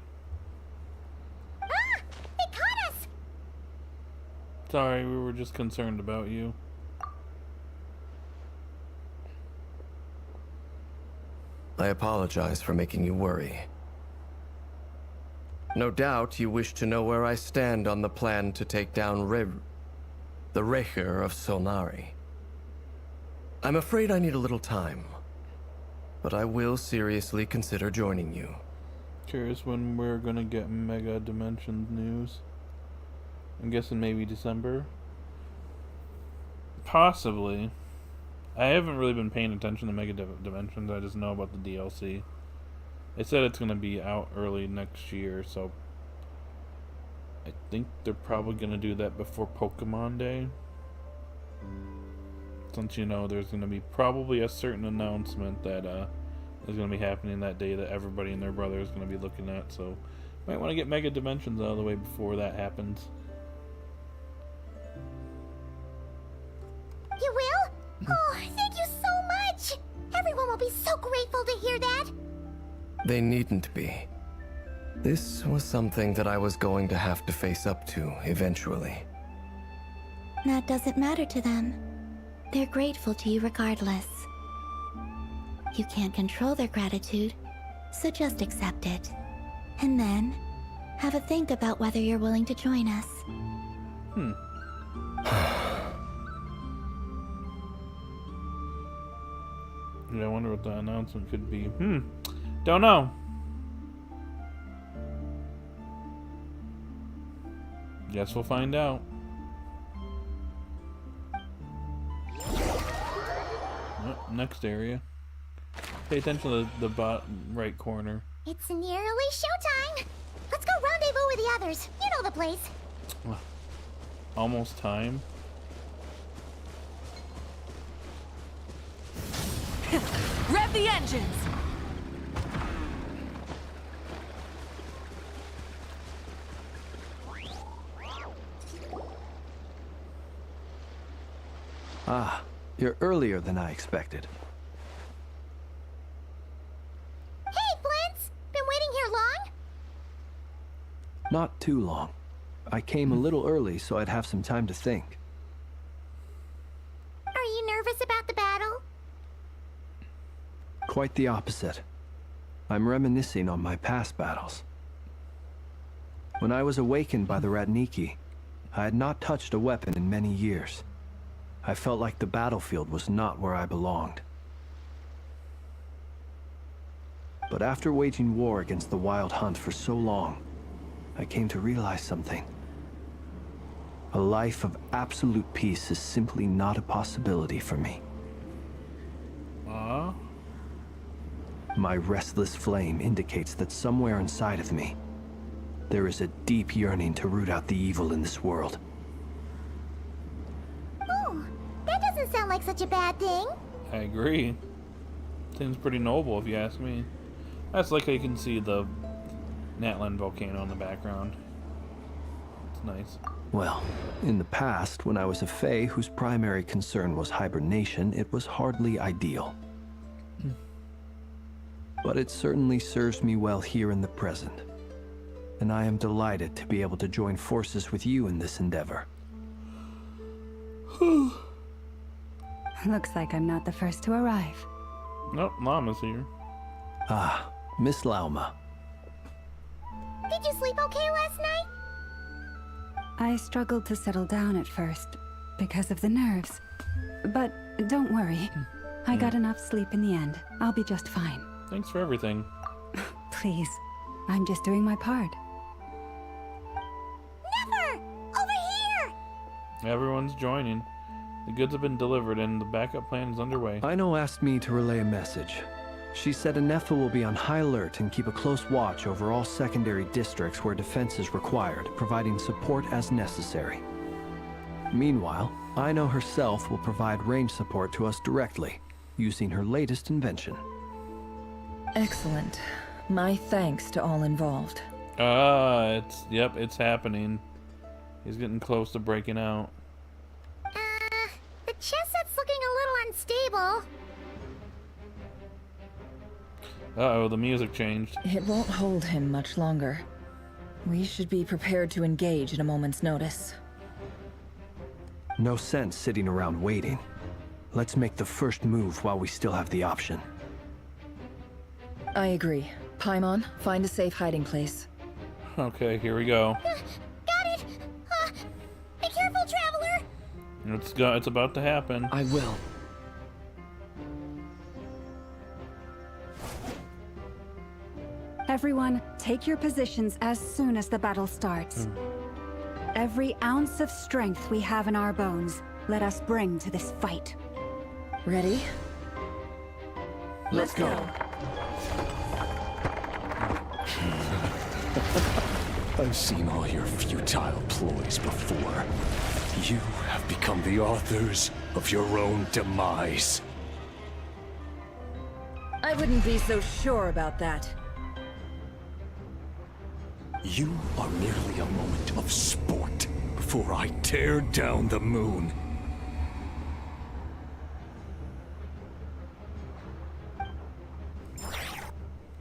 Ah! They caught us! Sorry, we were just concerned about you. I apologize for making you worry. No doubt you wish to know where I stand on the plan to take down the Rerir of Solnari. I'm afraid I need a little time, but I will seriously consider joining you. Curious when we're gonna get Mega Dimensions news. I'm guessing maybe December? Possibly. I haven't really been paying attention to Mega Dimensions, I just know about the DLC. They said it's gonna be out early next year, so I think they're probably gonna do that before Pokemon Day. Since you know there's gonna be probably a certain announcement that is gonna be happening that day that everybody and their brother is gonna be looking at, so might want to get Mega Dimensions out of the way before that happens. You will? Oh, thank you so much! Everyone will be so grateful to hear that! They needn't be. This was something that I was going to have to face up to eventually. That doesn't matter to them. They're grateful to you regardless. You can't control their gratitude, so just accept it. And then, have a think about whether you're willing to join us. Yeah, I wonder what the announcement could be. Don't know. Guess we'll find out. Oh, next area. Pay attention to the bottom right corner. It's nearly showtime! Let's go rendezvous with the others. You know the place. Almost time. Rev the engines! Ah, you're earlier than I expected. Hey, Flint's! Been waiting here long? Not too long. I came a little early so I'd have some time to think. Are you nervous about the battle? Quite the opposite. I'm reminiscing on my past battles. When I was awakened by the Ratniki, I had not touched a weapon in many years. I felt like the battlefield was not where I belonged. But after waging war against the Wild Hunt for so long, I came to realize something. A life of absolute peace is simply not a possibility for me. My restless flame indicates that somewhere inside of me, there is a deep yearning to root out the evil in this world. Oh, that doesn't sound like such a bad thing. I agree. Seems pretty noble if you ask me. That's like how you can see the Natlan volcano in the background. It's nice. Well, in the past, when I was a Fae whose primary concern was hibernation, it was hardly ideal. But it certainly serves me well here in the present. And I am delighted to be able to join forces with you in this endeavor. Looks like I'm not the first to arrive. Nope, Llama's here. Ah, Miss Lauma. Did you sleep okay last night? I struggled to settle down at first because of the nerves. But don't worry. I got enough sleep in the end. I'll be just fine. Thanks for everything. Please. I'm just doing my part. Never! Over here! Everyone's joining. The goods have been delivered and the backup plan is underway. Ino asked me to relay a message. She said Anefa will be on high alert and keep a close watch over all secondary districts where defense is required, providing support as necessary. Meanwhile, Ino herself will provide range support to us directly, using her latest invention. Excellent. My thanks to all involved. It's happening. He's getting close to breaking out. The chess set's looking a little unstable. Uh-oh, the music changed. It won't hold him much longer. We should be prepared to engage at a moment's notice. No sense sitting around waiting. Let's make the first move while we still have the option. I agree. Paimon, find a safe hiding place. Okay, here we go. Got it! Be careful, Traveler! It's about to happen. I will. Everyone, take your positions as soon as the battle starts. Every ounce of strength we have in our bones, let us bring to this fight. Ready? Let's go. I've seen all your futile ploys before. You have become the authors of your own demise. I wouldn't be so sure about that. You are merely a moment of sport before I tear down the moon.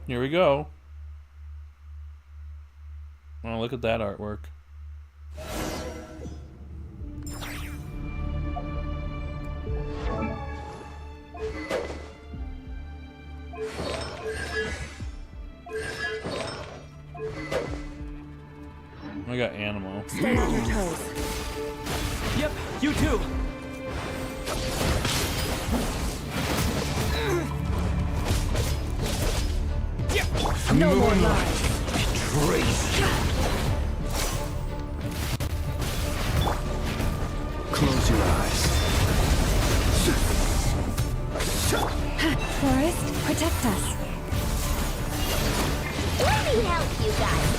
Here we go. Oh, look at that artwork. I got animal. Stay on your toes. Yep, you too. No more lies. Betrays you. Close your eyes. Forest, protect us. We need help, you guys.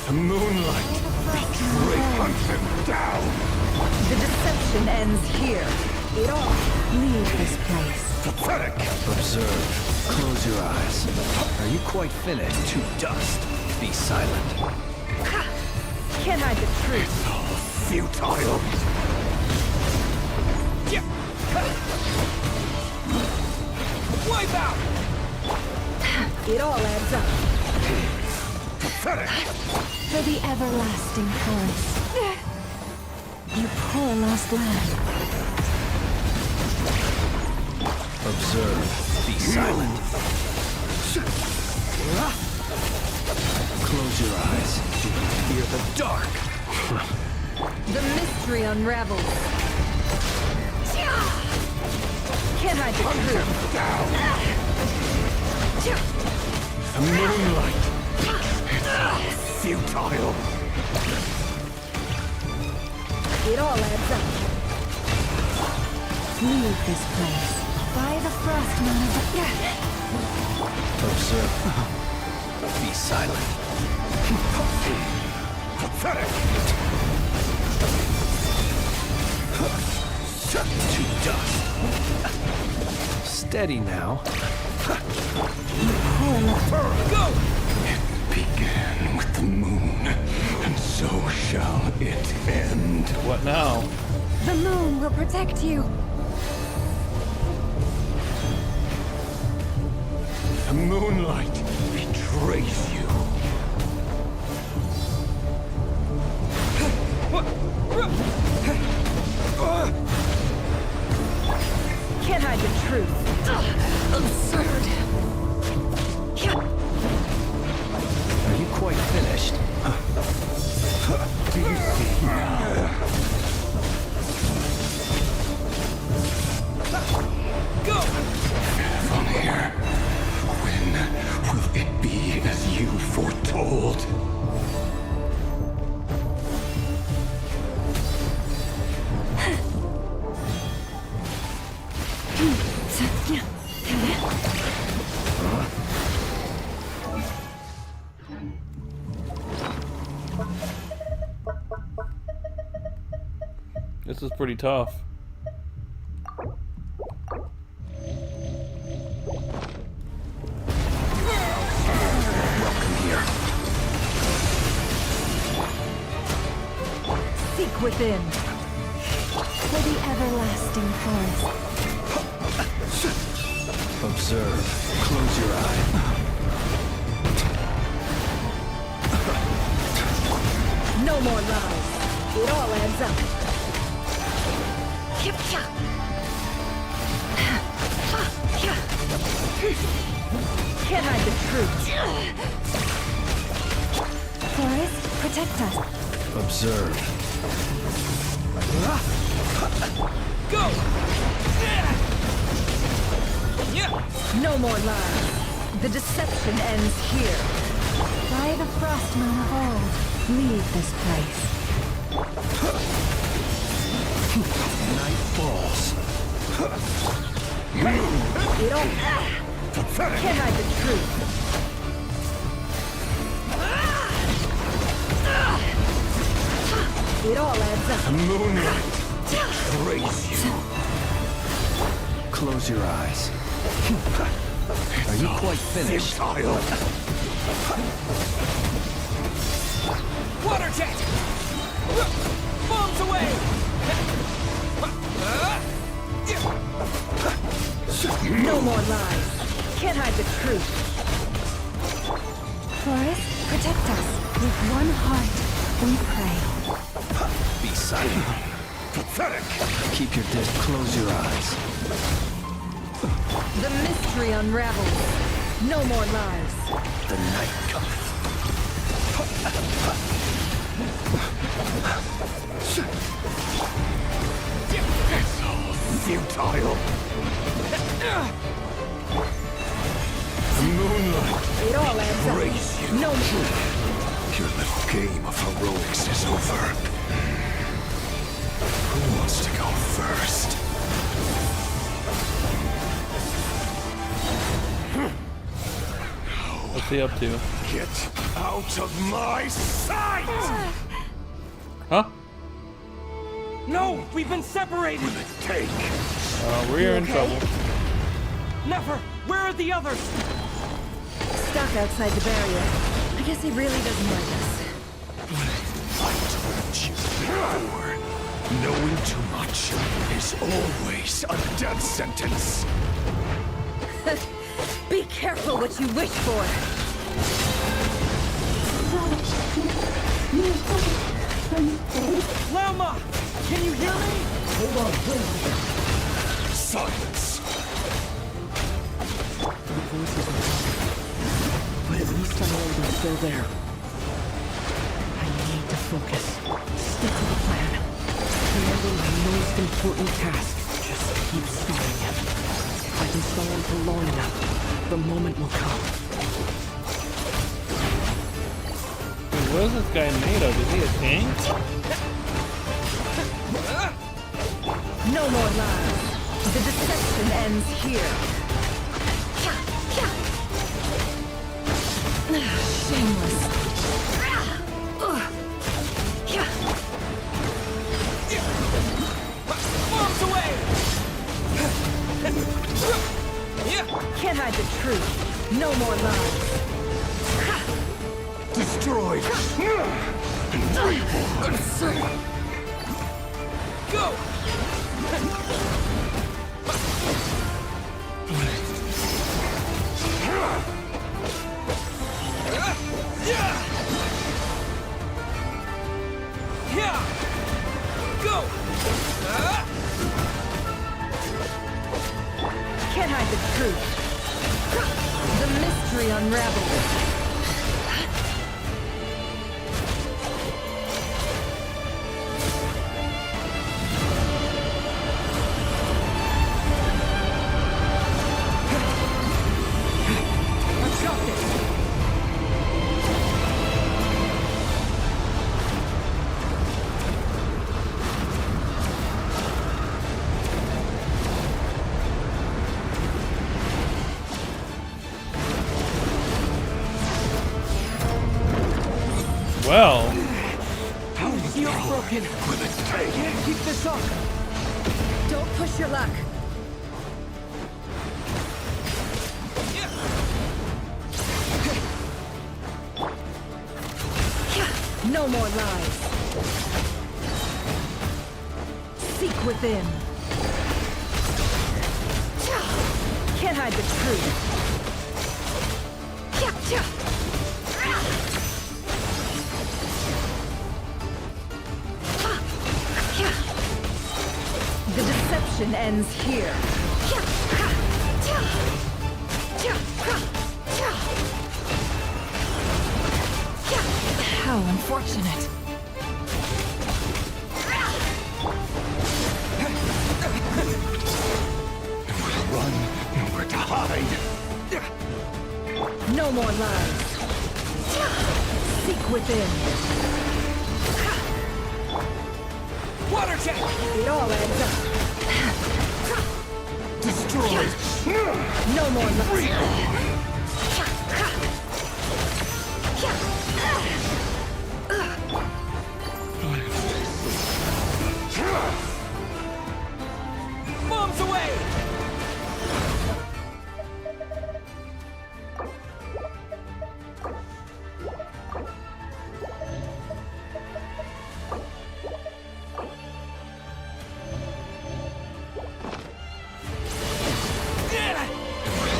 The moonlight betrays him down. The deception ends here. It all. Leave this place. Pathetic. Observe. Close your eyes. Are you quite finished? To dust. Be silent. Can't hide the truth. It's all futile. Wipe out! It all adds up. Pathetic. For the everlasting forest. You poor lost land. Observe. Be silent. Close your eyes. Do you fear the dark? The mystery unravels. Can't hide the truth. The moonlight. It's all futile. It all adds up. Leave this place. By the frost moon of the... Observe. Be silent. Pathetic. To dust. Steady now. Go! It began with the moon, and so shall it end. What now? The moon will protect you. The moonlight betrays you. Can't hide the truth. Absurd. Are you quite finished? Do you see now? Go! From here, when will it be as you foretold? pretty tough. Welcome here. Seek within. For the everlasting forest. Observe. Close your eye. No more lies. It all adds up. Can't hide the truth. Forest, protect us. Observe. Go! No more lies. The deception ends here. By the frost moon of old, leave this place. Night falls. It all can't hide the truth. It all adds up. The moonlight. Raise you. Close your eyes. Are you quite finished? Water jet! Bombs away! No more lies. Can't hide the truth. Forest, protect us. With one heart, we pray. Be silent. Pathetic. Keep your dead. Close your eyes. The mystery unravels. No more lies. The night cometh. It's all futile. The moonlight. It all adds up. Raise you. No more. Your little game of heroics is over. Who wants to go first? What's he up to? Get out of my sight! Huh? No! We've been separated! Take! We're in trouble. Never! Where are the others? Stuck outside the barrier. I guess he really doesn't like us. I told you before. Knowing too much is always a death sentence. Be careful what you wish for. Lama! Can you hear me? Hold on, silence. The voices are gone. But at least I know they're still there. I need to focus. Stick to the plan. Remember my most important task. Just keep stalling him. If I can stall him for long enough, the moment will come. What is this guy made of? Is he a tank? No more lies. The deception ends here. Shameless. Bombs away! Can't hide the truth. No more lies. Destroyed. Go! Go! Can't hide the truth. The mystery unravels. Push your luck. No more lies. Seek within. Can't hide the truth. The deception ends here. How unfortunate. Run, nowhere to hide. No more lies. Seek within. Water jet! It all adds up. Destroyed. No more lies. Bombs away!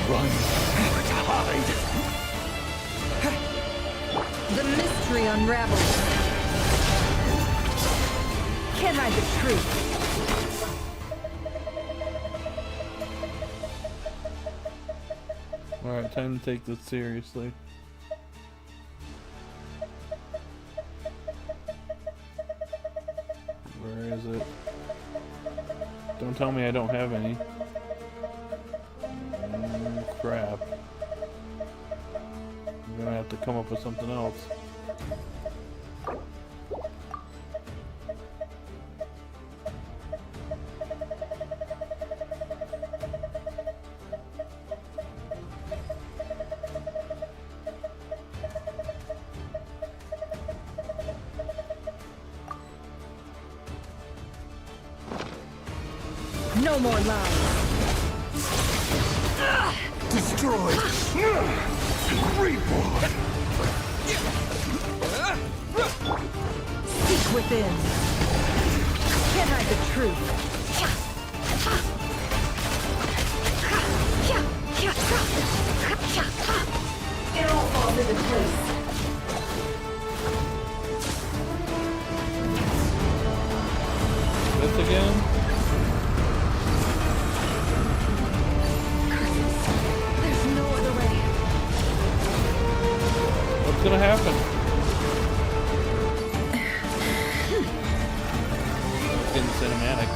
Run, nowhere to hide. The mystery unravels. Can't hide the truth. Alright, time to take this seriously. Where is it? Don't tell me I don't have any. Crap. I'm gonna have to come up with something else. No more lies. Destroyed. Reborn. Seek within. Can't hide the truth. It all falls into place. This again? There's no other way. What's gonna happen? It's getting cinematic.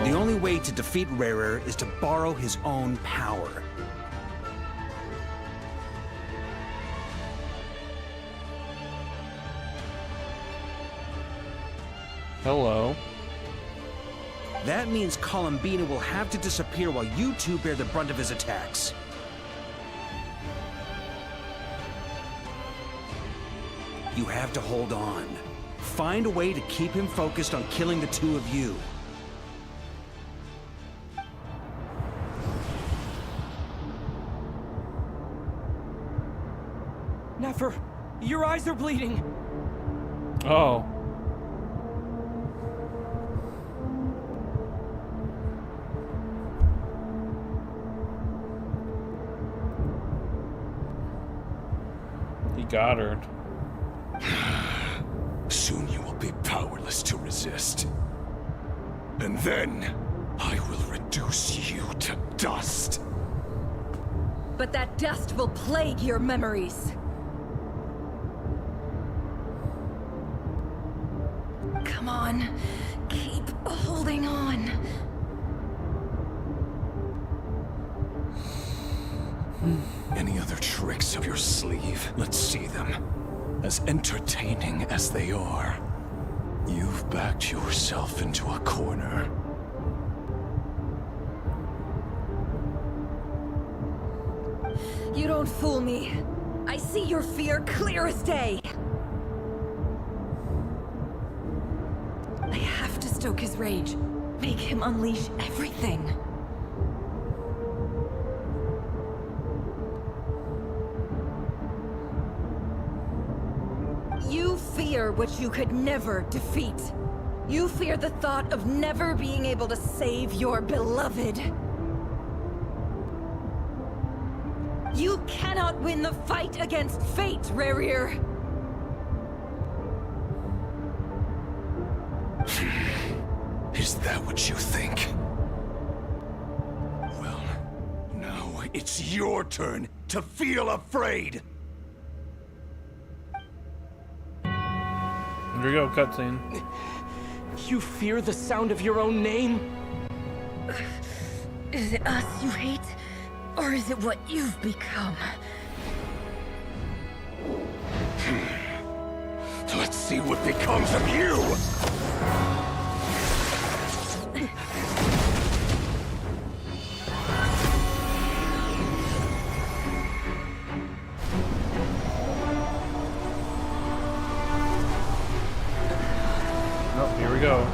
The only way to defeat Rerir is to borrow his own power. Hello. That means Columbina will have to disappear while you two bear the brunt of his attacks. You have to hold on. Find a way to keep him focused on killing the two of you. Nefer, your eyes are bleeding. Oh. He got her. Soon you will be powerless to resist. And then, I will reduce you to dust. But that dust will plague your memories. Come on, keep holding on. Any other tricks up your sleeve? Let's see them. As entertaining as they are, you've backed yourself into a corner. You don't fool me. I see your fear clear as day. I have to stoke his rage. Make him unleash everything. You fear what you could never defeat. You fear the thought of never being able to save your beloved. You cannot win the fight against fate, Rerir. Is that what you think? Well, now it's your turn to feel afraid! Here we go, cutscene. You fear the sound of your own name? Is it us you hate? Or is it what you've become? Let's see what becomes of you! Oh, here we go.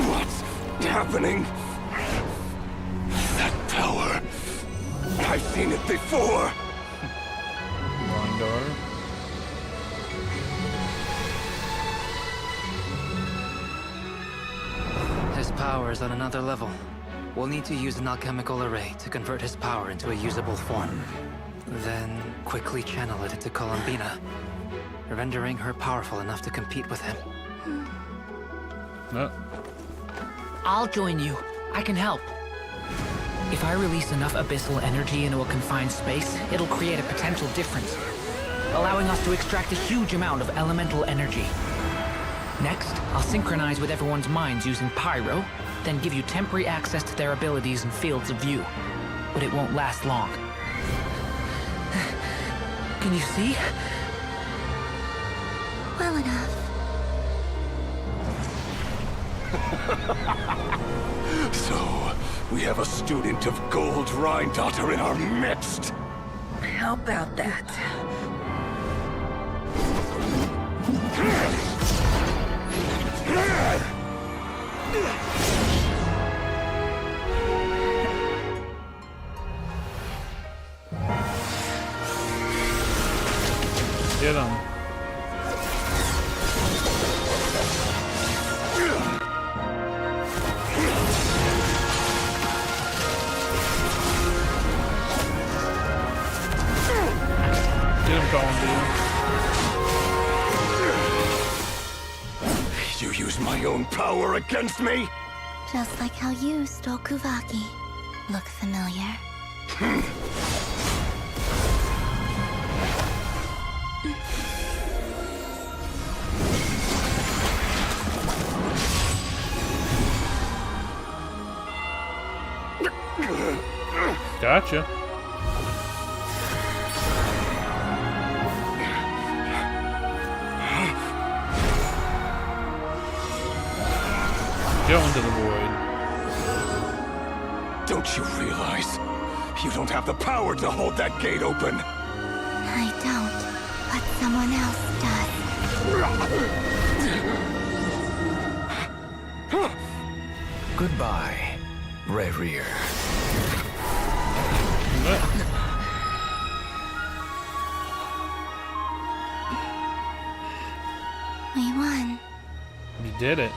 What's happening? That power. I've seen it before. Wrong door. His power is on another level. We'll need to use an alchemical array to convert his power into a usable form. Then quickly channel it into Columbina, rendering her powerful enough to compete with him. I'll join you. I can help. If I release enough abyssal energy into a confined space, it'll create a potential difference, allowing us to extract a huge amount of elemental energy. Next, I'll synchronize with everyone's minds using Pyro, then give you temporary access to their abilities and fields of view. But it won't last long. Can you see? Well enough. So, we have a student of Gold Rheindotter in our midst. How about that? Get him. Get him, Colin, You use my own power against me? Just like how you stole Kuvaki. Look familiar? Gotcha. Go into the void. Don't you realize? You don't have the power to hold that gate open. I don't, but someone else does. Goodbye, Rerir. We won. You did it.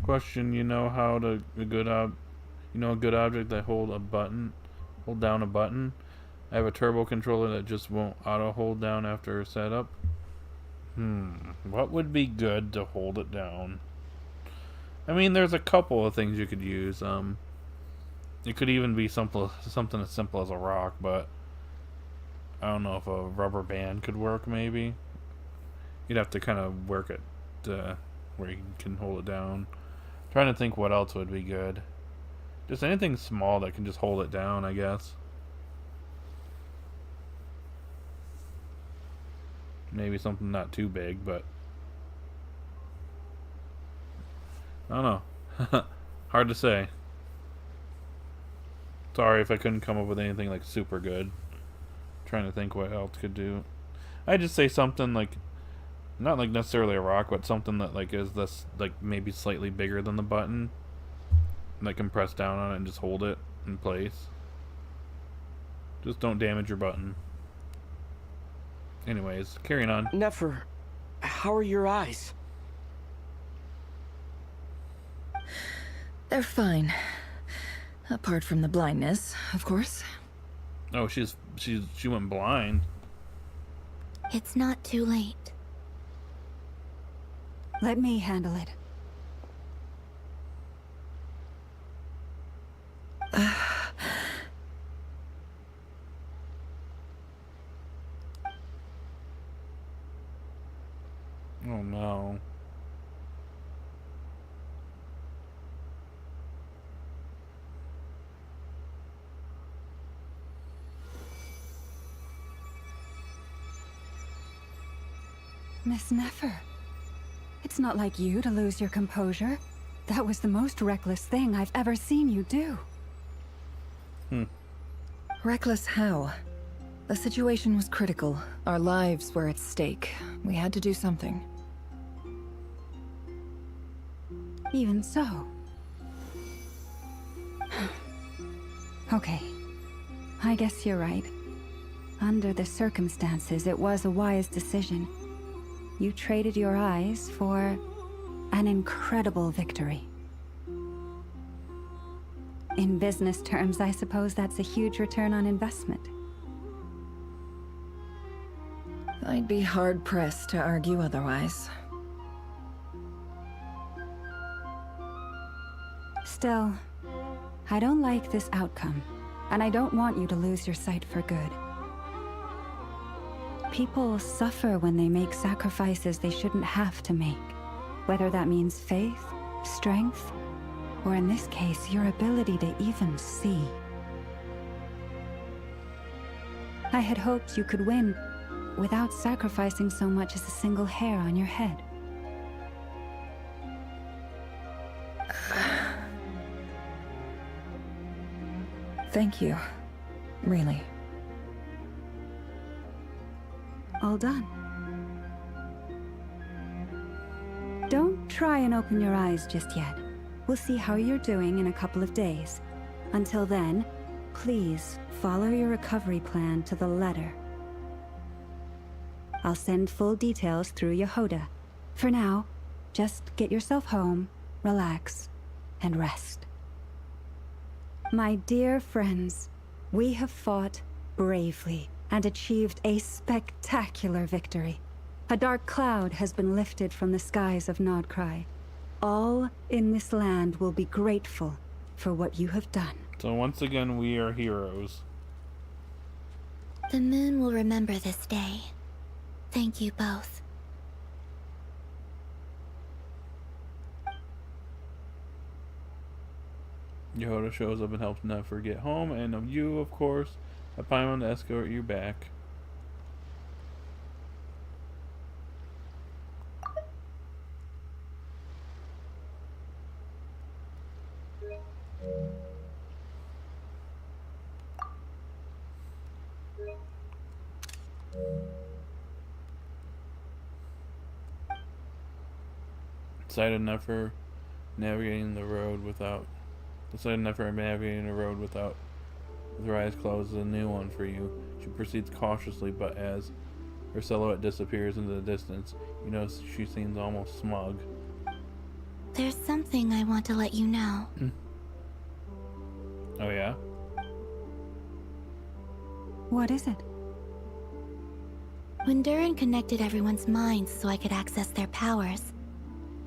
Question: you know how to a good object that hold down a button. I have a turbo controller that just won't auto hold down after setup. What would be good to hold it down? I mean, there's a couple of things you could use. It could even be something as simple as a rock, but I don't know if a rubber band could work, maybe. You'd have to kind of work it where you can hold it down. Trying to think what else would be good. Just anything small that can just hold it down, I guess. Maybe something not too big, but I don't know. Hard to say. Sorry if I couldn't come up with anything like super good. Trying to think what else could do. I'd just say something like, not like necessarily a rock, but something that like is this like maybe slightly bigger than the button. That can press down on it and just hold it in place. Just don't damage your button. Anyways, carrying on. Nefer, how are your eyes? They're fine. Apart from the blindness, of course. Oh, she went blind. It's not too late. Let me handle it. Oh no. Miss Nefer. It's not like you to lose your composure. That was the most reckless thing I've ever seen you do. Reckless how? The situation was critical. Our lives were at stake. We had to do something. Even so. Okay. I guess you're right. Under the circumstances, it was a wise decision. You traded your eyes for an incredible victory. In business terms, I suppose that's a huge return on investment. I'd be hard-pressed to argue otherwise. Still, I don't like this outcome, and I don't want you to lose your sight for good. People suffer when they make sacrifices they shouldn't have to make, whether that means faith, strength, or in this case, your ability to even see. I had hoped you could win without sacrificing so much as a single hair on your head. Thank you. Really. All done. Don't try and open your eyes just yet. We'll see how you're doing in a couple of days. Until then, please follow your recovery plan to the letter. I'll send full details through Yehoda. For now, just get yourself home, relax, and rest. My dear friends, we have fought bravely and achieved a spectacular victory. A dark cloud has been lifted from the skies of Nodcry. All in this land will be grateful for what you have done. So once again, we are heroes. The moon will remember this day. Thank you both. Yehoda shows up and helps Nefer get home, and of you, of course, a Paimon to escort you back. Decided Nefer navigating the road without with her eyes closed is a new one for you. She proceeds cautiously, but as her silhouette disappears into the distance, you notice she seems almost smug. There's something I want to let you know. Oh yeah? What is it? When Durin connected everyone's minds so I could access their powers,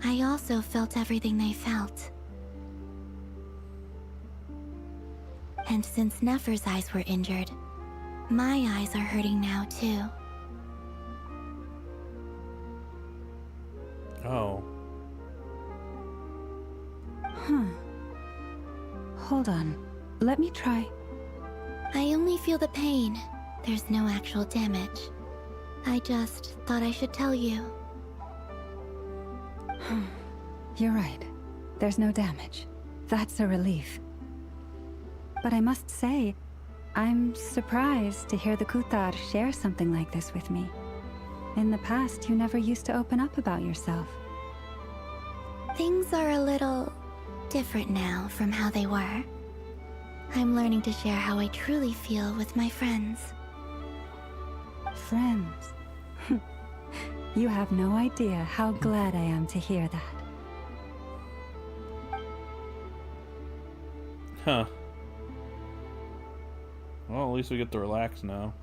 I also felt everything they felt. And since Nefer's eyes were injured, My eyes are hurting now, too. Oh. Hold on. Let me try. I only feel the pain. There's no actual damage. I just thought I should tell you. You're right. There's no damage. That's a relief. But I must say, I'm surprised to hear the Kuthar share something like this with me. In the past, you never used to open up about yourself. Things are a little different now from how they were. I'm learning to share how I truly feel with my friends. Friends? You have no idea how glad I am to hear that. Huh. Well, at least we get to relax now.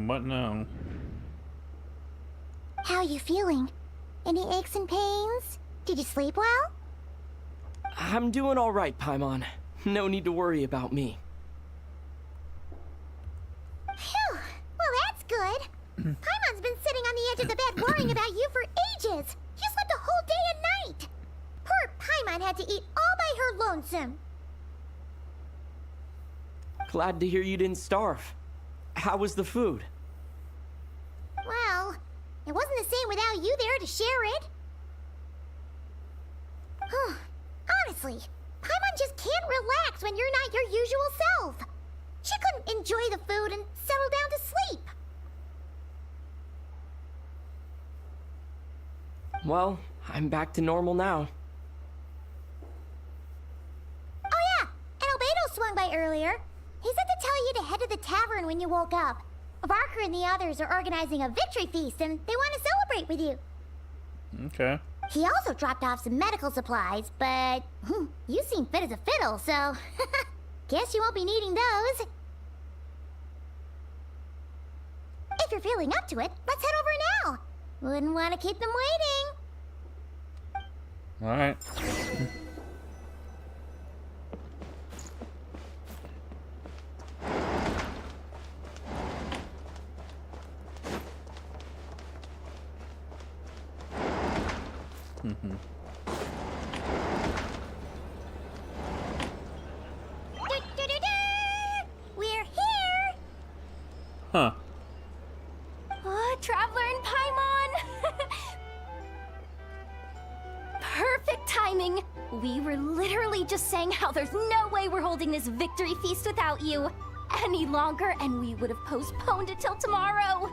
What now? How are you feeling? Any aches and pains? Did you sleep well? I'm doing all right, Paimon. No need to worry about me. Phew! Well, that's good. Paimon's been sitting on the edge of the bed worrying about you for ages. You slept a whole day and night. Poor Paimon had to eat all by her lonesome. Glad to hear you didn't starve. How was the food? Well, it wasn't the same without you there to share it. Honestly, Paimon just can't relax when you're not your usual self. She couldn't enjoy the food and settle down to sleep. Well, I'm back to normal now. Oh yeah, and Albedo swung by earlier. He said to tell you to head to the tavern when you woke up. Varker and the others are organizing a victory feast and they want to celebrate with you. Okay. He also dropped off some medical supplies, but you seem fit as a fiddle, so guess you won't be needing those. If you're feeling up to it, let's head over now. Wouldn't want to keep them waiting. All right. We're here! Huh. Oh, Traveler and Paimon! Perfect timing! We were literally just saying how there's no way we're holding this victory feast without you any longer, and we would have postponed it till tomorrow.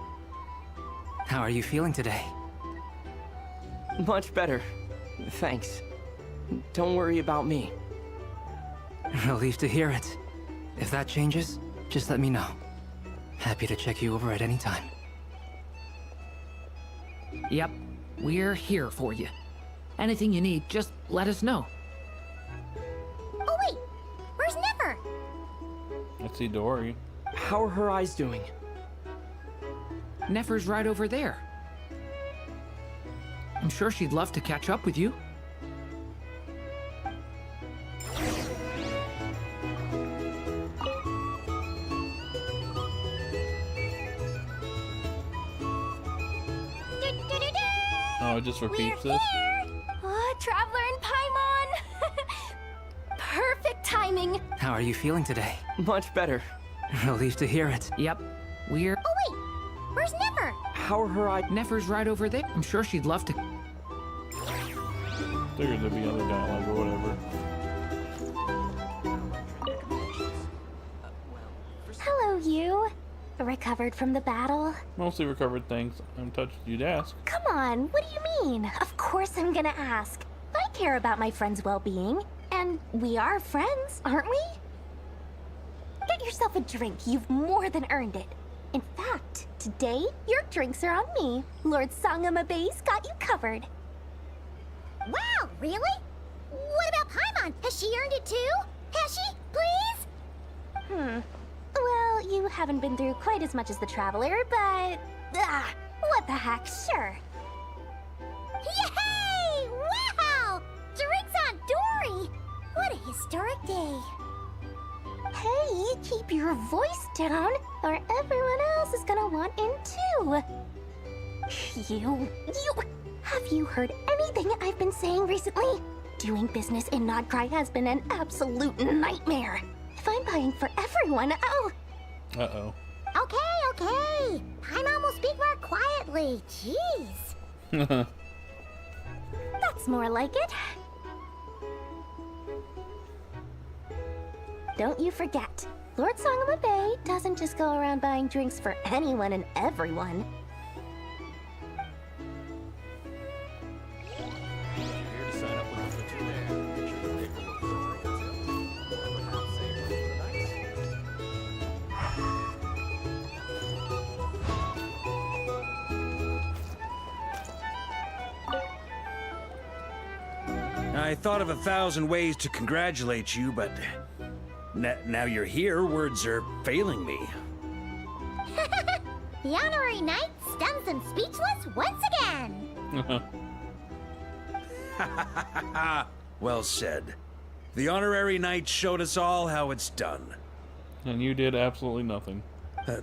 How are you feeling today? Much better. Thanks. Don't worry about me. Relieved to hear it. If that changes, just let me know. Happy to check you over at any time. Yep, we're here for you. Anything you need, just let us know. Oh wait, where's Nefer? I see Dory. How are her eyes doing? Nefer's right over there. I'm sure she'd love to catch up with you. Oh, it just repeats this? Oh, Traveler and Paimon! Perfect timing! How are you feeling today? Much better. Relieved to hear it. Yep, we're... Oh wait, where's Nefer? How are her eyes? Nefer's right over there. I'm sure she'd love to... Figured there'd be other dialogue or whatever. Hello, you. Recovered from the battle? Mostly recovered, thanks. I'm touched you'd ask. Come on, what do you mean? Of course I'm gonna ask. I care about my friend's well-being. And we are friends, aren't we? Get yourself a drink. You've more than earned it. In fact, today, your drinks are on me. Lord Sangamabe's got you covered. Wow, really? What about Paimon? Has she earned it too? Has she? Please? Well, you haven't been through quite as much as the Traveler, but... what the heck, sure. Yay! Wow! Drinks on Dory! What a historic day. Hey, keep your voice down, or everyone else is gonna want in too. You... Have you heard anything I've been saying recently? Doing business in Nodcry has been an absolute nightmare. If I'm buying for everyone, I'll... Uh-oh. Okay. Paimon will speak more quietly. Jeez. That's more like it. Don't you forget, Lord Sangamabe doesn't just go around buying drinks for anyone and everyone. I thought of 1,000 ways to congratulate you, but now you're here, words are failing me. The honorary knight stuns them speechless once again. Well said. The honorary knight showed us all how it's done. And you did absolutely nothing.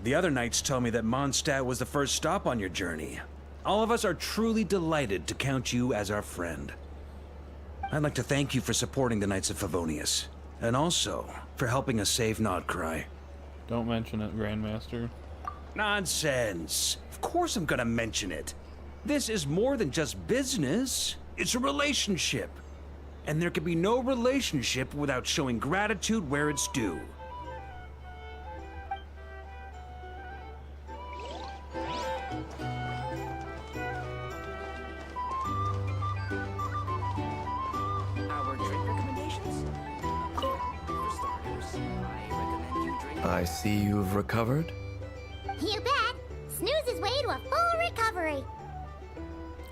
The other knights tell me that Mondstadt was the first stop on your journey. All of us are truly delighted to count you as our friend. I'd like to thank you for supporting the Knights of Favonius, and also for helping us save Nodcry. Don't mention it, Grandmaster. Nonsense! Of course I'm gonna mention it. This is more than just business. It's a relationship. And there can be no relationship without showing gratitude where it's due. I see you've recovered? You bet. Snooze his way to a full recovery.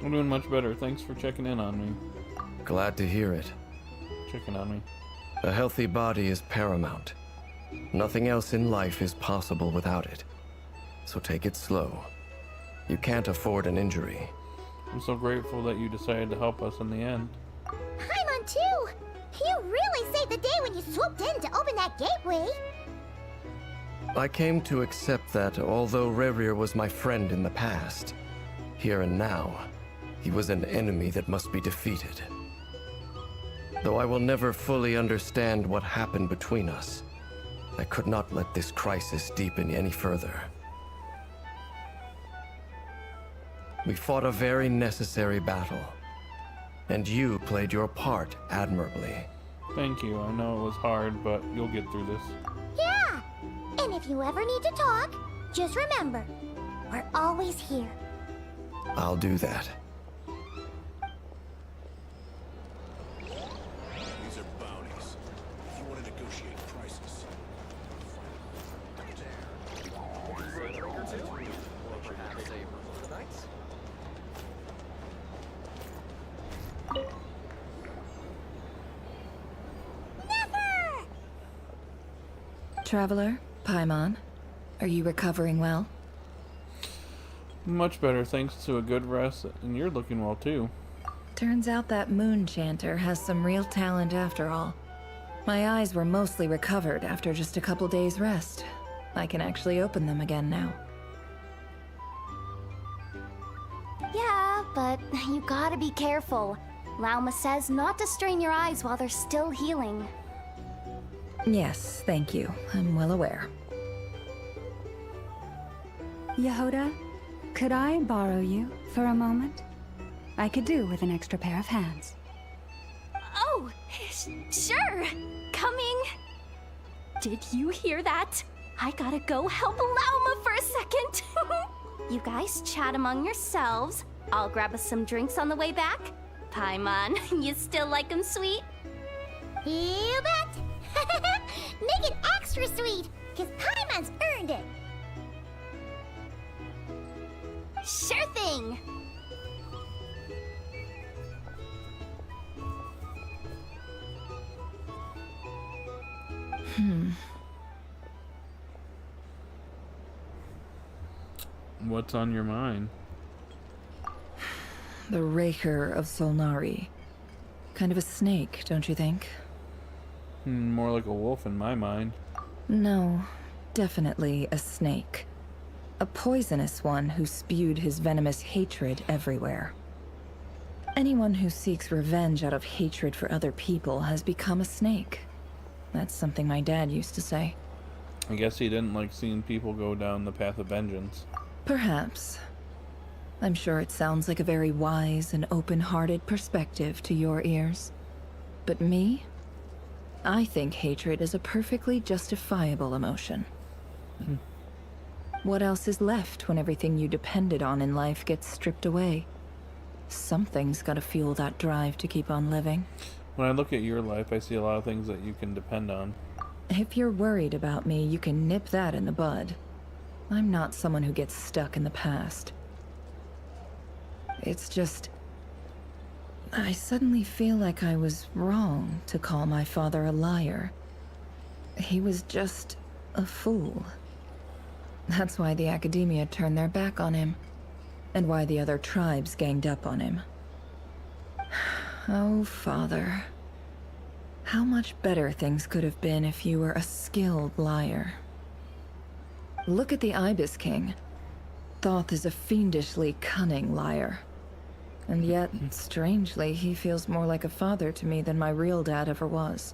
I'm doing much better. Thanks for checking in on me. Glad to hear it. Checking on me. A healthy body is paramount. Nothing else in life is possible without it. So take it slow. You can't afford an injury. I'm so grateful that you decided to help us in the end. Paimon too. You really saved the day when you swooped in to open that gateway. I came to accept that although Rerir was my friend in the past, here and now, he was an enemy that must be defeated. Though I will never fully understand what happened between us, I could not let this crisis deepen any further. We fought a very necessary battle, and you played your part admirably. Thank you. I know it was hard, but you'll get through this. Yeah! And if you ever need to talk, just remember, we're always here. I'll do that. These are bounties. If you want to negotiate prices. Traveler, Paimon, are you recovering well? Much better thanks to a good rest, and you're looking well too. Turns out that moon chanter has some real talent after all. My eyes were mostly recovered after just a couple days rest. I can actually open them again now. Yeah, but you gotta be careful. Lauma says not to strain your eyes while they're still healing. Yes, thank you. I'm well aware. Yehoda, could I borrow you for a moment? I could do with an extra pair of hands. Oh, sure. Coming. Did you hear that? I gotta go help Lauma for a second. You guys chat among yourselves. I'll grab us some drinks on the way back. Paimon, you still like 'em sweet? You bet! Make it extra sweet, because Paimon's earned it. Sure thing! What's on your mind? The Rerir of Solnari. Kind of a snake, don't you think? More like a wolf in my mind. No, definitely a snake. A poisonous one who spewed his venomous hatred everywhere. Anyone who seeks revenge out of hatred for other people has become a snake. That's something my dad used to say. I guess he didn't like seeing people go down the path of vengeance. Perhaps. I'm sure it sounds like a very wise and open-hearted perspective to your ears. But me? I think hatred is a perfectly justifiable emotion. What else is left when everything you depended on in life gets stripped away? Something's gotta fuel that drive to keep on living. When I look at your life, I see a lot of things that you can depend on. If you're worried about me, you can nip that in the bud. I'm not someone who gets stuck in the past. It's just... I suddenly feel like I was wrong to call my father a liar. He was just a fool. That's why the Academia turned their back on him, and why the other tribes ganged up on him. Oh, Father. How much better things could have been if you were a skilled liar. Look at the Ibis King. Thoth is a fiendishly cunning liar. And yet, strangely, he feels more like a father to me than my real dad ever was.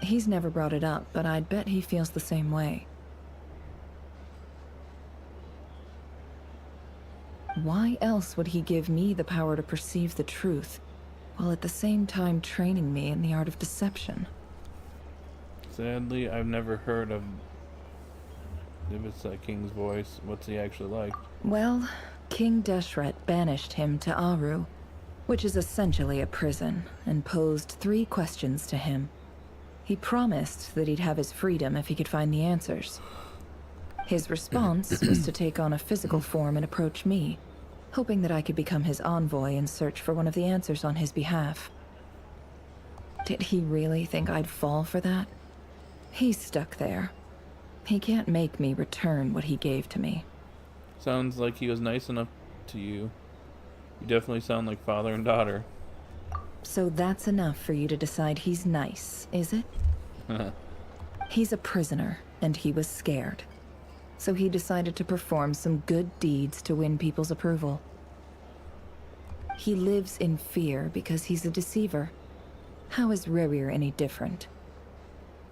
He's never brought it up, but I'd bet he feels the same way. Why else would he give me the power to perceive the truth, while at the same time training me in the art of deception? Sadly, I've never heard of... If it's that king's voice, what's he actually like? Well, King Deshret banished him to Aru, which is essentially a prison, and posed 3 questions to him. He promised that he'd have his freedom if he could find the answers. His response was to take on a physical form and approach me, hoping that I could become his envoy and search for one of the answers on his behalf. Did he really think I'd fall for that? He's stuck there. He can't make me return what he gave to me. Sounds like he was nice enough to you. You definitely sound like father and daughter. So that's enough for you to decide he's nice, is it? He's a prisoner, and he was scared. So he decided to perform some good deeds to win people's approval. He lives in fear because he's a deceiver. How is Rerir any different?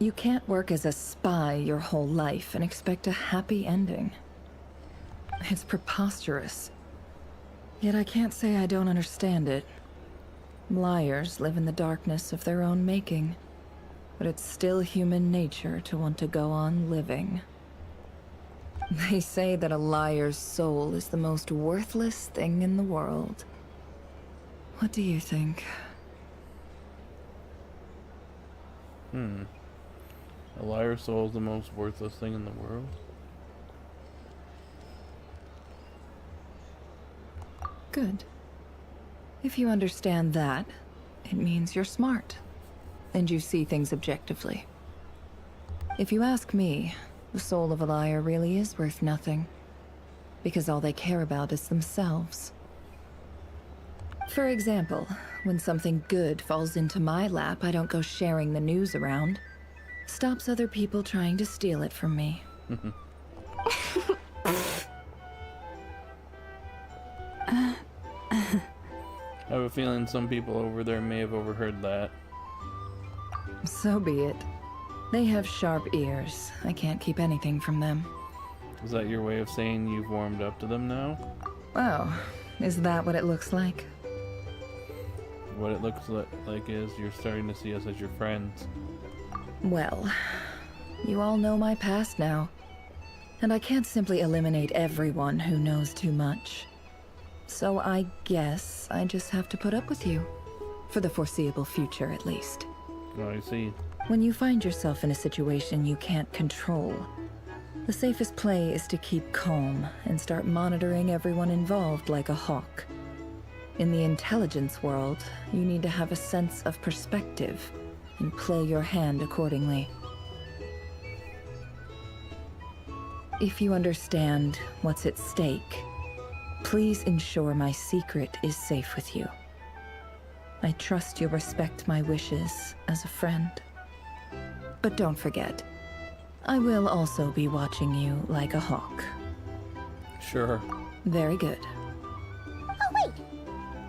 You can't work as a spy your whole life and expect a happy ending. It's preposterous. Yet I can't say I don't understand it. Liars live in the darkness of their own making, but it's still human nature to want to go on living. They say that a liar's soul is the most worthless thing in the world. What do you think? A liar's soul is the most worthless thing in the world? Good. If you understand that, it means you're smart, and you see things objectively. If you ask me, the soul of a liar really is worth nothing, because all they care about is themselves. For example, when something good falls into my lap, I don't go sharing the news around. Stops other people trying to steal it from me. I have a feeling some people over there may have overheard that. So be it. They have sharp ears. I can't keep anything from them. Is that your way of saying you've warmed up to them now? Oh, is that what it looks like? What it looks like is you're starting to see us as your friends. Well, you all know my past now. And I can't simply eliminate everyone who knows too much. So I guess I just have to put up with you. For the foreseeable future, at least. Oh, I see. When you find yourself in a situation you can't control, The safest play is to keep calm and start monitoring everyone involved like a hawk. In the intelligence world, you need to have a sense of perspective and play your hand accordingly. If you understand what's at stake, please ensure my secret is safe with you. I trust you'll respect my wishes as a friend. But don't forget, I will also be watching you like a hawk. Sure. Very good. Oh, wait!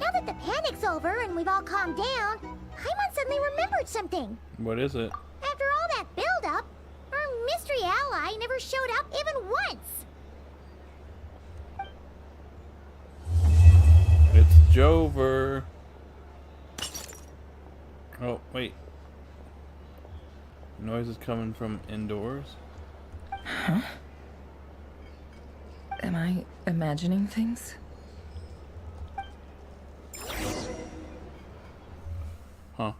Now that the panic's over and we've all calmed down, Paimon suddenly remembered something. What is it? After all that build-up, our mystery ally never showed up even once. It's Jover. Oh, wait. Noise is coming from indoors. Huh? Am I imagining things? Huh.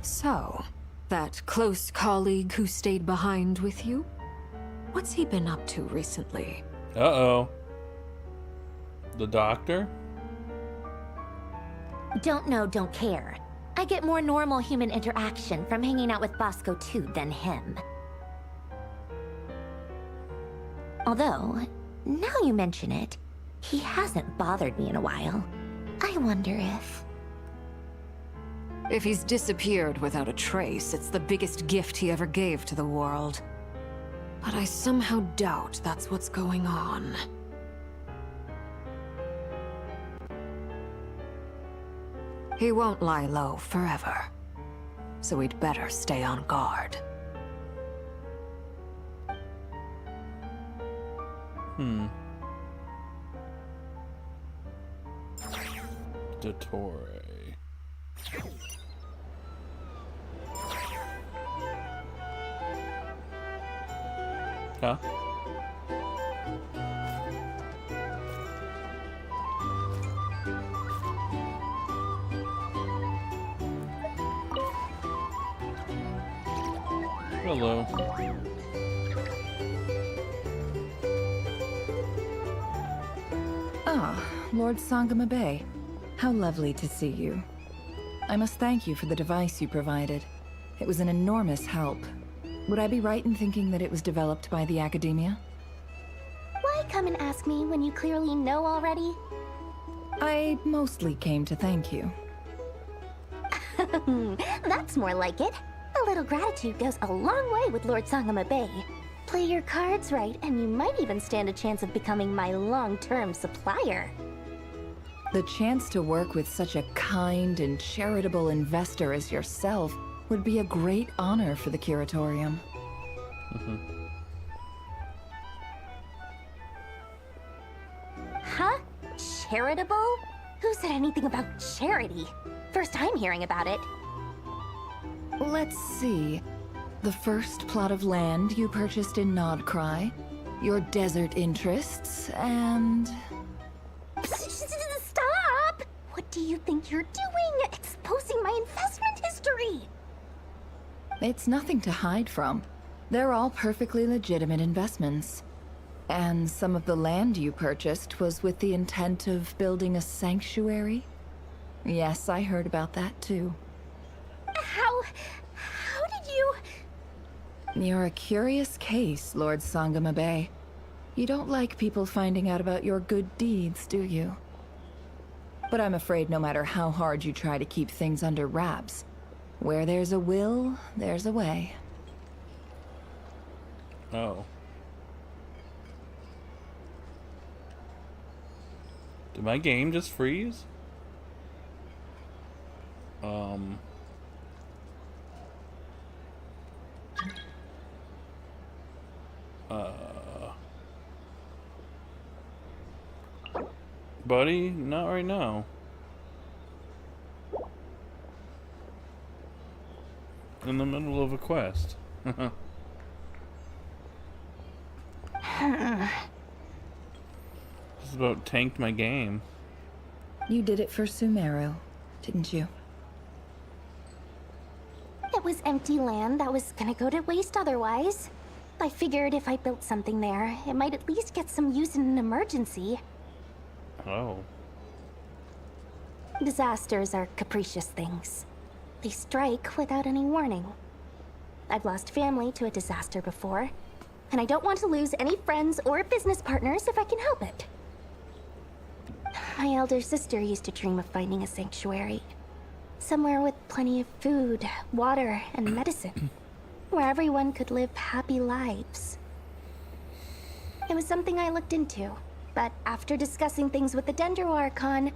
So, that close colleague who stayed behind with you? What's he been up to recently? Uh-oh. The doctor? Don't know, don't care. I get more normal human interaction from hanging out with Bosco 2 than him. Although, now you mention it, he hasn't bothered me in a while. I wonder if... If he's disappeared without a trace, it's the biggest gift he ever gave to the world. But I somehow doubt that's what's going on. He won't lie low forever, so we'd better stay on guard. Dottore. Huh? Hello. Ah, Lord Sangama Bay. How lovely to see you. I must thank you for the device you provided. It was an enormous help. Would I be right in thinking that it was developed by the Academia? Why come and ask me when you clearly know already? I mostly came to thank you. That's more like it. A little gratitude goes a long way with Lord Sangama Bay. Play your cards right, and you might even stand a chance of becoming my long-term supplier. The chance to work with such a kind and charitable investor as yourself would be a great honor for the Curatorium. Huh? Charitable? Who said anything about charity? First I'm hearing about it. Let's see. The first plot of land you purchased in Nodcry, your desert interests, and... Stop! What do you think you're doing? Exposing my investment history! It's nothing to hide from. They're all perfectly legitimate investments. And some of the land you purchased was with the intent of building a sanctuary? Yes, I heard about that too. How did you... You're a curious case, Lord Sangama Bay. You don't like people finding out about your good deeds, do you? But I'm afraid no matter how hard you try to keep things under wraps, where there's a will, there's a way. Oh. Did my game just freeze? Buddy, not right now. In the middle of a quest. This about tanked my game. You did it for Sumeru, didn't you? It was empty land that was gonna go to waste otherwise. I figured if I built something there, it might at least get some use in an emergency. Oh. Disasters are capricious things. They strike without any warning. I've lost family to a disaster before, and I don't want to lose any friends or business partners if I can help it. My elder sister used to dream of finding a sanctuary. Somewhere with plenty of food, water, and medicine. Where everyone could live happy lives. It was something I looked into, but after discussing things with the Dendro Archon,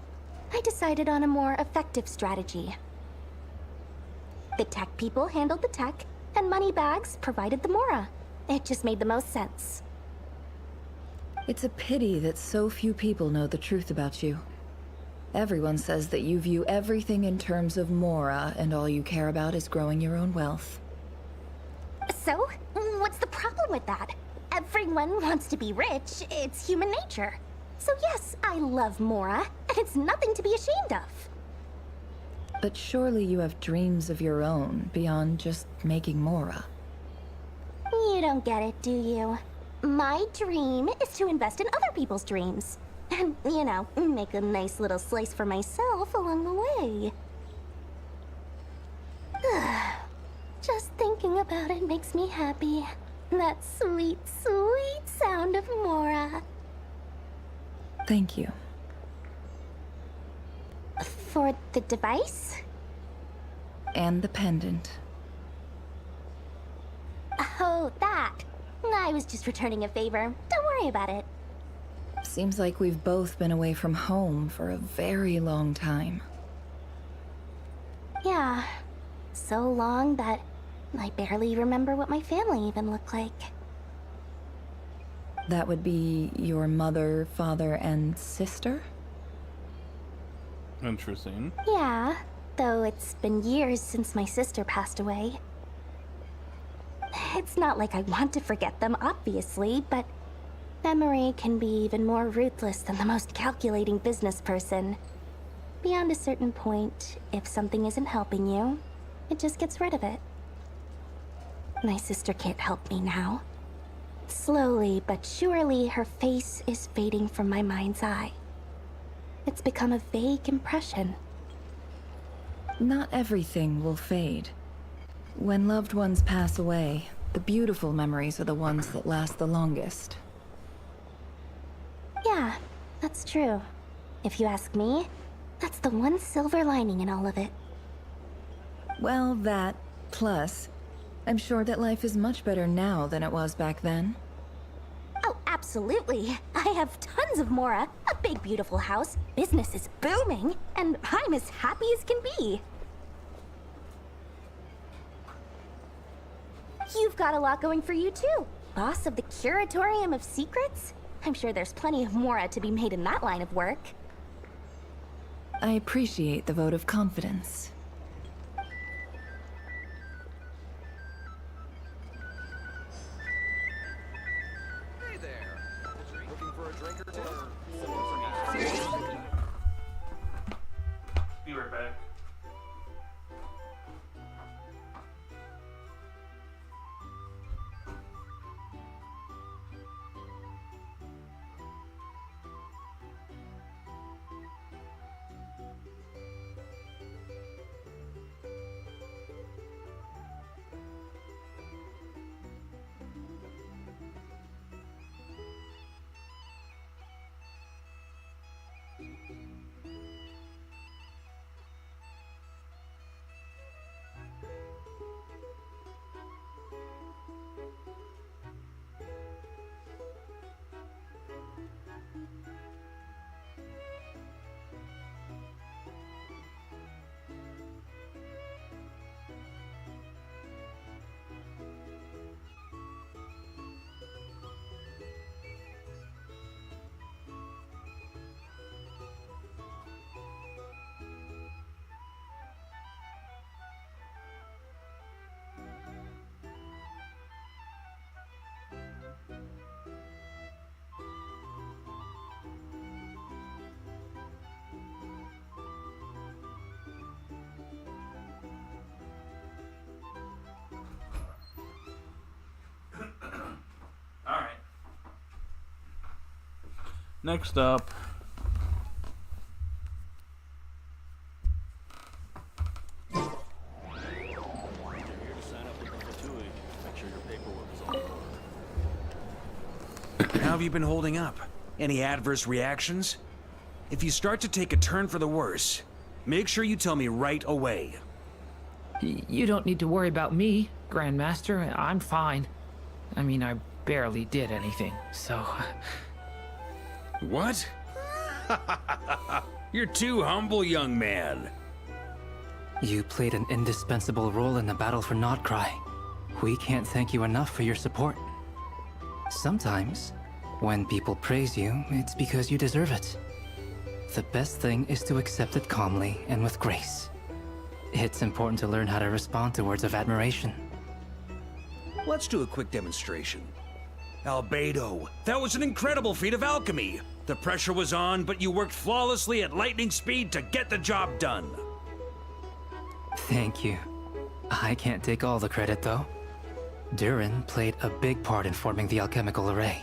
I decided on a more effective strategy. The tech people handled the tech, and Moneybags provided the Mora. It just made the most sense. It's a pity that so few people know the truth about you. Everyone says that you view everything in terms of Mora, and all you care about is growing your own wealth. So, what's the problem with that? Everyone wants to be rich. It's human nature. So yes, I love Mora, and it's nothing to be ashamed of. But surely you have dreams of your own beyond just making Mora. You don't get it, do you? My dream is to invest in other people's dreams. And, you know, make a nice little slice for myself along the way. Just thinking about it makes me happy. That sweet, sweet sound of Mora. Thank you. For the device? And the pendant. Oh, that. I was just returning a favor. Don't worry about it. Seems like we've both been away from home for a very long time. Yeah. So long that I barely remember what my family even looked like. That would be your mother, father, and sister? Interesting. Yeah, though it's been years since my sister passed away. It's not like I want to forget them, obviously, but memory can be even more ruthless than the most calculating business person. Beyond a certain point, if something isn't helping you, it just gets rid of it. My sister can't help me now. Slowly but surely, her face is fading from my mind's eye. It's become a vague impression. Not everything will fade. When loved ones pass away, the beautiful memories are the ones that last the longest. Yeah, that's true. If you ask me, that's the one silver lining in all of it. Well, that, plus, I'm sure that life is much better now than it was back then. Oh, absolutely. I have tons of Mora, a big beautiful house, business is booming, and I'm as happy as can be. You've got a lot going for you too. Boss of the Curatorium of Secrets? I'm sure there's plenty of Mora to be made in that line of work. I appreciate the vote of confidence. Hey there. Looking for a drink or two? Be right back. Next up. How have you been holding up? Any adverse reactions? If you start to take a turn for the worse, make sure you tell me right away. You don't need to worry about me, Grandmaster. I'm fine. I mean, I barely did anything, so... What? You're too humble, young man. You played an indispensable role in the battle for Nodcry. We can't thank you enough for your support. Sometimes, when people praise you, it's because you deserve it. The best thing is to accept it calmly and with grace. It's important to learn how to respond to words of admiration. Let's do a quick demonstration. Albedo, that was an incredible feat of alchemy. The pressure was on, but you worked flawlessly at lightning speed to get the job done. Thank you. I can't take all the credit, though. Durin played a big part in forming the alchemical array.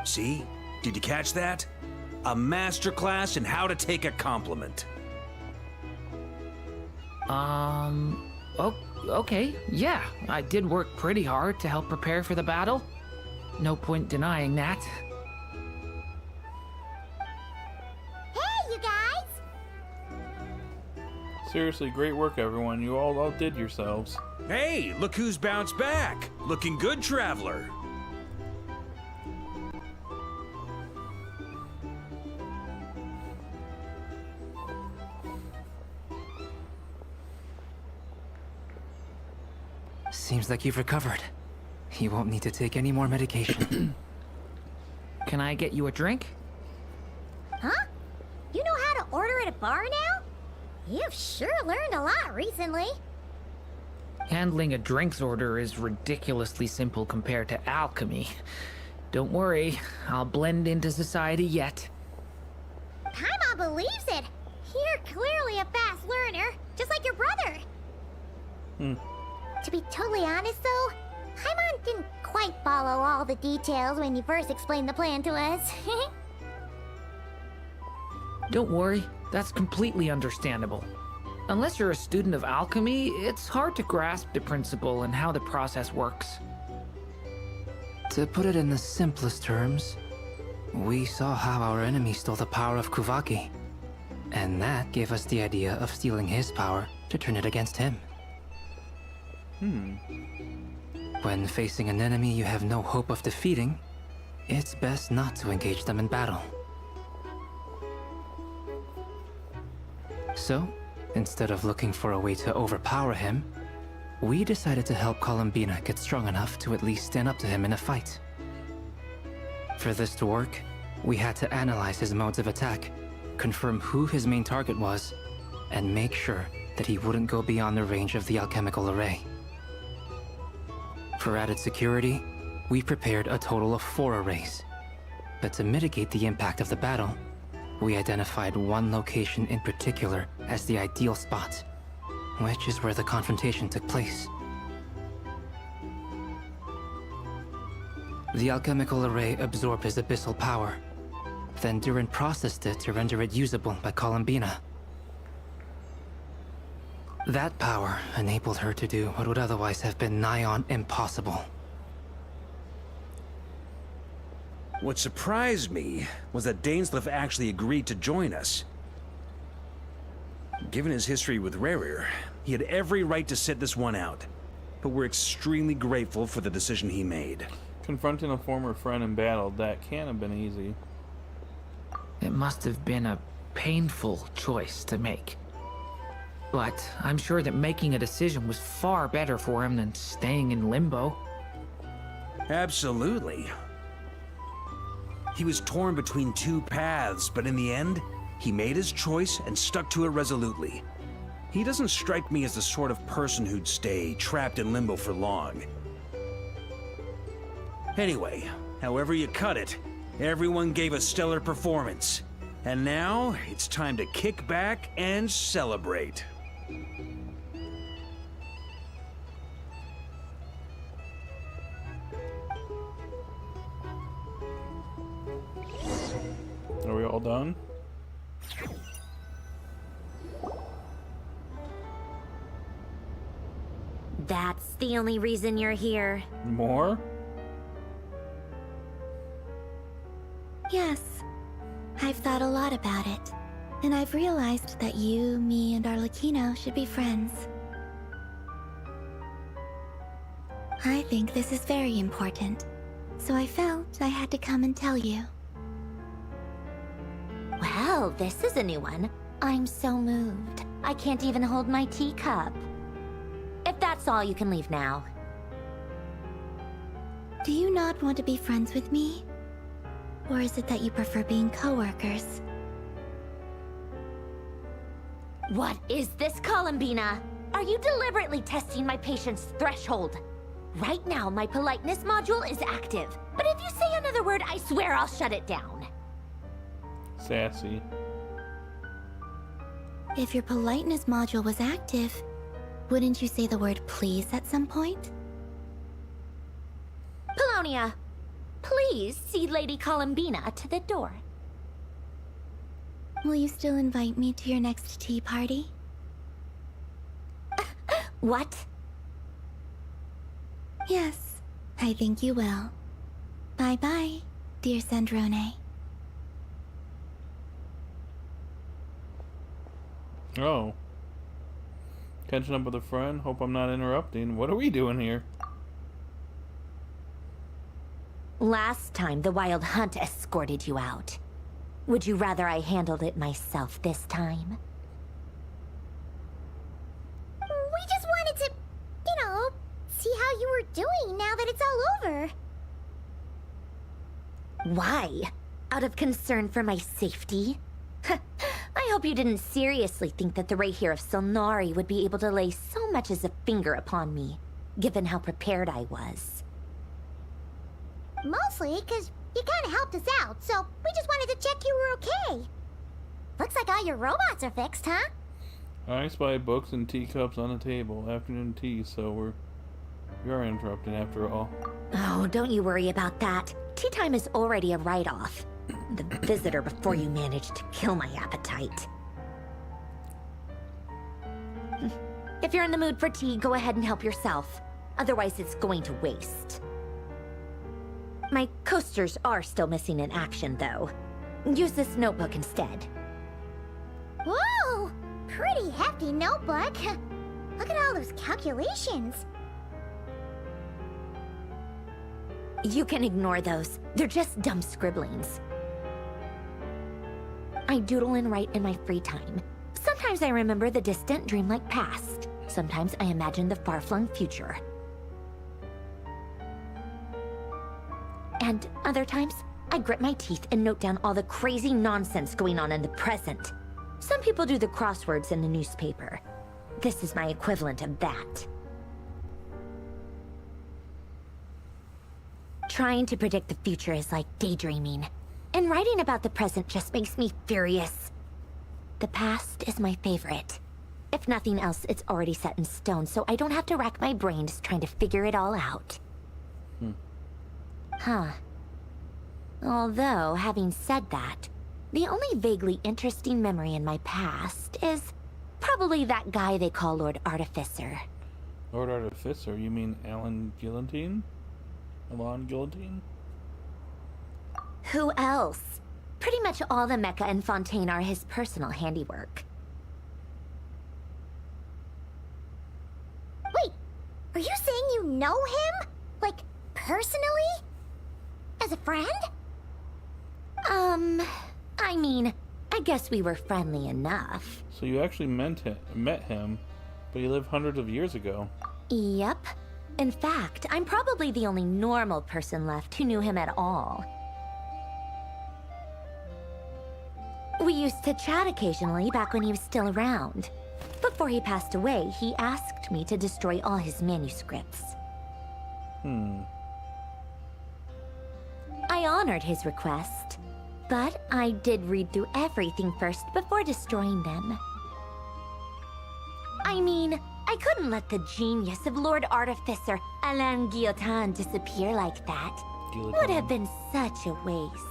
See? Did you catch that? A masterclass in how to take a compliment. Okay, yeah. I did work pretty hard to help prepare for the battle. No point denying that. Hey, you guys! Seriously, great work, everyone. You all outdid yourselves. Hey, look who's bounced back. Looking good, traveler. Seems like you've recovered. You won't need to take any more medication. Can I get you a drink? Huh? You know how to order at a bar now? You've sure learned a lot recently. Handling a drinks order is ridiculously simple compared to alchemy. Don't worry, I'll blend into society yet. Paimon believes it. You're clearly a fast learner, just like your brother. To be totally honest, though, Paimon didn't quite follow all the details when you first explained the plan to us. Don't worry, that's completely understandable. Unless you're a student of alchemy, it's hard to grasp the principle and how the process works. To put it in the simplest terms, we saw how our enemy stole the power of Kuvaki. And that gave us the idea of stealing his power to turn it against him. When facing an enemy you have no hope of defeating, it's best not to engage them in battle. So, instead of looking for a way to overpower him, we decided to help Columbina get strong enough to at least stand up to him in a fight. For this to work, we had to analyze his modes of attack, confirm who his main target was, and make sure that he wouldn't go beyond the range of the alchemical array. For added security, we prepared a total of 4 arrays. But to mitigate the impact of the battle, we identified one location in particular as the ideal spot, which is where the confrontation took place. The alchemical array absorbed his abyssal power. Then Durin processed it to render it usable by Columbina. That power enabled her to do what would otherwise have been nigh on impossible. What surprised me was that Dainsleif actually agreed to join us. Given his history with Rerir, he had every right to sit this one out. But we're extremely grateful for the decision he made. Confronting a former friend in battle, that can't have been easy. It must have been a painful choice to make. But I'm sure that making a decision was far better for him than staying in limbo. Absolutely. He was torn between 2 paths, but in the end, he made his choice and stuck to it resolutely. He doesn't strike me as the sort of person who'd stay trapped in limbo for long. Anyway, however you cut it, everyone gave a stellar performance. And now, it's time to kick back and celebrate. Are we all done? That's the only reason you're here. More? Yes. I've thought a lot about it. And I've realized that you, me, and Arlecchino should be friends. I think this is very important. So I felt I had to come and tell you. Well, this is a new one. I'm so moved. I can't even hold my teacup. If that's all, you can leave now. Do you not want to be friends with me? Or is it that you prefer being co-workers? What is this, Columbina? Are you deliberately testing my patience threshold? Right now, my politeness module is active. But if you say another word, I swear I'll shut it down. Sassy. If your politeness module was active, wouldn't you say the word please at some point? Polonia, please see Lady Columbina to the door. Will you still invite me to your next tea party? What? Yes, I think you will. Bye-bye, dear Sandrone. Oh. Catching up with a friend. Hope I'm not interrupting. What are we doing here? Last time, the Wild Hunt escorted you out. Would you rather I handled it myself this time? We just wanted to, you know, see how you were doing now that it's all over. Why? Out of concern for my safety? I hope you didn't seriously think that the Rerir of Solnari would be able to lay so much as a finger upon me, given how prepared I was. Mostly because you kind of helped us out, so we just wanted to check you were okay. Looks like all your robots are fixed, huh? I spy books and teacups on the table. Afternoon tea, so we are interrupting after all. Oh, don't you worry about that. Tea time is already a write-off. The visitor before you managed to kill my appetite. If you're in the mood for tea, go ahead and help yourself. Otherwise, it's going to waste. My coasters are still missing in action, though. Use this notebook instead. Whoa! Pretty hefty notebook. Look at all those calculations. You can ignore those. They're just dumb scribblings. I doodle and write in my free time. Sometimes I remember the distant, dreamlike past. Sometimes I imagine the far-flung future. And other times, I grit my teeth and note down all the crazy nonsense going on in the present. Some people do the crosswords in the newspaper. This is my equivalent of that. Trying to predict the future is like daydreaming. And writing about the present just makes me furious. The past is my favorite. If nothing else, it's already set in stone, so I don't have to rack my brains trying to figure it all out. Huh. Although, having said that, the only vaguely interesting memory in my past is probably that guy they call Lord Artificer. Lord Artificer? You mean Alan Guillotine? Alon Guillotine? Who else? Pretty much all the mecha in Fontaine are his personal handiwork. Wait, are you saying you know him? Like, personally? As a friend? I mean, I guess we were friendly enough. So you actually met him, but he lived hundreds of years ago. Yep. In fact, I'm probably the only normal person left who knew him at all. We used to chat occasionally back when he was still around. Before he passed away, he asked me to destroy all his manuscripts. I honored his request, but I did read through everything first before destroying them. I mean, I couldn't let the genius of Lord Artificer Alain Guillotin disappear like that. Would have been such a waste.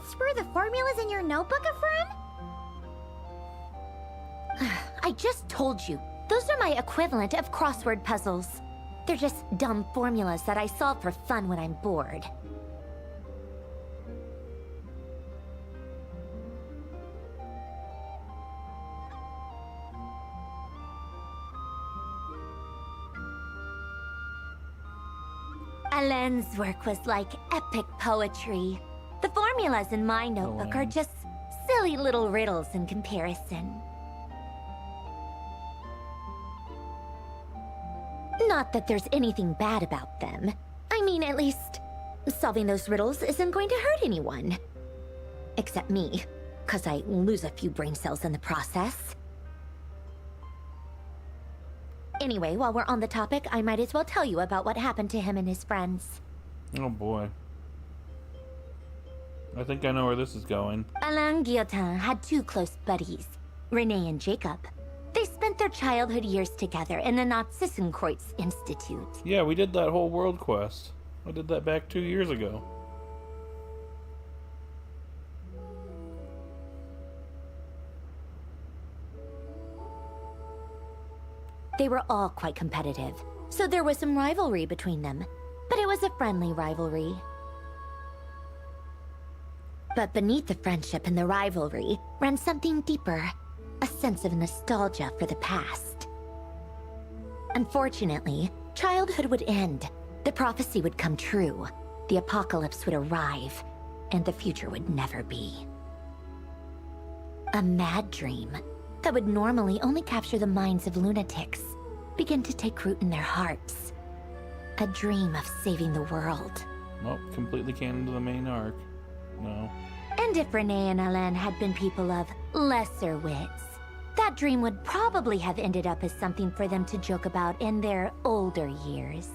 That's where the formulas in your notebook are from? I just told you. Those are my equivalent of crossword puzzles. They're just dumb formulas that I solve for fun when I'm bored. Alain's work was like epic poetry. The formulas in my notebook are just silly little riddles in comparison. Not that there's anything bad about them. I mean, at least, solving those riddles isn't going to hurt anyone. Except me, 'cause I lose a few brain cells in the process. Anyway, while we're on the topic, I might as well tell you about what happened to him and his friends. Oh boy. I think I know where this is going. Alain Guillotin had two close buddies, René and Jacob. They spent their childhood years together in the Nazissenkreuz Institute. Yeah, we did that whole world quest. I did that back 2 years ago. They were all quite competitive, so there was some rivalry between them, but it was a friendly rivalry. But beneath the friendship and the rivalry ran something deeper, a sense of nostalgia for the past. Unfortunately, childhood would end, the prophecy would come true, the apocalypse would arrive, and the future would never be. A mad dream that would normally only capture the minds of lunatics began to take root in their hearts. A dream of saving the world. Well, completely canon to the main arc. No. And if René and Alain had been people of lesser wits, that dream would probably have ended up as something for them to joke about in their older years.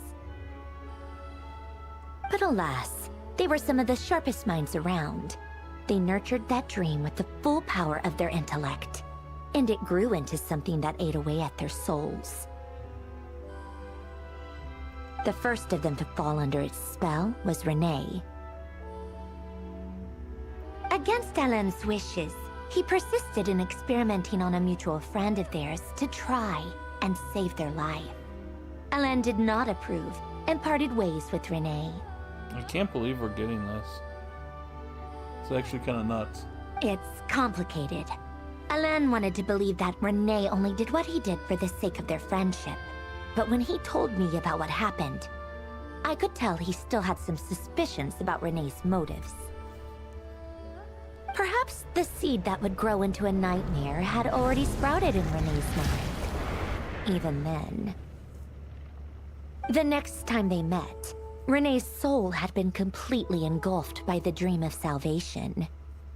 But alas, they were some of the sharpest minds around. They nurtured that dream with the full power of their intellect, and it grew into something that ate away at their souls. The first of them to fall under its spell was René. Against Alain's wishes, he persisted in experimenting on a mutual friend of theirs to try and save their life. Alain did not approve and parted ways with René. I can't believe we're getting this. It's actually kind of nuts. It's complicated. Alain wanted to believe that René only did what he did for the sake of their friendship. But when he told me about what happened, I could tell he still had some suspicions about René's motives. Perhaps the seed that would grow into a nightmare had already sprouted in René's mind. Even then. The next time they met, René's soul had been completely engulfed by the dream of salvation.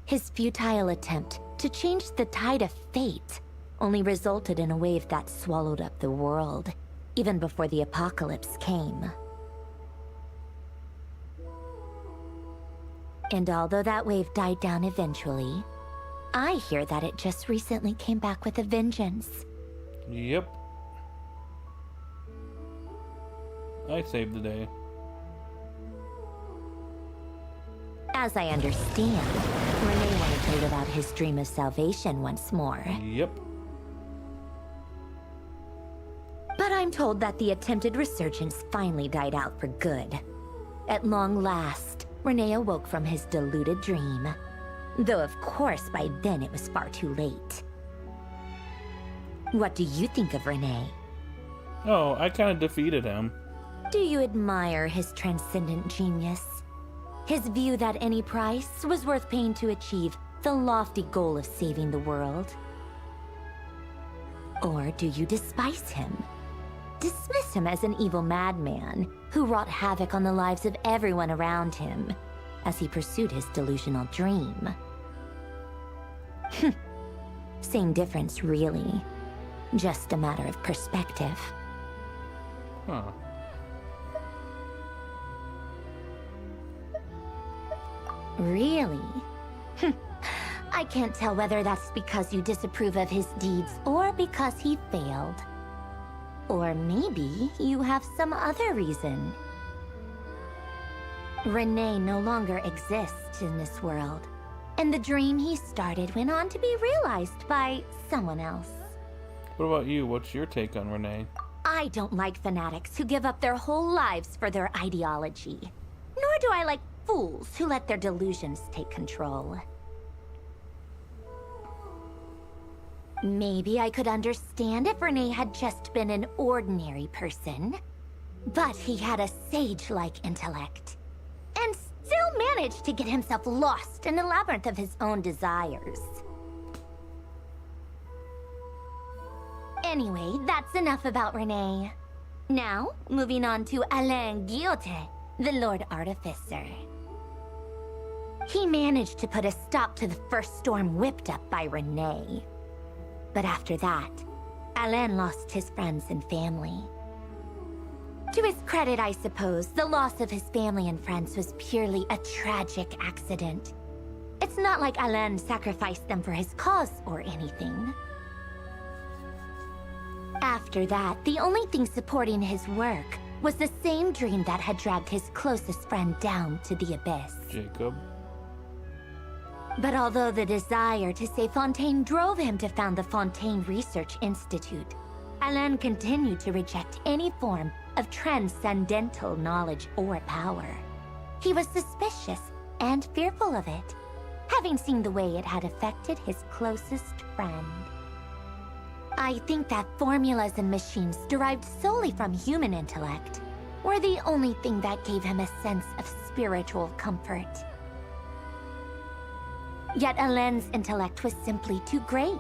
His futile attempt to change the tide of fate only resulted in a wave that swallowed up the world, even before the apocalypse came. And although that wave died down eventually, I hear that it just recently came back with a vengeance. Yep. I saved the day. As I understand, René wanted to live out his dream of salvation once more. Yep. But I'm told that the attempted resurgence finally died out for good. At long last, René awoke from his deluded dream. Though of course by then it was far too late. What do you think of René? Oh, I kind of defeated him. Do you admire his transcendent genius? His view that any price was worth paying to achieve the lofty goal of saving the world? Or do you despise him? Dismiss him as an evil madman who wrought havoc on the lives of everyone around him as he pursued his delusional dream? Same difference, really. Just a matter of perspective. Huh. Really? I can't tell whether that's because you disapprove of his deeds or because he failed. Or maybe you have some other reason. René no longer exists in this world, And the dream he started went on to be realized by someone else. What about you? What's your take on Renee? I don't like fanatics who give up their whole lives for their ideology. Nor do I like fools who let their delusions take control. Maybe I could understand if Renee had just been an ordinary person. But he had a sage-like intellect. And still managed to get himself lost in a labyrinth of his own desires. Anyway, that's enough about Renee. Now, moving on to Alain Guillotin, the Lord Artificer. He managed to put a stop to the first storm whipped up by Renee. But after that, Alain lost his friends and family. To his credit, I suppose, the loss of his family and friends was purely a tragic accident. It's not like Alain sacrificed them for his cause or anything. After that, the only thing supporting his work was the same dream that had dragged his closest friend down to the abyss. Jacob. But although the desire to save Fontaine drove him to found the Fontaine Research Institute, Alain continued to reject any form of transcendental knowledge or power. He was suspicious and fearful of it, having seen the way it had affected his closest friend. I think that formulas and machines derived solely from human intellect were the only thing that gave him a sense of spiritual comfort. Yet Alain's intellect was simply too great.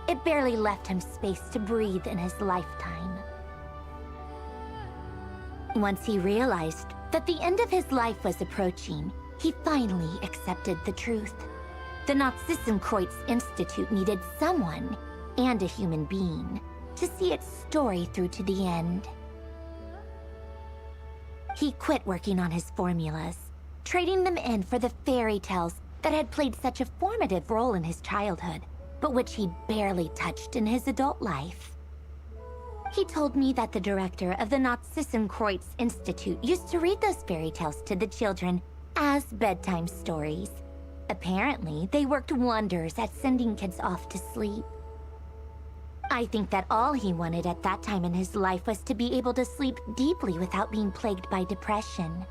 It barely left him space to breathe in his lifetime. Once he realized that the end of his life was approaching, he finally accepted the truth. The Nazissenkreuz Institute needed someone, and a human being, to see its story through to the end. He quit working on his formulas, trading them in for the fairy tales that had played such a formative role in his childhood, but which he'd barely touched in his adult life. He told me that the director of the Nazissenkreuz Institute used to read those fairy tales to the children as bedtime stories. Apparently, they worked wonders at sending kids off to sleep. I think that all he wanted at that time in his life was to be able to sleep deeply without being plagued by depression.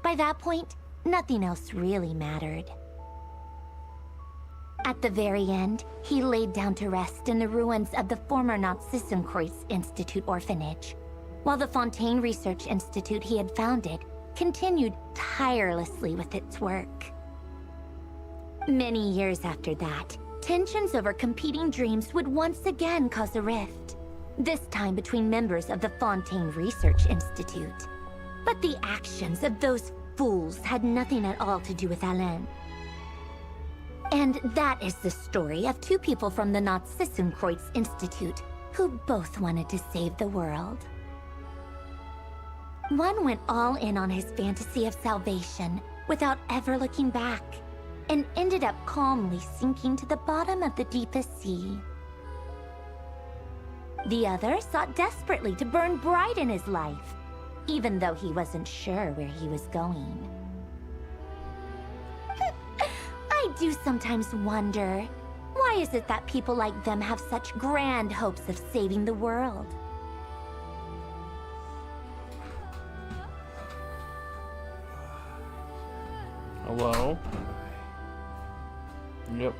By that point, nothing else really mattered. At the very end, he laid down to rest in the ruins of the former Nazissenkreuz Institute orphanage, while the Fontaine Research Institute he had founded continued tirelessly with its work. Many years after that, tensions over competing dreams would once again cause a rift, this time between members of the Fontaine Research Institute. But the actions of those fools had nothing at all to do with Alain. And that is the story of two people from the Nazissenkreuz Institute who both wanted to save the world. One went all in on his fantasy of salvation without ever looking back, and ended up calmly sinking to the bottom of the deepest sea. The other sought desperately to burn bright in his life, even though he wasn't sure where he was going. I do sometimes wonder, why is it that people like them have such grand hopes of saving the world? Hello? Yep.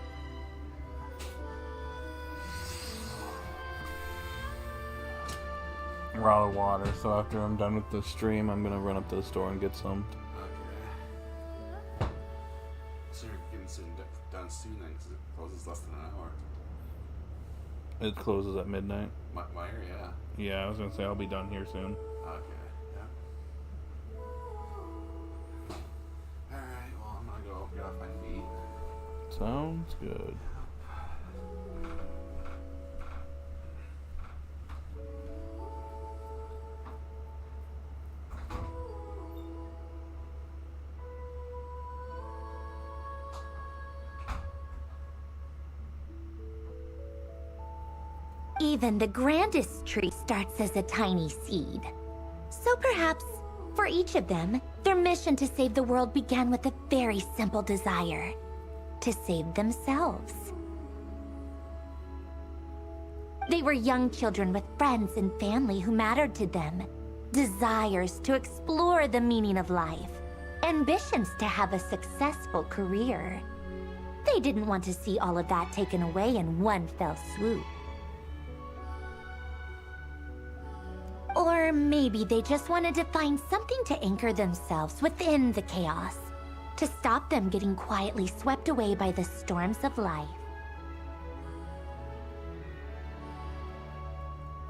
We're out of water, so after I'm done with the stream, I'm gonna run up to the store and get some. Okay. So you're getting sitting down soon then, because it closes less than an hour. It closes at midnight. My area, yeah. Yeah, I was gonna say I'll be done here soon. Okay, yeah. Alright, well, I'm gonna go get off my feet. Sounds good. Even the grandest tree starts as a tiny seed. So perhaps, for each of them, their mission to save the world began with a very simple desire. to save themselves. They were young children with friends and family who mattered to them, desires to explore the meaning of life, ambitions to have a successful career. They didn't want to see all of that taken away in one fell swoop. Or maybe they just wanted to find something to anchor themselves within the chaos, to stop them getting quietly swept away by the storms of life.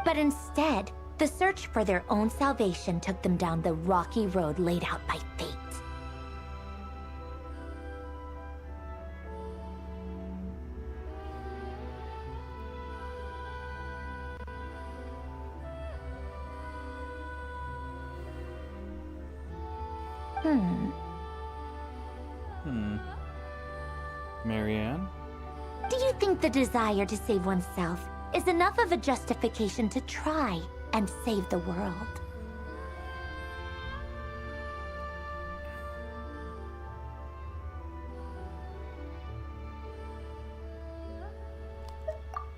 But instead, the search for their own salvation took them down the rocky road laid out by fate. Marianne? Do you think the desire to save oneself is enough of a justification to try and save the world?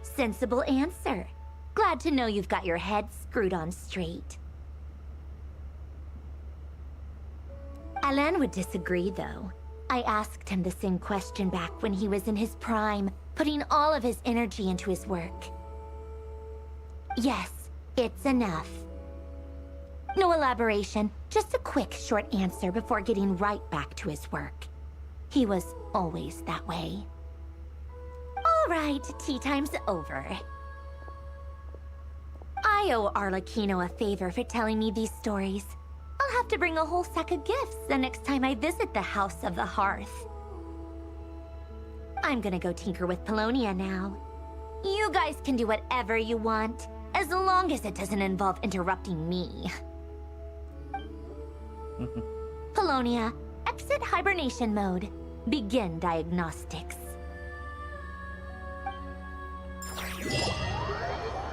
Sensible answer. Glad to know you've got your head screwed on straight. Alan would disagree, though. I asked him the same question back when he was in his prime, putting all of his energy into his work. Yes, it's enough. No elaboration, just a quick, short answer before getting right back to his work. He was always that way. All right, tea time's over. I owe Arlecchino a favor for telling me these stories. I'll have to bring a whole sack of gifts the next time I visit the House of the Hearth. I'm gonna go tinker with Polonia now. You guys can do whatever you want, as long as it doesn't involve interrupting me. Polonia, exit hibernation mode. Begin diagnostics.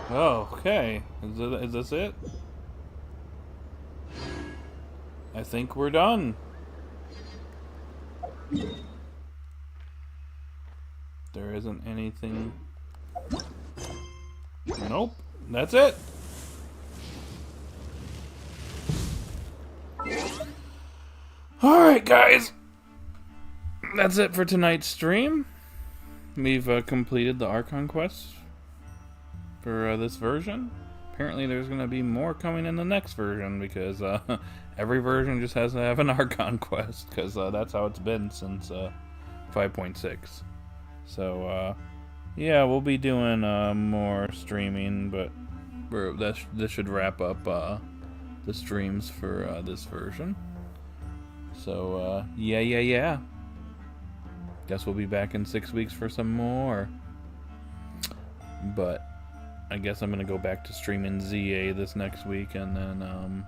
Oh, okay. Is this it? I think we're done. There isn't anything. Nope. That's it. Alright, guys. That's it for tonight's stream. We've completed the Archon quest for this version. Apparently there's going to be more coming in the next version because every version just has to have an Archon quest because that's how it's been since 5.6. So yeah, we'll be doing more streaming, but this should wrap up the streams for this version. So yeah. Guess we'll be back in 6 weeks for some more. But I guess I'm gonna go back to streaming ZA this next week, and then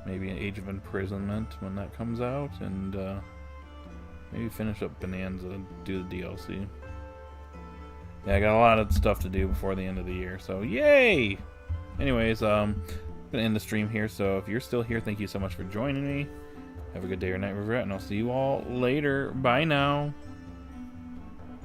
maybe an Age of Imprisonment when that comes out, and maybe finish up Bonanza and do the DLC. Yeah, I got a lot of stuff to do before the end of the year, so yay! Anyways, I'm gonna end the stream here, so if you're still here, thank you so much for joining me. Have a good day or night, Regret, and I'll see you all later. Bye now.